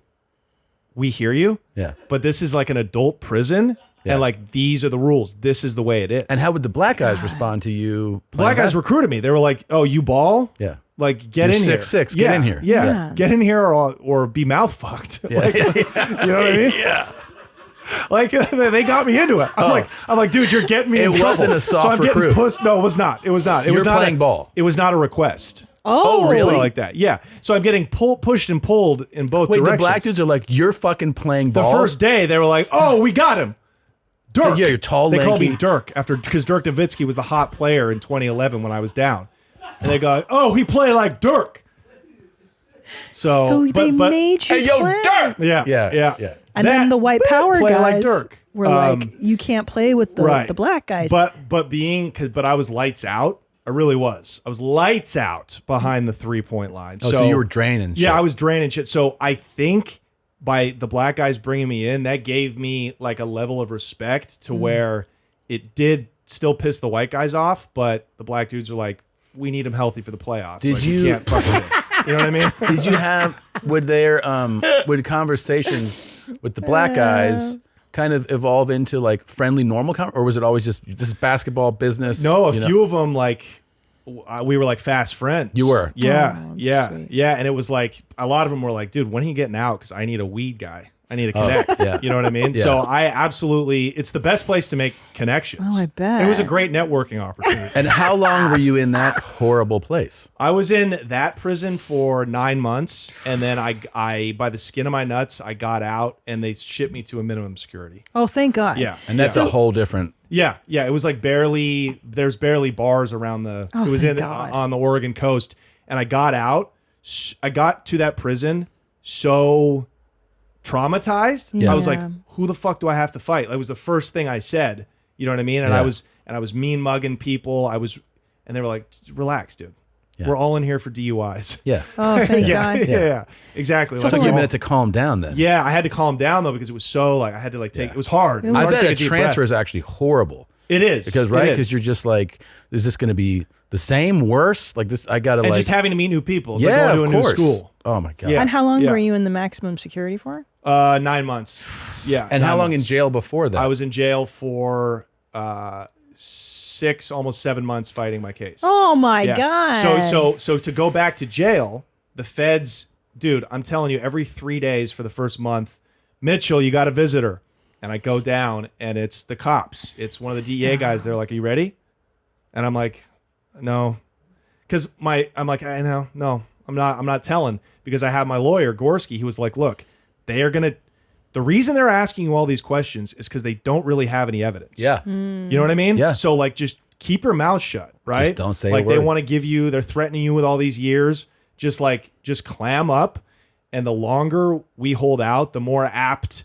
we hear you.
Yeah.
But this is like an adult prison.
Yeah.
And like, these are the rules. This is the way it is.
And how would the black guys respond to you?
Black guys recruited me. They were like, "Oh, you ball?
Yeah.
Like, get
You're
in here.
6'6", get in here."
Yeah.
Yeah.
Get in here or be mouth fucked."
Yeah.
Like, you know what I mean?
Yeah.
Like they got me into it. I'm like, dude, you're getting me.
It
in trouble.
wasn't a soft
so I'm
recruit.
getting pushed. No, it was not. It was not. It
You
was
were
not
playing ball.
It was not a request.
Oh,
really?
Like that. Yeah. So I'm getting pushed and pulled in both
Wait,
directions.
the black dudes are like, you're fucking playing
The
ball.
first day they were like, "Oh, we got him." Dirk.
Yeah, you're tall,
They called me
lanky.
Dirk because Dirk Nowitzki was the hot player in 2011 when I was down, and they go, "Oh, he played like Dirk." So
they made you
Hey, yo,
play.
Dirk!
Yeah,
Yeah.
And then the white power
play
guys
like Dirk.
were like, you can't play with the black guys.
But I was lights out. I really was. I was lights out behind the 3-point line.
Oh, so you were draining
Yeah,
shit.
I was draining shit. So I think by the black guys bringing me in, that gave me like a level of respect to where it did still piss the white guys off, but the black dudes are like, we need him healthy for the playoffs.
Did
Like,
you-
we can't fuck with him. You know what I mean?
Did you have would conversations with the black guys kind of evolve into like friendly, normal, or was it always just this is basketball business?
No, a
you know?
few of them like we were like fast friends.
You were?
Yeah,
Oh,
yeah,
sweet.
yeah. And it was like a lot of them were like, dude, when are you getting out? Because I need a weed guy. I need to connect.
yeah.
You know what I mean?
Yeah.
So I absolutely, it's the best place to make connections.
Oh, I bet.
It was a great networking opportunity.
And how long were you in that horrible place?
I was in that prison for 9 months, and then I by the skin of my nuts, I got out, and they shipped me to a minimum security.
Oh, thank God.
Yeah,
And that's a whole different.
yeah. It was like there's barely bars around the.
Oh,
it was
thank
in
God.
on the Oregon coast, and I got out. I got to that prison so traumatized.
Yeah.
I was like,
Yeah.
who the fuck do I have to fight? That was the first thing I said. You know what I mean? And
Yeah.
I was mean mugging people. And they were like, relax, dude.
Yeah.
We're all in here for DUIs.
Yeah.
Oh, thank
yeah,
God.
yeah, exactly.
So it
Like,
took you a
we're all-
minute to calm down then.
yeah, I had to calm down though because it was so like I had to like take. It was hard. It was
I
hard to
bet
take
a
a deep
transfer
breath.
is actually horrible.
It is
Because
It
right,
is.
because you're just like, is this going to be the same, worse? Like this, I got to
and
like,
just having to meet new people. It's
yeah,
like going
of
to a
course.
new school.
Oh my god.
Yeah.
And how long
Yeah.
were you in the maximum security for?
9 months. Yeah.
And how
9
long
months.
in jail before that?
I was in jail for 6, almost 7 months fighting my case.
Oh my
Yeah.
God.
So to go back to jail, the feds, dude, I'm telling you, every 3 days for the first month, Mitchell, you got a visitor. And I go down and it's the cops. It's one of the DEA guys. They're like, are you ready? And I'm like, no. Because I'm like, I know, no, I'm not telling because I have my lawyer, Gorski. He was like, look, they are going to, the reason they're asking you all these questions is because they don't really have any evidence.
Yeah.
Hmm.
You know what I mean?
Yeah.
So like, just keep your mouth shut, right?
Just don't say a
like they
word.
want to give you, they're threatening you with all these years. Just clam up. And the longer we hold out, the more apt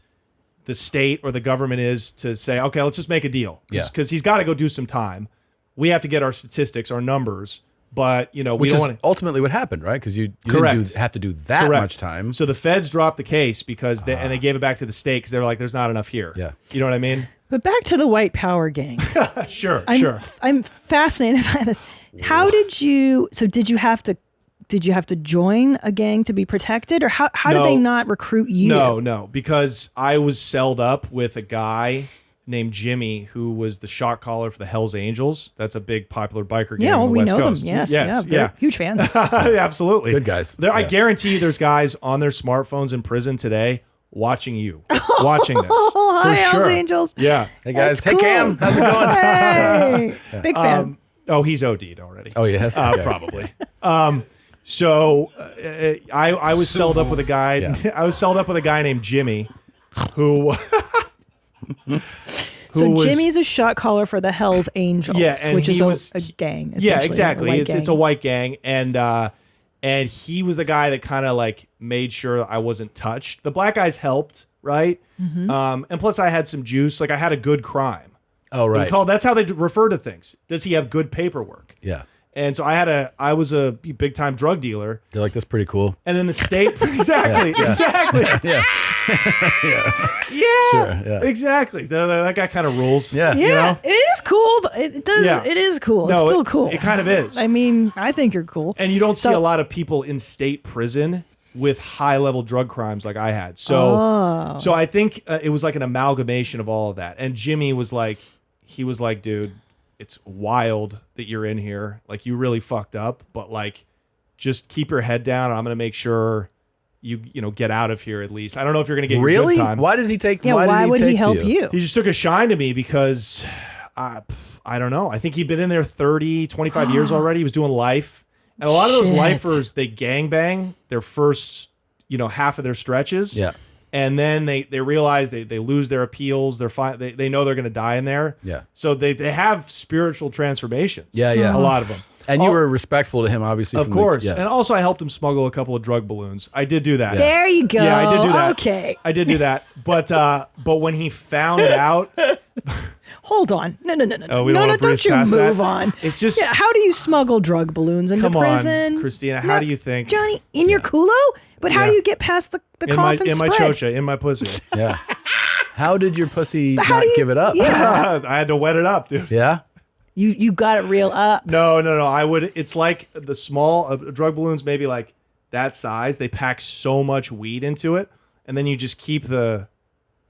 the state or the government is to say, okay, let's just make a deal.
Yeah.
Because he's got to go do some time. We have to get our statistics, our numbers, but we
Which
don't
is
want to.
ultimately what happened, right? Because you
Correct.
didn't have to do that
Correct.
much time.
So the feds dropped the case because and they gave it back to the state because they were like, there's not enough here.
Yeah.
You know what I mean?
But back to the white power gangs.
Sure.
I'm fascinated by this. How did you? So did you have to join a gang to be protected, or how did
No.
they not recruit you?
No, because I was celled up with a guy named Jimmy who was the shot caller for the Hells Angels. That's a big popular biker gang
Yeah,
on the
we
West
know
Coast.
them. Yes, yeah, huge fans.
Absolutely.
Good guys.
I
Yeah.
guarantee you there's guys on their smartphones in prison today watching you, watching this.
Oh, hi,
for
Hells
sure.
Angels.
Yeah.
Hey guys.
That's
Hey
cool.
Cam. How's it going?
Hey, big fan.
Oh, he's OD'd already.
Oh yes. Okay.
Probably. So I was celled up with a guy.
Yeah.
I was celled up with a guy named Jimmy, who.
So
was-
Jimmy's a shot caller for the Hells Angels,
Yeah, and
which is
he was-
a gang.
Yeah,
essentially,
exactly.
a white
It's
gang.
a white gang, and he was the guy that kind of like made sure I wasn't touched. The black guys helped, right?
Mm-hmm.
And plus, I had some juice. Like I had a good crime.
Oh right.
That's how they refer to things. Does he have good paperwork?
Yeah.
And so I was a big time drug dealer.
They're like, that's pretty cool.
And then the state, exactly,
Yeah.
exactly,
Yeah.
yeah,
Sure, yeah.
exactly. That guy kind of rules.
Yeah.
Yeah,
you know?
it is cool. It does.
Yeah.
It is cool.
No,
it's still
it-
cool.
it kind of is.
I mean, I think you're cool.
And you don't see
So-
a lot of people in state prison with high level drug crimes like I had. So,
Oh.
so I think it was like an amalgamation of all of that. And Jimmy was like, dude, it's wild that you're in here. Like you really fucked up, but like, just keep your head down. I'm going to make sure you get out of here at least. I don't know if you're going to get
Really?
your good time.
Why did he take?
Yeah, why would he help you?
He just took a shine to me because I don't know. I think he'd been in there 30, 25 years already. He was doing life. And a lot of those
Shit.
lifers, they gangbang their first, half of their stretches.
Yeah.
And then they realize they lose their appeals. They're fine. They know they're going to die in there.
Yeah.
So they have spiritual transformations.
Yeah, yeah.
A lot of them.
And you were respectful to him, obviously.
Of
from the-
course.
yeah.
And also I helped him smuggle a couple of drug balloons. I did do that.
Yeah.
There you go.
Yeah, I did do that.
Okay.
I did do that. But when he found out,
Hold on. No.
Oh, we don't wanna
Don't
breeze
you
past
move
that?
on.
It's just-
Yeah, how do you smuggle drug balloons into
come
prison?
on, Christina, how do you think?
Johnny, in your culo? But how
Yeah.
do you get past the
in my
coffin
in my
spread?
chocha, in my pussy.
Yeah. How did your pussy
How
not
do you-
give it up?
Yeah.
I had to wet it up, dude.
Yeah.
You got it real up.
No. I would. It's like the small drug balloons, maybe like that size. They pack so much weed into it, and then you just keep the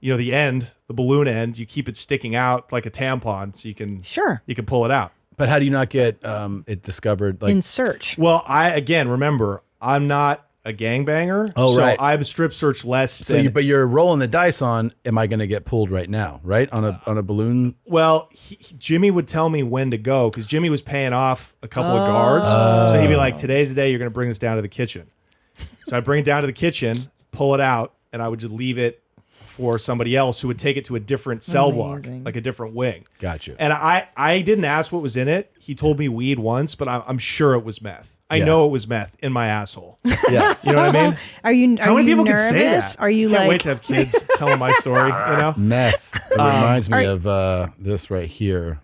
end, the balloon end. You keep it sticking out like a tampon, so you can pull it out.
But how do you not get it discovered? Like
in search.
Well, remember, I'm not a gangbanger.
Oh,
so
right.
I'm strip search less
So
than.
but you're rolling the dice on. Am I going to get pulled right now? Right on a balloon.
Well, Jimmy would tell me when to go because Jimmy was paying off a couple of guards. So he'd be like, today's the day you're going to bring this down to the kitchen. So I bring it down to the kitchen, pull it out, and I would just leave it for somebody else who would take it to a different cell block, like a different wing.
Gotcha.
And I didn't ask what was in it. He told me weed once, but I'm sure it was meth. I
Yeah.
know it was meth in my asshole.
Yeah.
You know what I mean?
Are
How many
you
people
nervous?
can say that?
Are you
Can't
like
wait to have kids telling my story,
Meth. It reminds me
are-
of this right here.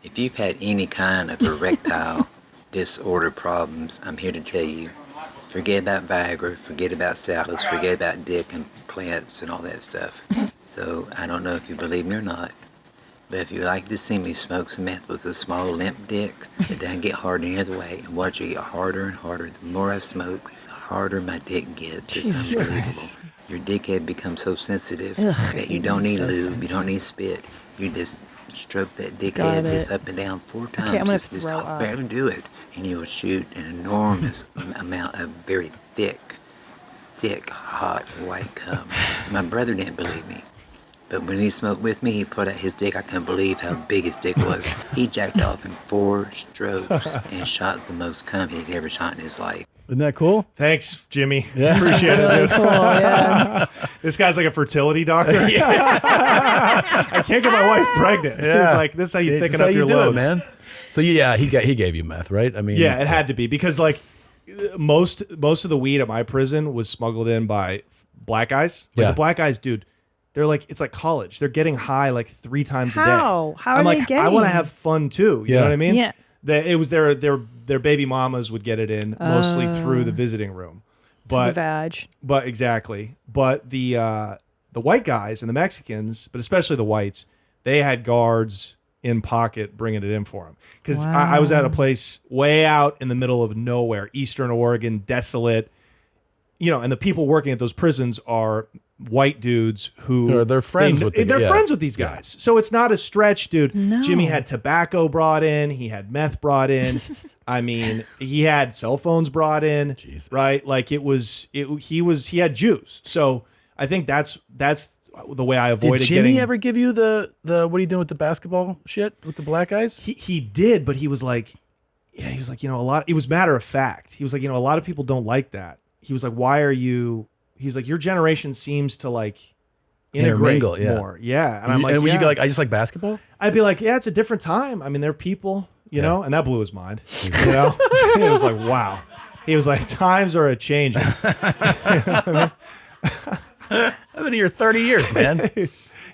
If you've had any kind of erectile disorder problems, I'm here to tell you, forget about Viagra, forget about salads, forget about dick implants and all that stuff. So I don't know if you believe me or not, but if you like to see me smoke some meth with a small limp dick that doesn't get hard any other way and watch it get harder and harder, the more I smoke, the harder my dick gets.
Jesus
It's unbelievable.
Christ.
Your dickhead becomes so sensitive
Ugh,
that you
it
don't
is
need
so
lube, you
sensitive.
don't need spit. You just stroke that
Got
dickhead just
it.
up and down 4 times.
Okay, I'm gonna
just
throw up.
barely do it, and you will shoot an enormous amount of very thick, hot white cum. My brother didn't believe me, but when he smoked with me, he put out his dick. I couldn't believe how big his dick was. He jacked off in 4 strokes and shot the most cum he'd ever shot in his life.
Isn't that cool?
Thanks, Jimmy.
Yeah.
Appreciate it, dude.
Cool, yeah.
This guy's like a fertility doctor. I can't get my wife pregnant. It's like, this is how you
It's
thicken
how
up
you
your
do it,
loads.
man. So he gave you meth, right? I mean,
Yeah, it had to be because like most of the weed at my prison was smuggled in by black guys. Like
Yeah.
the black guys, dude, they're like, it's like college. They're getting high like 3 times a day.
How? How
I'm
are
like,
they
I want to
getting?
have fun too. You
Yeah.
know what I mean?
Yeah.
It was their baby mamas would get it in mostly through the visiting room.
To the vag.
But exactly. But the white guys and the Mexicans, but especially the whites, they had guards in pocket bringing it in for them. Because I was at a place way out in the middle of nowhere, Eastern Oregon, desolate. you know, and the people working at those prisons are white dudes who
they're friends with
friends with these guys. So it's not a stretch, dude.
No.
Jimmy had tobacco brought in, he had meth brought in. I mean, he had cell phones brought in. Jesus. Right? Like he had juice. So I think that's the way I avoided
Did Jimmy ever give you the what are you doing with the basketball shit with the black guys?
He did, but he was like, yeah, he was like, you know, it was matter of fact. He was like, you know, a lot of people don't like that. He was like, why are you? He was like, your generation seems to like integrate more. Yeah. And I'm like,
would you go like, I just like basketball?
I'd be like, yeah, it's a different time. I mean, they're people, you know, and that blew his mind. You know, he was like, wow. He was like, times are a changing.
I've been here 30 years, man.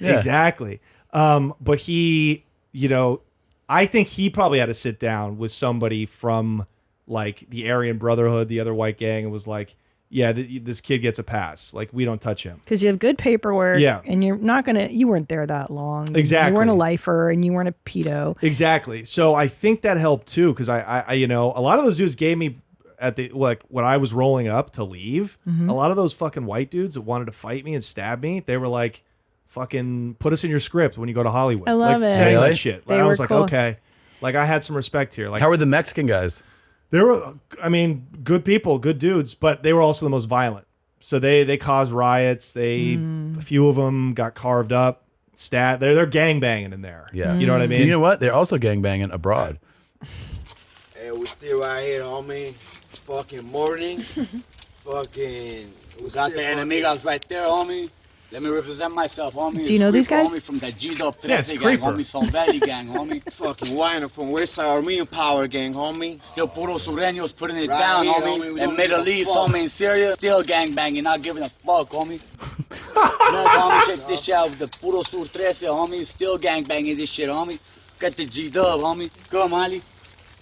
Yeah.
Exactly. But he, you know, I think he probably had to sit down with somebody from like the Aryan Brotherhood, the other white gang, and was like, yeah, this kid gets a pass. Like, we don't touch him.
Because you have good paperwork.
Yeah.
And you're not going to, you weren't there that long.
Exactly.
You weren't a lifer and you weren't a pedo.
Exactly. So I think that helped too. Because I you know, a lot of those dudes gave me at the, like when I was rolling up to leave, a lot of those fucking white dudes that wanted to fight me and stab me, they were like, fucking put us in your script when you go to Hollywood.
I love it.
Saying
Really?
that shit.
They
I
were
was like,
cool.
okay. Like I had some respect here. Like,
how were the Mexican guys?
They were, I mean, good people, good dudes, but they were also the most violent. So they caused riots. A few of them got carved up. They're gang banging in there.
Yeah.
You know what I mean?
You know what? They're also gang banging abroad.
Hey, we still right here, homie. It's fucking morning. Fucking. We got the enemigas right there, homie. Let me represent myself, homie.
Do you know these
Creeper,
guys?
Homie, from the G-Dub
Yeah, it's
13 gang,
Creeper.
homie. Son Valley gang, homie. Fucking Winer from Westside Armenian Power gang, homie. Still puro sureños putting it
Right
down,
here,
homie.
homie. We
And
don't
Middle
give a
East,
fuck.
homie, in Syria. Still gang banging, not giving a fuck, homie. Look, homie, check this shit out. The puro sur 13, homie. Still gang banging this shit, homie. Got the G-Dub, homie. Go, Molly.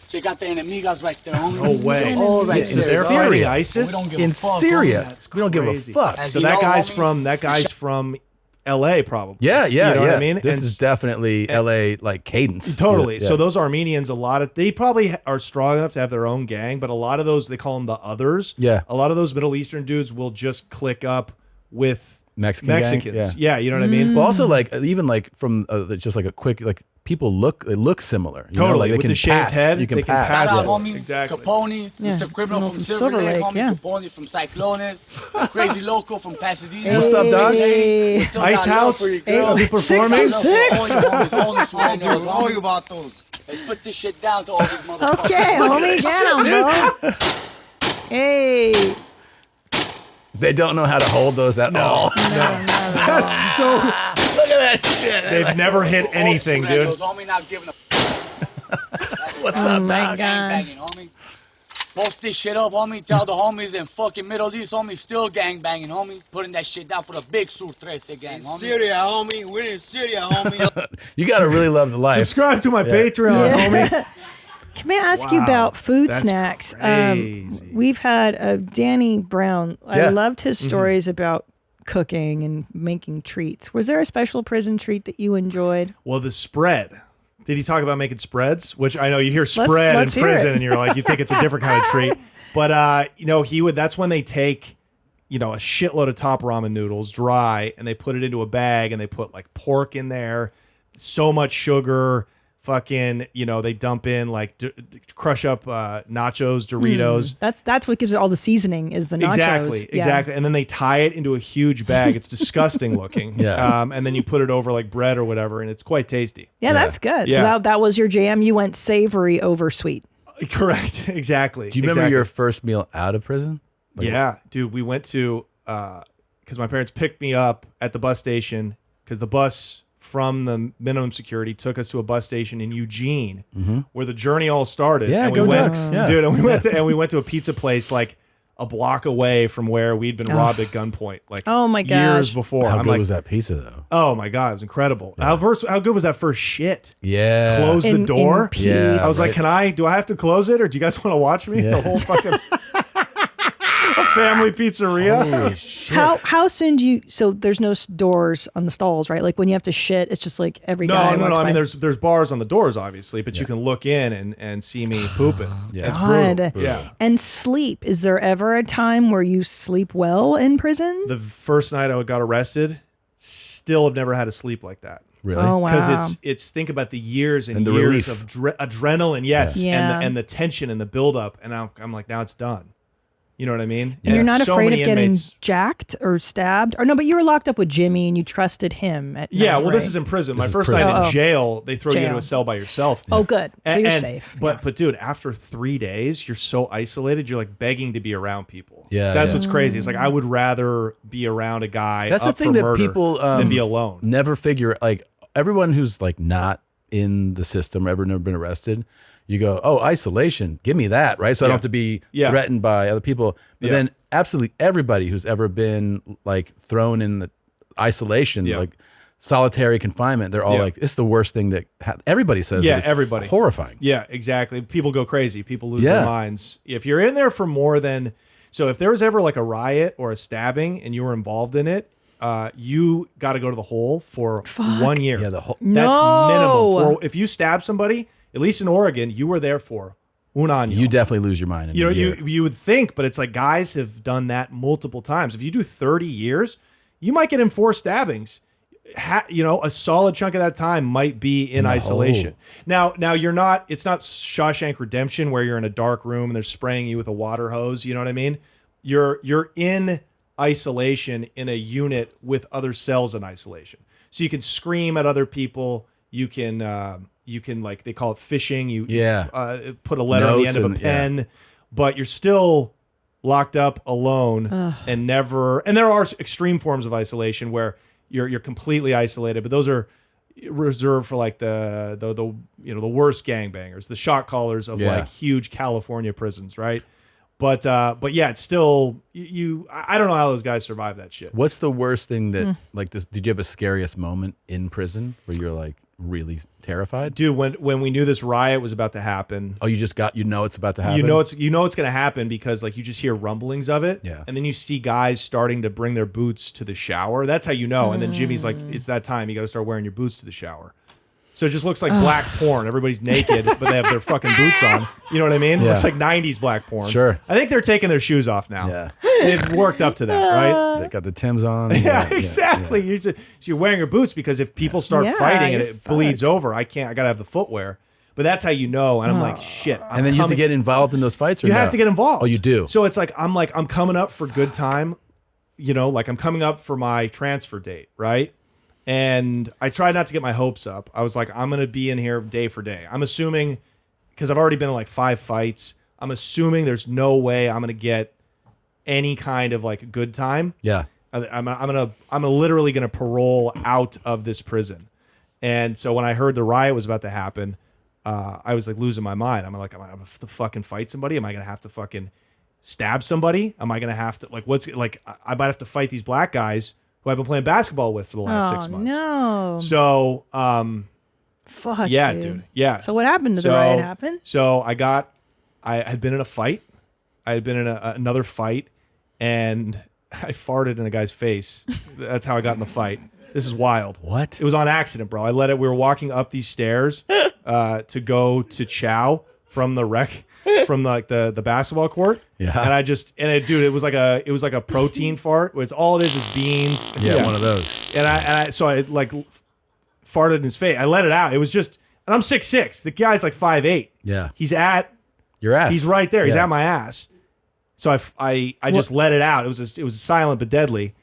Check out the enemigas right there, homie.
No way.
All right
In
there.
They're
Syria.
fighting ISIS?
We don't give a
In
fuck,
Syria.
homie.
We don't give a
Crazy.
fuck.
As
So
you
that
know,
guy's
homie,
from LA probably.
Yeah, yeah,
You know
yeah.
what I mean?
This
And-
is definitely LA like cadence.
Totally.
Yeah.
So those Armenians, they probably are strong enough to have their own gang, but a lot of those, they call them the others.
Yeah.
A lot of those Middle Eastern dudes will just click up with
Mexicans.
Mexicans. Yeah, you know what I mean?
Well, also like even like from just like a quick like people look similar. You know?
Totally.
Like they
With
can
the shaved
pass.
head,
you can
they can
pass.
pass
Shout
it.
out, homie.
Exactly.
Capone,
Yeah.
Mr. Criminal
Criminal
from
from
Silver
Silver
Lake,
Lake,
homie.
yeah.
Capone from Cyclones. Crazy Loco from Pasadena.
What's up, dog?
Hey.
We still
Ice
got love
House?
for you,
Hey,
girl.
are we performing?
626.
All you homies, all the
All
Sureños,
all
homie.
you about those.
Let's put this shit down to all these motherfuckers.
Okay, homie, get 'em, bro. Hey.
They don't know how to hold those at all.
That's so.
Look at that shit.
They've never hit anything, dude.
Sureños, homie, not giving a
What's
Oh
up,
my
dog?
God.
gangbanging, homie. Post this shit up, homie. Tell the homies in fucking Middle East, homie, still gangbanging, homie. Putting that shit down for the big Sur 13 gang,
In
homie.
Syria, homie. We're in Syria, homie.
You gotta really love the life.
Subscribe to my
Yeah.
Patreon, homie.
Can I ask you
Wow,
about food
that's
snacks?
crazy.
We've had Danny Brown. I
Yeah.
loved his stories about cooking and making treats. Was there a special prison treat that you enjoyed?
Well, the spread. Did he talk about making spreads? Which I know you hear spread
let's
in
hear
prison
it.
and you're like, you think it's a different kind of treat. But, you know, that's when they take, you know, a shitload of top ramen noodles dry and they put it into a bag and they put like pork in there, so much sugar, fucking, you know, they dump in like crush up nachos, Doritos.
That's what gives it all the seasoning is the nachos.
Exactly. And then they tie it into a huge bag. It's disgusting looking.
Yeah.
And then you put it over like bread or whatever, and it's quite tasty.
Yeah, that's good.
Yeah.
So that was your jam. You went savory over sweet.
Correct. Exactly.
Do you remember your first meal out of prison?
Yeah, dude. We went to because my parents picked me up at the bus station because the bus from the minimum security took us to a bus station in Eugene, where the journey all started.
Yeah,
and
go
we went,
Ducks. Yeah.
dude. And we went to a pizza place like a block away from where we'd been robbed at gunpoint, like
Oh my
years
gosh.
before.
How
I'm
good
like,
was that pizza though?
oh my god, it was incredible. How good was that first shit?
Yeah.
Close the
In
door.
peace.
Yeah.
I was like, do I have to close it, or do you guys want to watch me?
Yeah.
The whole fucking a family pizzeria.
Holy shit.
How soon do you? So there's no doors on the stalls, right? Like when you have to shit, it's just like every guy.
No.
walks
I
by.
mean, there's bars on the doors, obviously, but you can look in and see me pooping. It's brutal. Yeah.
And sleep. Is there ever a time where you sleep well in prison?
The first night I got arrested, still have never had a sleep like that.
Really?
Oh, wow.
Because it's think about the years and
the
years
relief.
of adrenaline, yes,
Yeah.
and the tension and the buildup, and I'm like, now it's done. You know what I mean?
And you're not
So
afraid of
many
getting
inmates-
jacked or stabbed? Or no, but you were locked up with Jimmy and you trusted him at
Yeah,
night,
well,
right?
this is in prison.
This
My
is
first
prison.
night
Oh.
in jail, they throw you into
Jail.
a cell by yourself.
Oh, good. So you're safe.
But dude, after 3 days, you're so isolated. You're like begging to be around people.
Yeah,
that's
yeah.
what's crazy. It's like I would rather be around a guy.
That's
up
the thing
for
that
murder
people
than be alone.
never figure. Like everyone who's like not in the system, ever never been arrested, you go, oh, isolation, give me that, right? So I don't have to be threatened by other people. But then absolutely everybody who's ever been like thrown in the isolation, like solitary confinement, they're all like, it's the worst thing that everybody says.
Yeah,
that it's
everybody.
horrifying.
Yeah, exactly. People go crazy. People lose their minds. If you're in there for more than, so if there was ever like a riot or a stabbing and you were involved in it, you got to go to the hole for 1 year.
Yeah, the whole.
That's
No.
minimum. For, if you stab somebody, at least in Oregon, you were there for un año.
You definitely lose your mind. In
You know,
a year.
you would think, but it's like guys have done that multiple times. If you do 30 years, you might get in 4 stabbings. You know, a solid chunk of that time might be in isolation. Now you're not. It's not Shawshank Redemption where you're in a dark room and they're spraying you with a water hose. You know what I mean? You're in isolation in a unit with other cells in isolation, so you can scream at other people. You can like they call it phishing. You put a letter on the end of a pen, but you're still locked up alone and never. And there are extreme forms of isolation where you're completely isolated, but those are reserved for like the worst gangbangers, the shot callers of like huge California prisons, right? But yeah, it's still I don't know how those guys survive that shit.
What's the worst thing that like this? Did you have a scariest moment in prison where you're like really terrified?
Dude, when we knew this riot was about to happen.
Oh, it's about to happen.
You know it's going to happen because like you just hear rumblings of it.
Yeah.
And then you see guys starting to bring their boots to the shower. That's how you know. And then Jimmy's like, it's that time. You got to start wearing your boots to the shower. So it just looks like black porn. Everybody's naked, but they have their fucking boots on. You know what I mean? It looks like 90s black porn.
Sure.
I think they're taking their shoes off now.
Yeah.
They've worked up to that, right?
They got the Timbs on.
Yeah, exactly. So you're wearing your boots because if people start fighting and it bleeds over, I got to have the footwear. But that's how you know. And I'm like, shit.
And then you have to get involved in those fights? Or
You
no?
have to get involved.
Oh, you do?
So it's like, I'm coming up for good time. You know, like I'm coming up for my transfer date, right? And I tried not to get my hopes up. I was like, I'm going to be in here day for day. I'm assuming, because I've already been in like 5 fights, I'm assuming there's no way I'm going to get any kind of like good time.
Yeah.
I'm literally going to parole out of this prison. And so when I heard the riot was about to happen, I was like losing my mind. I'm like, am I going to have to fucking fight somebody? Am I going to have to fucking stab somebody? Am I going to have to I might have to fight these black guys who I've been playing basketball with for the last 6 months.
No.
So,
fuck.
yeah, dude. Yeah.
So what happened? Did the riot happen?
So I had been in a fight. I had been in another fight, and I farted in a guy's face. That's how I got in the fight. This is wild.
What?
It was on accident, bro. We were walking up these stairs to go to chow from the rec. From like the basketball court, and dude, it was like a protein fart. Where all it is beans.
Yeah, one of those.
And I like farted in his face. I let it out. It was just, and I'm 6'6". The guy's like 5'8".
Yeah,
he's at
your ass.
He's right there. He's
Yeah.
at my ass. So I just let it out. It was silent but deadly.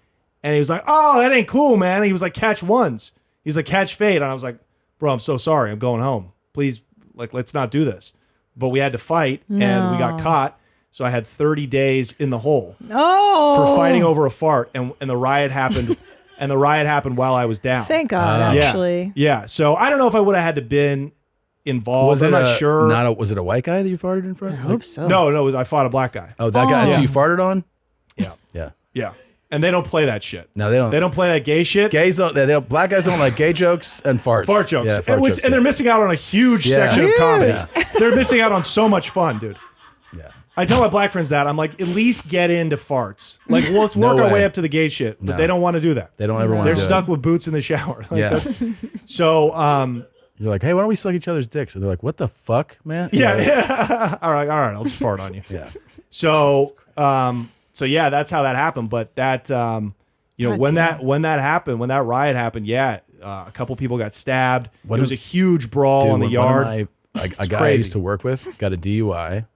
And he was like, "Oh, that ain't cool, man." And he was like, "Catch ones." He was like, "Catch fade." And I was like, "Bro, I'm so sorry. I'm going home. Please, like, let's not do this." But we had to fight, and we got caught. So I had 30 days in the hole for fighting over a fart, and the riot happened. And the riot happened while I was down.
Thank God, actually.
Yeah. So I don't know if I would have had to been involved. I'm not sure.
Was it a white guy that you farted in front of?
I hope so.
No, I fought a black guy.
Oh, that guy. So you farted on?
Yeah.
Yeah.
Yeah. And they don't play that shit.
No, they don't.
They don't play that gay shit.
Gays don't. Black guys don't like gay jokes and farts.
Fart jokes.
Yeah, fart jokes.
And they're missing out on a huge section of comedy. They're missing out on so much fun, dude.
Yeah.
I tell my black friends that. I'm like, at least get into farts. Like, well, let's
No
work our
way.
way up to the gay shit. But
No.
they don't want to do that.
They don't ever want to
They're
do
stuck
it.
with boots in the shower. Like,
Yeah.
So,
You're like, hey, why don't we suck each other's dicks? And they're like, what the fuck, man?
yeah. all right, I'll just fart on you.
Yeah.
So, yeah, that's how that happened. But that, when that happened, when that riot happened, a couple people got stabbed. It was a huge brawl in the yard.
A guy I
crazy.
used to work with got a DUI.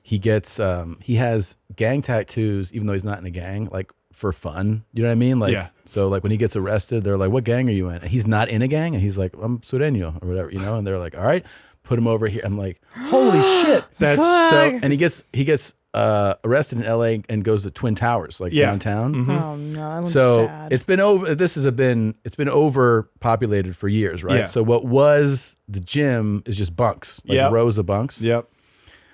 He gets he has gang tattoos, even though he's not in a gang, like for fun. You know what I mean? Like,
Yeah.
So like when he gets arrested, they're like, "What gang are you in?" And he's not in a gang, and he's like, "I'm Sureño or whatever," you know. And they're like, "All right, put him over here." I'm like, "Holy shit!"
That's
so. And he gets arrested in LA and goes to Twin Towers, like downtown.
Mm-hmm.
Oh no, that one's
So
sad.
it's been over. It's been overpopulated for years, right?
Yeah.
So what was the gym is just bunks, like
Yep.
rows of bunks.
Yep.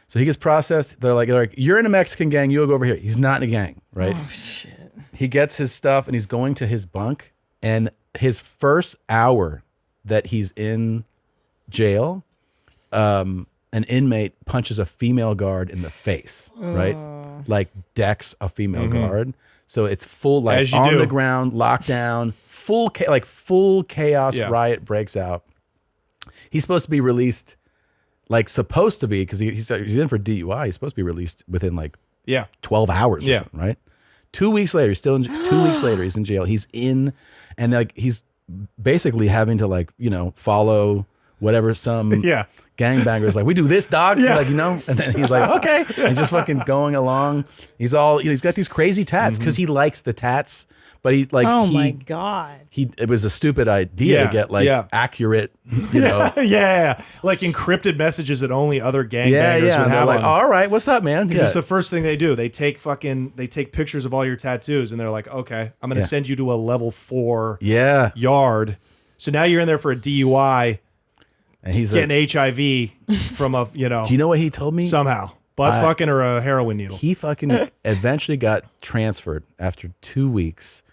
So he gets processed. They're like, you're in a Mexican gang. You go over here. He's not in a gang, right?
Oh shit.
He gets his stuff and he's going to his bunk. And his first hour that he's in jail, an inmate punches a female guard in the face, right? Like decks a female guard. So it's full, like
As you
on
do.
the ground, lockdown, full chaos,
Yeah.
riot breaks out. He's supposed to be released, like supposed to be, because he's in for DUI. He's supposed to be released within like 12 hours or something, right? 2 weeks later, he's still in, 2 weeks later, he's in jail. He's in, and like he's basically having to like, follow whatever some gangbanger is like, we do this, dog.
Yeah.
Like, and then he's like, okay. And he's just fucking going along. He's all, he's got these crazy tats because he likes the tats, but he like,
Oh my god.
it was a stupid idea to get like accurate,
yeah. Like encrypted messages that only other gangbangers would
And they're
have.
like, all right, what's up, man?
Because it's the first thing they do. They take pictures of all your tattoos and they're like, okay, I'm going to send you to a level 4 yard. So now you're in there for a DUI
and he's
getting HIV from a,
Do you know what he told me?
somehow. Butt fucking or a heroin needle.
He fucking eventually got transferred after 2 weeks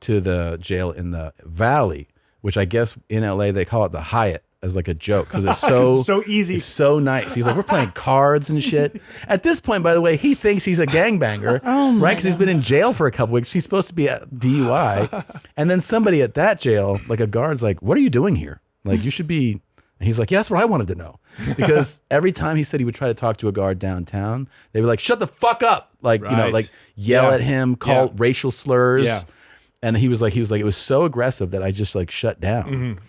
to the jail in the Valley, which I guess in LA they call it the Hyatt as like a joke because it's
so easy.
It's so nice. He's like, we're playing cards and shit. At this point, by the way, he thinks he's a gangbanger, right? Because he's been in jail for a couple weeks. He's supposed to be at DUI. And then somebody at that jail, like a guard's like, what are you doing here? Like, you should be... And he's like, yeah, that's what I wanted to know. Because every time he said he would try to talk to a guard downtown, they were like, shut the fuck up. Like,
Right.
like yell at him, call racial slurs.
Yeah.
And he was like, it was so aggressive that I just like shut down.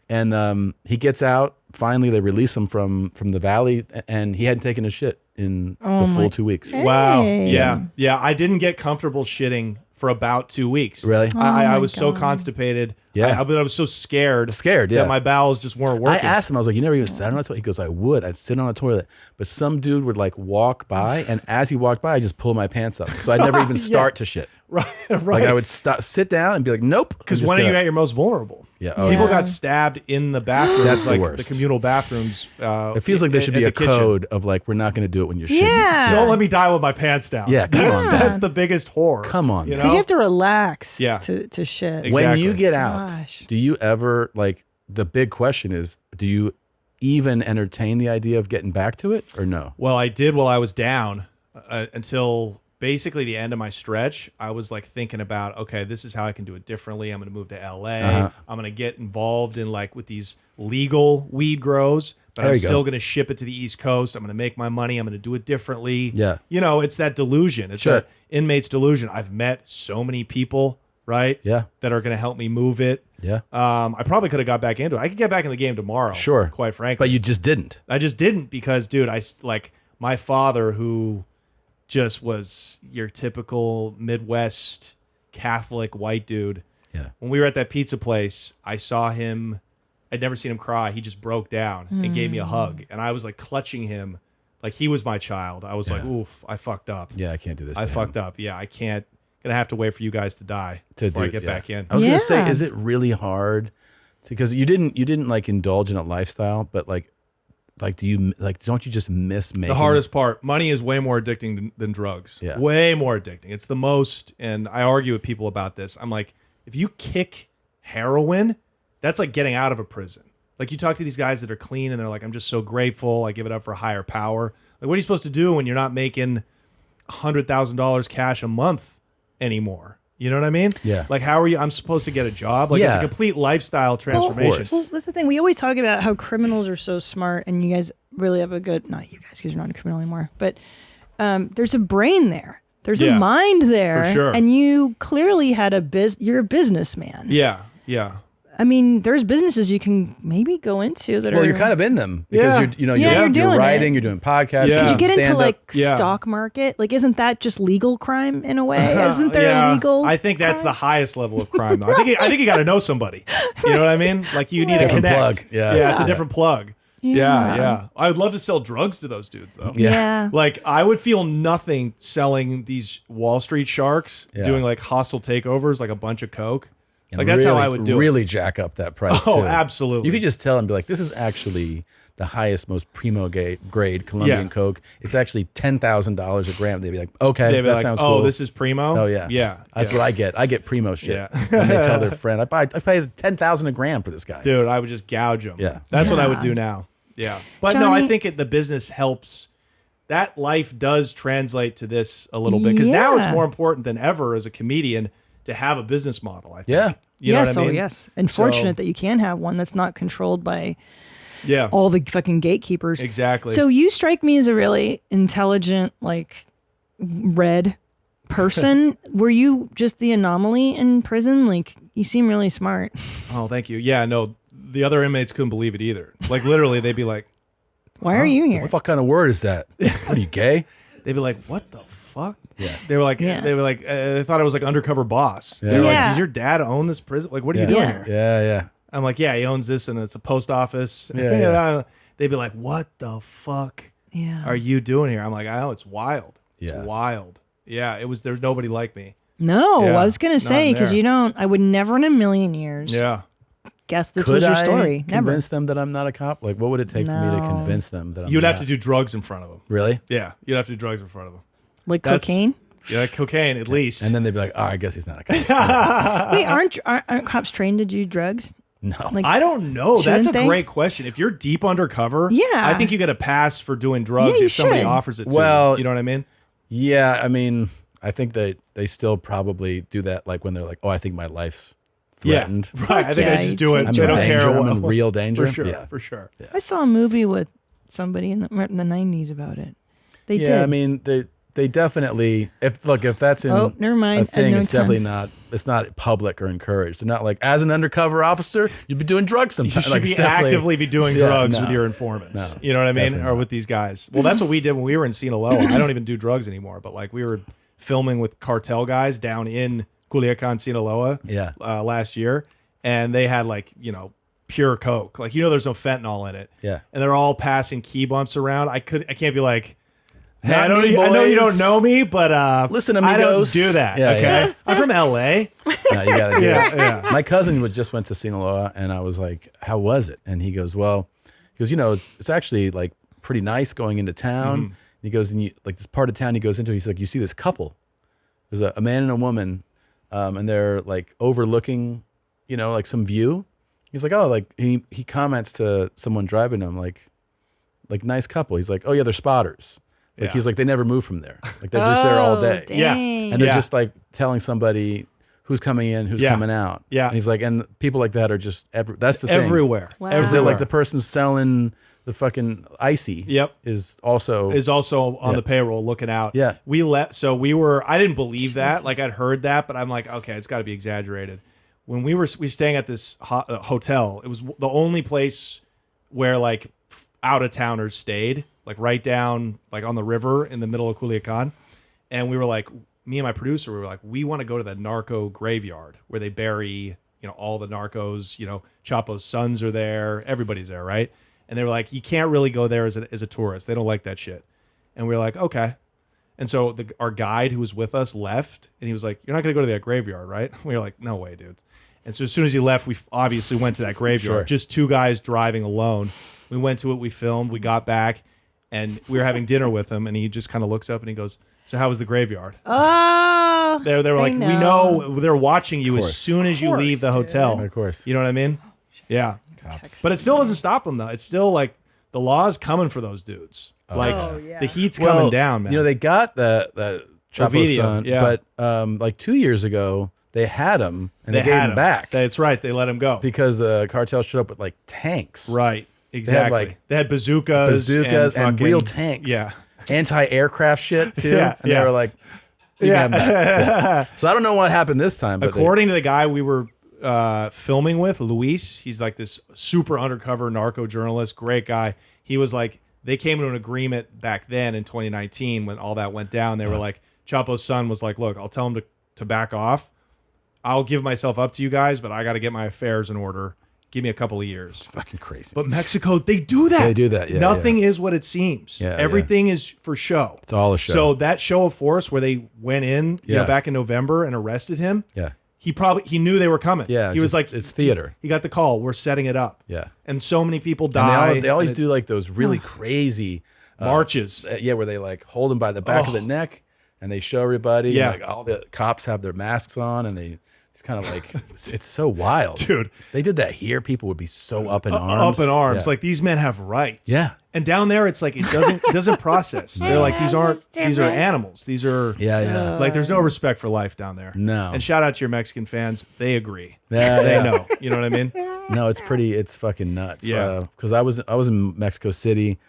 And he gets out. Finally, they release him from the Valley, and he hadn't taken a shit in the full 2 weeks.
Wow.
Hey.
Yeah. I didn't get comfortable shitting for about 2 weeks.
Really?
I was so constipated.
Yeah.
I was so scared.
Scared, yeah.
That my bowels just weren't working.
I asked him, I was like, you never even sat on a toilet? He goes, I would. I'd sit on a toilet. But some dude would like walk by, and as he walked by, I just pull my pants up. So I'd never even start to shit.
Right.
Like I would sit down and be like, nope.
Because
and just
when are
get
you
up.
at your most vulnerable?
Yeah.
People got stabbed in the bathrooms.
That's the
like
worst.
The communal bathrooms.
It feels like there should be a code of like, we're not going to do it when you're shitting.
Yeah.
Don't let me die with my pants down.
Yeah, come on.
That's the biggest horror.
Come on.
You
Because
know?
you have to relax
Yeah.
to shit.
Exactly.
When you get out,
Gosh.
do you ever, like, the big question is, do you even entertain the idea of getting back to it or no?
Well, I did while I was down until basically the end of my stretch. I was like thinking about, okay, this is how I can do it differently. I'm going to move to LA.
Uh-huh.
I'm going to get involved in like with these legal weed grows, but
There
I'm
you go.
still going to ship it to the East Coast. I'm going to make my money. I'm going to do it differently.
Yeah.
You know, it's that delusion. It's
Sure.
that inmate's delusion. I've met so many people, right?
Yeah.
That are going to help me move it.
Yeah.
I probably could have got back into it. I could get back in the game tomorrow.
Sure.
Quite frankly.
But you just didn't.
I just didn't because, dude, like my father, who just was your typical Midwest Catholic white dude.
Yeah.
When we were at that pizza place, I saw him. I'd never seen him cry. He just broke down and gave me a hug, and I was like clutching him, like he was my child. I was like, "Oof, I fucked up.
Yeah, I can't do this.
I
to him.
fucked up. Yeah, I can't. Gonna have to wait for you guys to die before I get back in."
I was gonna say,
Yeah.
is it really hard? Because you didn't like indulge in a lifestyle, but like do you like? Don't you just miss making
The hardest part, money is way more addicting than drugs.
Yeah.
Way more addicting. It's the most, and I argue with people about this. I'm like, if you kick heroin, that's like getting out of a prison. Like you talk to these guys that are clean and they're like, I'm just so grateful. I give it up for a higher power. Like, what are you supposed to do when you're not making $100,000 cash a month anymore? You know what I mean?
Yeah.
Like, how are you? I'm supposed to get a job. Like, it's a complete lifestyle transformation.
Well, that's the thing. We always talk about how criminals are so smart, and you guys really have a good, not you guys, because you're not a criminal anymore, but there's a brain there. There's a mind there.
For sure.
And you clearly had you're a businessman.
Yeah. Yeah.
I mean, there's businesses you can maybe go into that are.
Well, you're kind of in them because you're writing, you're doing podcasts.
Could you get into like
Yeah.
stock market? Like, isn't that just legal crime in a way? Isn't there legal?
I think that's the highest level of crime, though. I think you got to know somebody. You know what I mean? Like, you need to
Different
connect.
plug. Yeah.
Yeah, it's a different plug.
Yeah.
Yeah. I would love to sell drugs to those dudes, though.
Yeah.
Like, I would feel nothing selling these Wall Street sharks doing like hostile takeovers, like a bunch of coke.
And
Like, that's
really,
how I would do
really
it.
jack up that price.
Oh,
too.
absolutely.
You could just tell and be like, "This is actually the highest, most primo grade Colombian coke. It's actually $10,000 a gram." They'd be like, "Okay,
They'd be
that
like,
sounds
"Oh,
cool."
this is primo."
Oh yeah,
Yeah.
That's
Yeah.
what I get. I get primo shit.
Yeah.
And they tell their friend, "I pay 10,000 a gram for this guy."
Dude, I would just gouge them.
Yeah.
That's what I would do now. Yeah. But no, I think the business helps. That life does translate to this a little bit because now it's
Yeah.
more important than ever as a comedian to have a business model, I think.
Yeah.
You know
yes,
what I mean?
yes. And fortunate that you can have one that's not controlled by all the fucking gatekeepers.
Exactly.
So you strike me as a really intelligent, like, red person. Were you just the anomaly in prison? Like, you seem really smart.
Oh, thank you. Yeah, no, the other inmates couldn't believe it either. Like, literally, they'd be like,
Why are you here?
What kind of word is that? Are you gay?
They'd be like, what the fuck?
Yeah.
They were like,
Yeah.
they thought I was like undercover boss.
Yeah.
They were like,
Yeah.
does your dad own this prison? Like, what are you
Yeah.
doing
Yeah.
here?
Yeah, yeah.
I'm like, yeah, he owns this and it's a post office.
Yeah, yeah.
They'd be like, what the fuck
Yeah.
are you doing here? I'm like, I know, it's wild. It's
Yeah.
wild. Yeah, there's nobody like me.
No,
Yeah,
I was going to
not
say,
in
because
there.
I would never in a million years
Yeah.
guess this
Could
was your
I
story. Never.
convince them that I'm not a cop? Like, what would it take for me to
No.
convince them that I'm
You'd
not?
have to do drugs in front of them.
Really?
Yeah, you'd have to do drugs in front of them.
Like
That's-
cocaine?
Yeah, like cocaine at least.
And then they'd be like, "Oh, I guess he's not a cop."
Wait, aren't cops trained to do drugs?
No.
Like,
I don't know. That's a
shouldn't they?
great question. If you're deep undercover,
Yeah.
I think you get a pass for doing drugs
Yeah, you
if somebody
should.
offers it to
Well,
you. You know what I mean?
Yeah, I mean, I think they still probably do that, like when they're like, "Oh, I think my life's threatened."
Yeah, right. I think
yeah,
they just
you
do it.
take
They don't
drugs.
care.
I'm in real danger.
For sure.
Yeah.
For sure.
I saw a movie with somebody in the 90s about it. They
Yeah,
did.
I mean, they definitely if that's in
Oh, never mind.
a thing,
No
it's
time.
definitely not. It's not public or encouraged. They're not like, as an undercover officer, you'd be doing drugs
You
sometimes.
should
Like,
be
it's definitely-
actively be doing
Yeah,
drugs
no.
with your informants.
No,
You know what I mean?
definitely
Or
not.
with these guys. Well, that's what we did when we were in Sinaloa. I don't even do drugs anymore, but like we were filming with Cartel guys down in Culiacan, Sinaloa
Yeah.
last year. And they had like, pure coke. Like, there's no fentanyl in it.
Yeah.
And they're all passing key bumps around. I can't be like, hey,
Not
I know
me,
you don't
boys.
know me, but
Listen,
I don't
amigos.
do that.
Yeah,
okay.
yeah.
I'm from LA.
No, you gotta do
Yeah,
it.
yeah.
My cousin just went to Sinaloa, and I was like, "How was it?" And he goes, "Well, it's actually like pretty nice going into town."
Mm-hmm.
He goes, and like this part of town he goes into, he's like, "You see this couple? There's a man and a woman, and they're like overlooking, like some view." He's like, "Oh," like he comments to someone driving him, like nice couple. He's like, "Oh yeah, they're spotters." Like
Yeah.
he's like, they never move from there. Like they're just there all day.
Yeah.
dang.
And they're
Yeah.
just like telling somebody who's coming in, who's
Yeah.
coming out.
Yeah.
And he's like, and people like that are just that's the thing.
Everywhere.
Wow.
Is that
Everywhere.
like the person selling the fucking icy?
Yep.
Is also
on
Yeah.
the payroll looking out.
Yeah.
I didn't believe that. Like I'd heard that, but I'm like, okay, it's got to be exaggerated. When we were staying at this hotel, it was the only place where like out of towners stayed, like right down like on the river in the middle of Culiacan. And we were like, me and my producer, we were like, we want to go to the narco graveyard where they bury, all the narcos, Chapo's sons are there. Everybody's there. Right. And they were like, you can't really go there as a tourist. They don't like that shit. And we were like, okay. And so our guide who was with us left, and he was like, you're not going to go to that graveyard, right? We were like, no way, dude. And so as soon as he left, we obviously went to that graveyard.
Sure.
Just two guys driving alone. We went to it, we filmed, we got back, and we were having dinner with him, and he just kind of looks up and he goes, so how was the graveyard?
Oh,
They were like, we know they're watching you as
course.
soon as you leave the hotel.
Of course.
You know what I mean? Yeah. But it still doesn't stop them, though. It's still like the law is coming for those dudes. Like the heat's coming down, man.
You know, they got the Chapo
video,
son,
yeah.
but like 2 years ago, they had him and they gave
had
him back.
That's right. They let him go.
Because Cartel showed up with like tanks.
Right. Exactly. They had bazookas
and real tanks.
Yeah.
Anti-aircraft shit too.
Yeah,
And they were like, you can have that. So I don't know what happened this time. But
according to the guy we were filming with, Luis, he's like this super undercover narco journalist, great guy. He was like, they came to an agreement back then in 2019 when all that went down. They were like, Chapo's son was like, look, I'll tell him to back off. I'll give myself up to you guys, but I got to get my affairs in order. Give me a couple of years.
It's fucking crazy.
But Mexico, they do that.
They do that, yeah.
Nothing is what it seems.
Yeah,
Everything is for show.
It's all a show.
So that show of force where they went in, you know,
Yeah.
back in November and arrested him.
Yeah.
He knew they were coming.
Yeah,
he was like,
it's theater.
He got the call. We're setting it up.
Yeah.
And so many people
And
die.
they always do like those really crazy
marches.
Where they like hold him by the back of the neck and they show everybody.
Yeah.
And like all the cops have their masks on and it's kind of like, it's so wild.
Dude.
If they did that here, people would be so up in arms.
Up in arms.
Yeah.
Like these men have rights.
Yeah.
And down there, it's like it doesn't process. They're like, these are animals. These are like there's no respect for life down there.
No.
And shout out to your Mexican fans. They agree.
Yeah,
they
yeah.
know. You know what I mean?
No, it's fucking nuts.
Yeah.
Because I was in Mexico City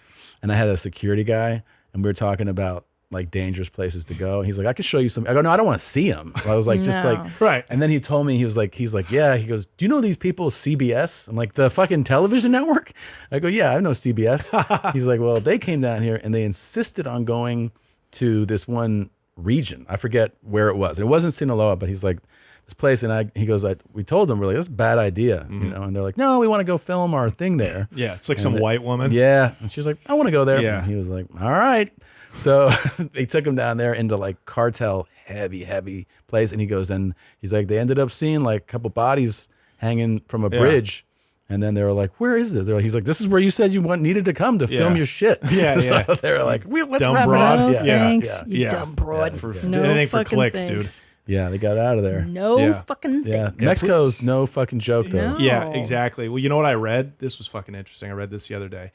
and I had a security guy and we were talking about like dangerous places to go. And he's like, I could show you some. I go, no, I don't want to see them. I was like, just like,
right.
And then he told me, he's like, yeah. He goes, do you know these people, CBS? I'm like, the fucking television network? I go, yeah, I know CBS. He's like, well, they came down here and they insisted on going to this one region. I forget where it was. It wasn't Sinaloa, but he's like, this place. And he goes, we told them, we're like, that's a bad idea. You know? And they're like, no, we want to go film our thing there.
Yeah. It's like
And
some white woman.
Yeah. And she's like, I want to go there.
Yeah.
And he was like, all right. So they took him down there into like cartel heavy place. And he goes, and he's like, they ended up seeing like a couple bodies hanging from a bridge. And then they were like, where is this? He's like, this is where you said you needed to come to film your shit.
Yeah,
so
yeah.
they were like, let's
Dumb
wrap
broad.
it up.
No thanks, you dumb broad. No
anything for
fucking
clicks,
thanks.
dude.
Yeah, they got out of there.
No fucking
Yeah,
thanks.
Mexico's no fucking joke though.
No.
Yeah, exactly. Well, you know what I read? This was fucking interesting. I read this the other day.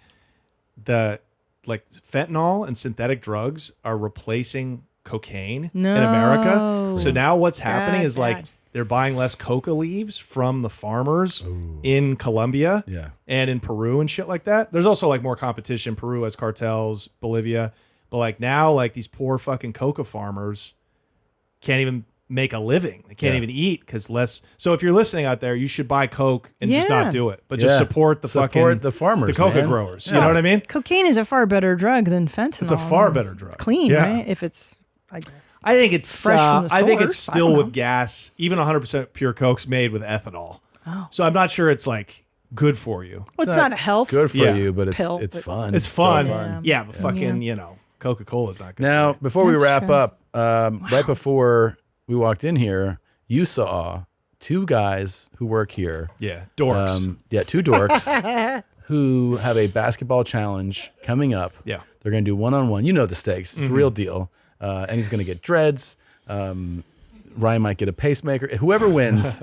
Like fentanyl and synthetic drugs are replacing cocaine in America. So now what's happening is like they're buying less coca leaves from the farmers in Colombia and in Peru and shit like that. There's also like more competition. Peru has cartels, Bolivia. But like now, like these poor fucking coca farmers can't even make a living. They can't even eat because less. So if you're listening out there, you should buy coke and just not do it, but just support the
farmers,
the coca
man.
growers. You know what I mean?
Cocaine is a far better drug than fentanyl.
It's a far better drug.
Clean,
Yeah.
right? If it's, I guess.
I think it's
fresh from the
I think it's
source. I
still
don't
with
know.
gas. Even 100% pure coke's made with ethanol.
Oh.
So I'm not sure it's like good for you.
Well, it's not a health
good for
Yeah.
you, but
pill,
it's
but-
fun.
It's
so
fun. Yeah, but fucking, you know, Coca-Cola's not good.
Now, before we
That's
wrap
true.
up, right before we walked in here, you saw two guys who work here.
Yeah, dorks.
Two dorks who have a basketball challenge coming up.
Yeah.
They're going to do one-on-one. You know the stakes. It's a real deal. And he's going to get dreads. Ryan might get a pacemaker. Whoever wins.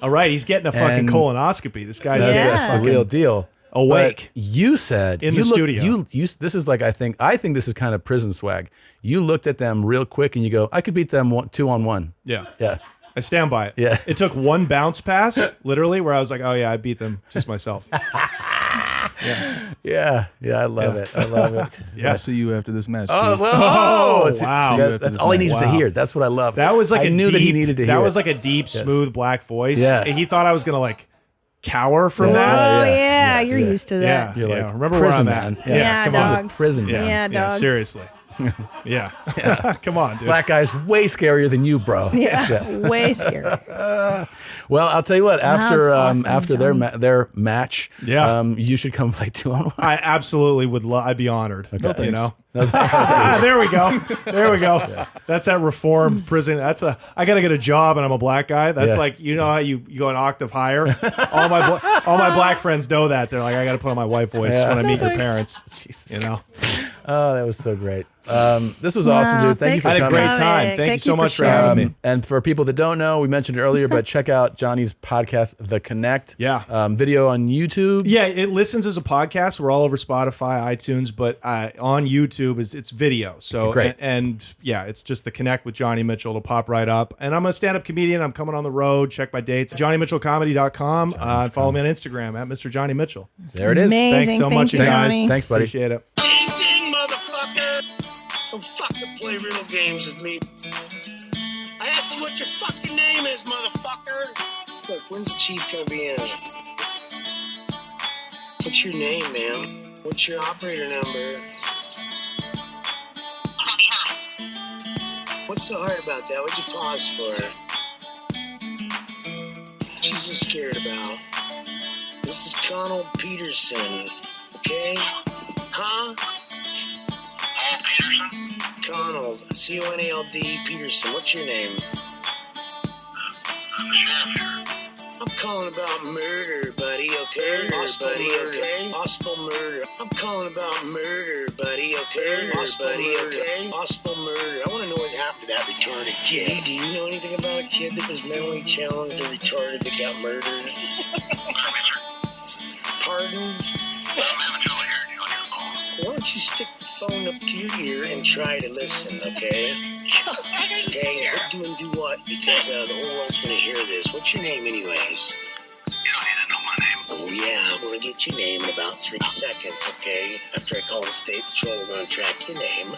All right, he's getting a fucking
And
colonoscopy. This guy's
That's the real deal.
awake.
But you said
In the studio.
This is like I think this is kind of prison swag. You looked at them real quick and you go, I could beat them 2-on-1.
Yeah.
Yeah.
I stand by it.
Yeah.
It took one bounce pass, literally, where I was like, oh, yeah, I beat them just myself.
Yeah. I love it. I love it.
Yeah.
I'll see you after this match.
Oh,
Chief.
wow.
wow.
That's all he needs to hear. That's what I love.
That was like
I knew that he needed to hear
That was
it.
like a deep,
Yes.
smooth, black voice.
Yeah.
And he thought I was going to like cower from
Oh,
that.
yeah, you're
yeah.
used to
Yeah.
that.
You're like,
Remember where
prison
I'm
man.
at.
Yeah,
come
dog.
on.
Prison
Yeah.
man.
Yeah,
Yeah,
dog.
seriously. Yeah. Come on, dude.
Black guy's way scarier than you, bro.
Yeah, way scary.
Well, I'll tell you what. After
That's awesome,
after their match,
Yeah.
you should come play 2-on-1.
I absolutely would I'd be honored.
Okay.
You know?
No,
There we go. There we go. That's that reformed prison. I got to get a job and I'm a black guy. That's
Yeah.
like, you know how you go an octave higher? all my black friends know that. They're like, I got to put on my white voice
Yeah.
when I meet your
thanks.
parents.
Jesus
You know?
Oh, that was so great. This was awesome, dude. Thank you for
coming.
coming.
I had a great time. Thank you so much for having me.
And for people that don't know, we mentioned it earlier, but check out Johnny's podcast, The Connect.
Yeah.
Video on YouTube.
Yeah, it listens as a podcast. We're all over Spotify, iTunes, but on YouTube it's video. So
Great.
And yeah, it's just The Connect with Johnny Mitchell. It'll pop right up. And I'm a stand-up comedian. I'm coming on the road. Check my dates. JohnnyMitchellComedy.com. Follow me on Instagram at Mr. Johnny Mitchell.
There it is.
Amazing.
Thanks so much, you guys.
Johnny.
Thanks, buddy.
Appreciate it.
Ding, motherfucker! Don't fucking play real games with me. I asked you what your fucking name is, motherfucker! Look, when's the chief gonna be in? What's your name, ma'am? What's your operator number? What's so hard about that? What'd you pause for? What you so scared about? This is Conald Peterson, okay? Huh? Conald, C-O-N-A-L-D Peterson. What's your name? I'm calling about murder, buddy, okay? Possible murder, okay? Possible murder. I'm calling about murder, buddy, okay? Possible murder, okay? Possible murder. I want to know what happened to that retarded kid. Do you know anything about a kid that was mentally challenged or retarded that got murdered? Pardon? Why don't you stick the phone up to your ear and try to listen, okay? Okay, quit doing do what? Because the whole world's gonna hear this. What's your name, anyways? You don't need to know my name. Oh yeah, I'm gonna get your name in about 3 seconds, okay? After I call the state patrol, we're gonna track your name.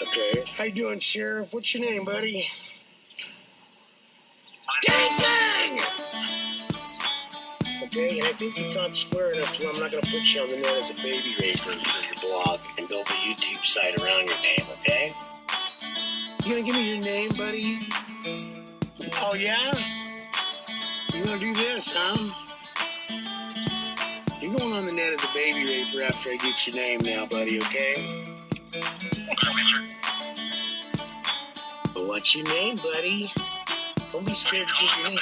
Okay. How you doing, Sheriff? What's your name, buddy? Dang dang! Okay, and I think you taught square enough to where I'm not going to put you on the net as a baby raper for your blog and build a YouTube site around your name, okay? You going to give me your name, buddy? Oh, yeah? You want to do this, huh? You're going on the net as a baby raper after I get your name now, buddy, okay? But what's your name, buddy? Don't be scared to give your name.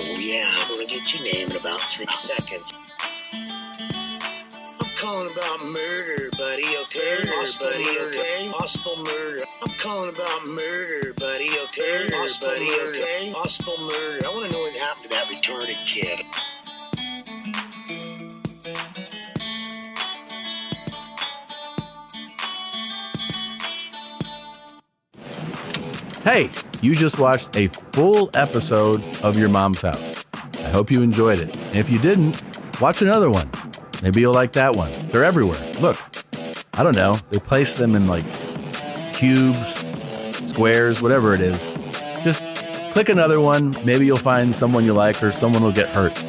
Oh yeah, I'm gonna get your name in about 3 seconds. I'm calling about murder, buddy, okay? Possible murder, okay? Possible murder. I'm calling about murder, buddy, okay? Possible murder, okay? Possible murder. I wanna know what happened to that retarded kid.
Hey, you just watched a full episode of Your Mom's House. I hope you enjoyed it. And if you didn't, watch another one. Maybe you'll like that one. They're everywhere. Look, I don't know. They place them in like cubes, squares, whatever it is. Just click another one. Maybe you'll find someone you like or someone will get hurt.